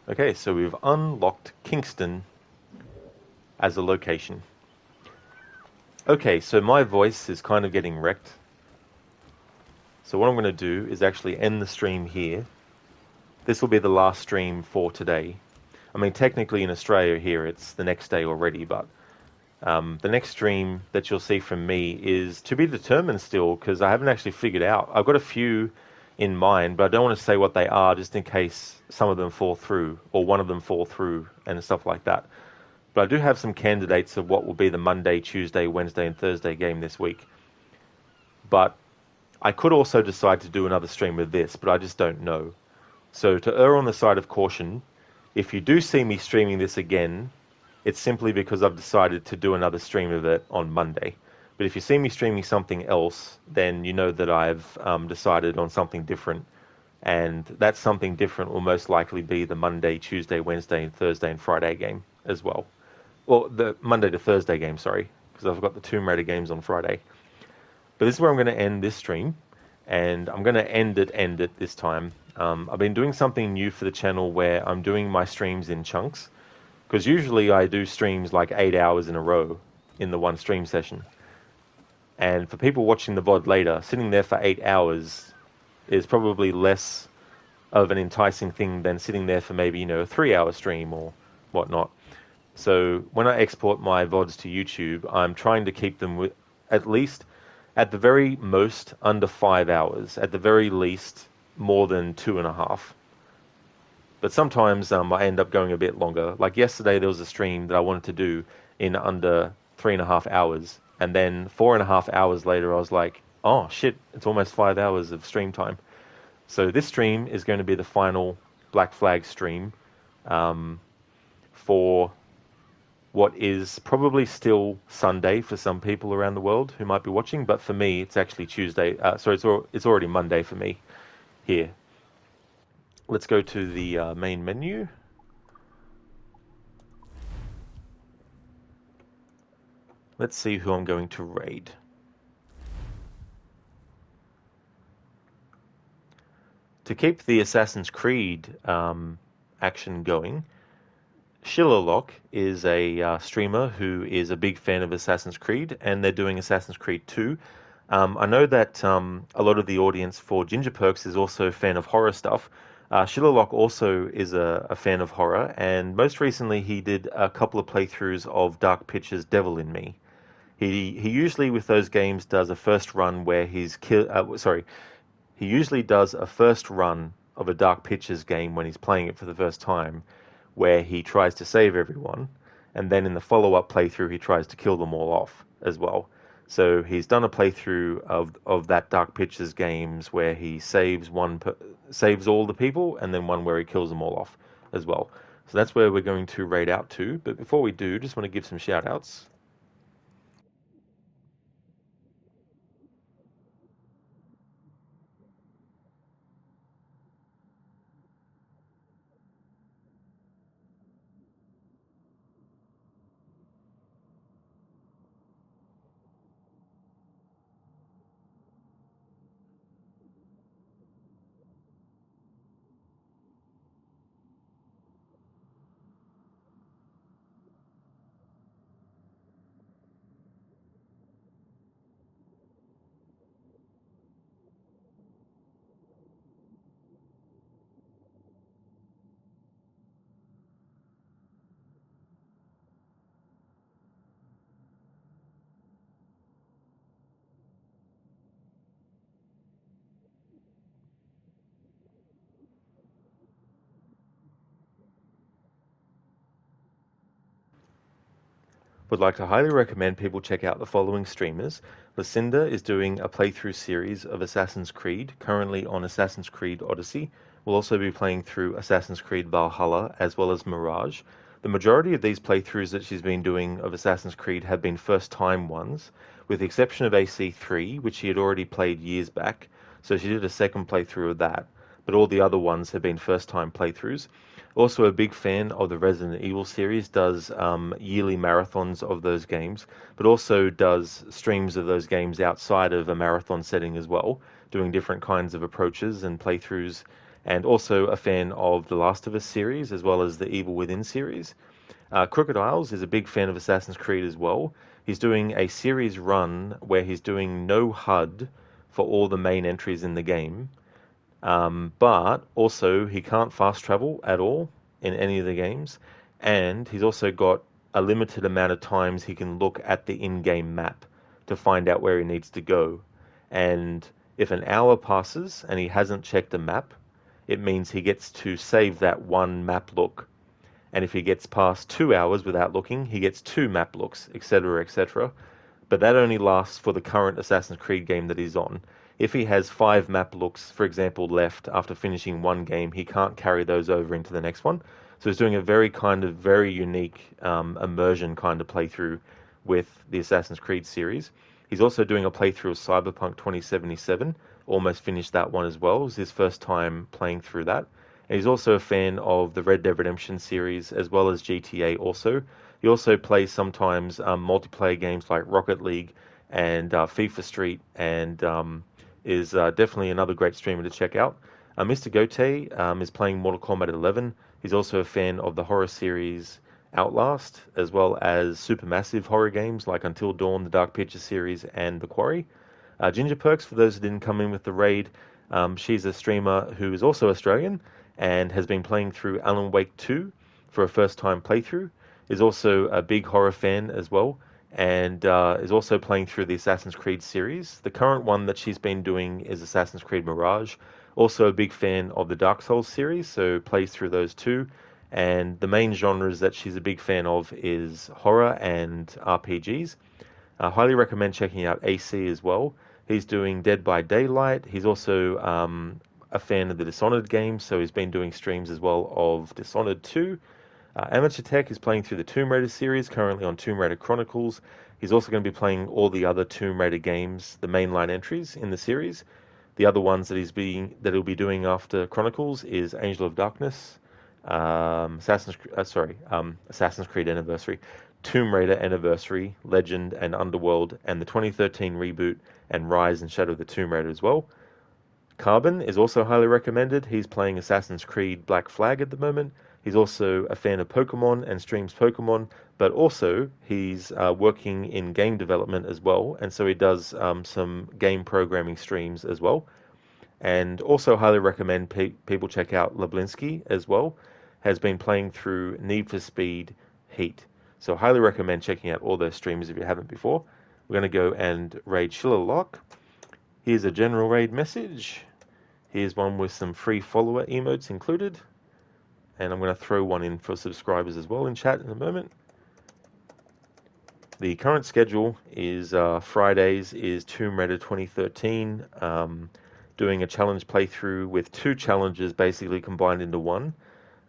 Okay, so we've unlocked Kingston as a location. Okay, so my voice is kind of getting wrecked. So what I'm going to do is actually end the stream here. This will be the last stream for today. I mean, technically in Australia here, it's the next day already, but the next stream that you'll see from me is to be determined still, because I haven't actually figured out. I've got a few in mind, but I don't want to say what they are just in case some of them fall through or one of them fall through and stuff like that. But I do have some candidates of what will be the Monday, Tuesday, Wednesday and Thursday game this week. But I could also decide to do another stream with this, but I just don't know. So to err on the side of caution, if you do see me streaming this again, it's simply because I've decided to do another stream of it on Monday. But if you see me streaming something else, then you know that I've decided on something different. And that something different will most likely be the Monday, Tuesday, Wednesday, and Thursday and Friday game as well. Well, the Monday to Thursday game, sorry, because I've got the Tomb Raider games on Friday. But this is where I'm going to end this stream. And I'm going to end it this time. I've been doing something new for the channel where I'm doing my streams in chunks. Because usually I do streams like 8 hours in a row in the one stream session. And for people watching the VOD later, sitting there for 8 hours is probably less of an enticing thing than sitting there for maybe, a 3-hour stream or whatnot. So when I export my VODs to YouTube, I'm trying to keep them with at least, at the very most, under 5 hours. At the very least, more than 2.5. But sometimes I end up going a bit longer. Like yesterday, there was a stream that I wanted to do in under 3.5 hours. And then 4.5 hours later, I was like, oh shit, it's almost 5 hours of stream time. So this stream is going to be the final Black Flag stream for what is probably still Sunday for some people around the world who might be watching, but for me, it's actually Tuesday. It's already Monday for me here. Let's go to the main menu. Let's see who I'm going to raid. To keep the Assassin's Creed action going, Shillerlock is a streamer who is a big fan of Assassin's Creed, and they're doing Assassin's Creed 2. I know that a lot of the audience for Ginger Perks is also a fan of horror stuff. Shillerlock also is a fan of horror, and most recently he did a couple of playthroughs of Dark Pictures' Devil in Me. He usually with those games does a first run where he usually does a first run of a Dark Pictures game when he's playing it for the first time, where he tries to save everyone, and then in the follow-up playthrough he tries to kill them all off as well. So he's done a playthrough of that Dark Pictures games where he saves all the people, and then one where he kills them all off as well. So that's where we're going to raid out to. But before we do, just want to give some shout-outs. Would like to highly recommend people check out the following streamers. Lucinda is doing a playthrough series of Assassin's Creed, currently on Assassin's Creed Odyssey. We'll also be playing through Assassin's Creed Valhalla as well as Mirage. The majority of these playthroughs that she's been doing of Assassin's Creed have been first-time ones, with the exception of AC3, which she had already played years back, so she did a second playthrough of that, but all the other ones have been first-time playthroughs. Also a big fan of the Resident Evil series, does yearly marathons of those games, but also does streams of those games outside of a marathon setting as well, doing different kinds of approaches and playthroughs, and also a fan of the Last of Us series as well as the Evil Within series. Crooked Isles is a big fan of Assassin's Creed as well. He's doing a series run where he's doing no HUD for all the main entries in the game. But also he can't fast travel at all in any of the games, and he's also got a limited amount of times he can look at the in-game map to find out where he needs to go. And if an hour passes and he hasn't checked the map, it means he gets to save that one map look. And if he gets past 2 hours without looking, he gets 2 map looks, etc., etc. But that only lasts for the current Assassin's Creed game that he's on. If he has 5 map looks, for example, left after finishing one game, he can't carry those over into the next one. So he's doing a very unique immersion kind of playthrough with the Assassin's Creed series. He's also doing a playthrough of Cyberpunk 2077, almost finished that one as well. It was his first time playing through that. And he's also a fan of the Red Dead Redemption series as well as GTA also. He also plays sometimes multiplayer games like Rocket League and FIFA Street, and is definitely another great streamer to check out. Mr. Gote is playing Mortal Kombat 11. He's also a fan of the horror series Outlast, as well as supermassive horror games like Until Dawn, the Dark Pictures series, and The Quarry. Ginger Perks, for those who didn't come in with the raid, she's a streamer who is also Australian and has been playing through Alan Wake 2 for a first-time playthrough, is also a big horror fan as well, and is also playing through the Assassin's Creed series. The current one that she's been doing is Assassin's Creed Mirage. Also a big fan of the Dark Souls series, so plays through those too. And the main genres that she's a big fan of is horror and RPGs. I highly recommend checking out AC as well. He's doing Dead by Daylight. He's also a fan of the Dishonored games, so he's been doing streams as well of Dishonored 2. Amateur Tech is playing through the Tomb Raider series, currently on Tomb Raider Chronicles. He's also going to be playing all the other Tomb Raider games, the mainline entries in the series. The other ones that he'll be doing after Chronicles is Angel of Darkness, Assassin's Creed Anniversary, Tomb Raider Anniversary, Legend and Underworld, and the 2013 reboot and Rise and Shadow of the Tomb Raider as well. Carbon is also highly recommended. He's playing Assassin's Creed Black Flag at the moment. He's also a fan of Pokemon and streams Pokemon, but also he's working in game development as well, and so he does some game programming streams as well. And also highly recommend people check out Leblinski as well. Has been playing through Need for Speed Heat. So highly recommend checking out all those streams if you haven't before. We're going to go and raid Schiller Lock. Here's a general raid message. Here's one with some free follower emotes included. And I'm going to throw one in for subscribers as well in chat in a moment. The current schedule is Fridays is Tomb Raider 2013. Doing a challenge playthrough with 2 challenges basically combined into one.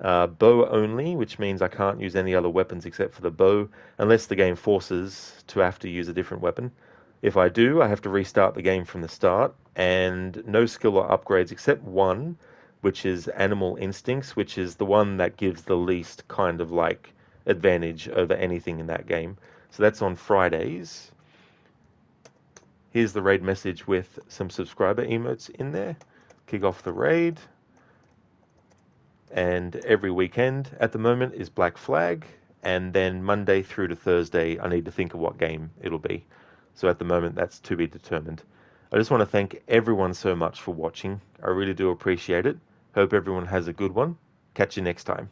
Bow only, which means I can't use any other weapons except for the bow, unless the game forces to have to use a different weapon. If I do, I have to restart the game from the start, and no skill or upgrades except one, which is Animal Instincts, which is the one that gives the least kind of like advantage over anything in that game. So that's on Fridays. Here's the raid message with some subscriber emotes in there. Kick off the raid. And every weekend at the moment is Black Flag. And then Monday through to Thursday, I need to think of what game it'll be. So at the moment, that's to be determined. I just want to thank everyone so much for watching. I really do appreciate it. Hope everyone has a good one. Catch you next time.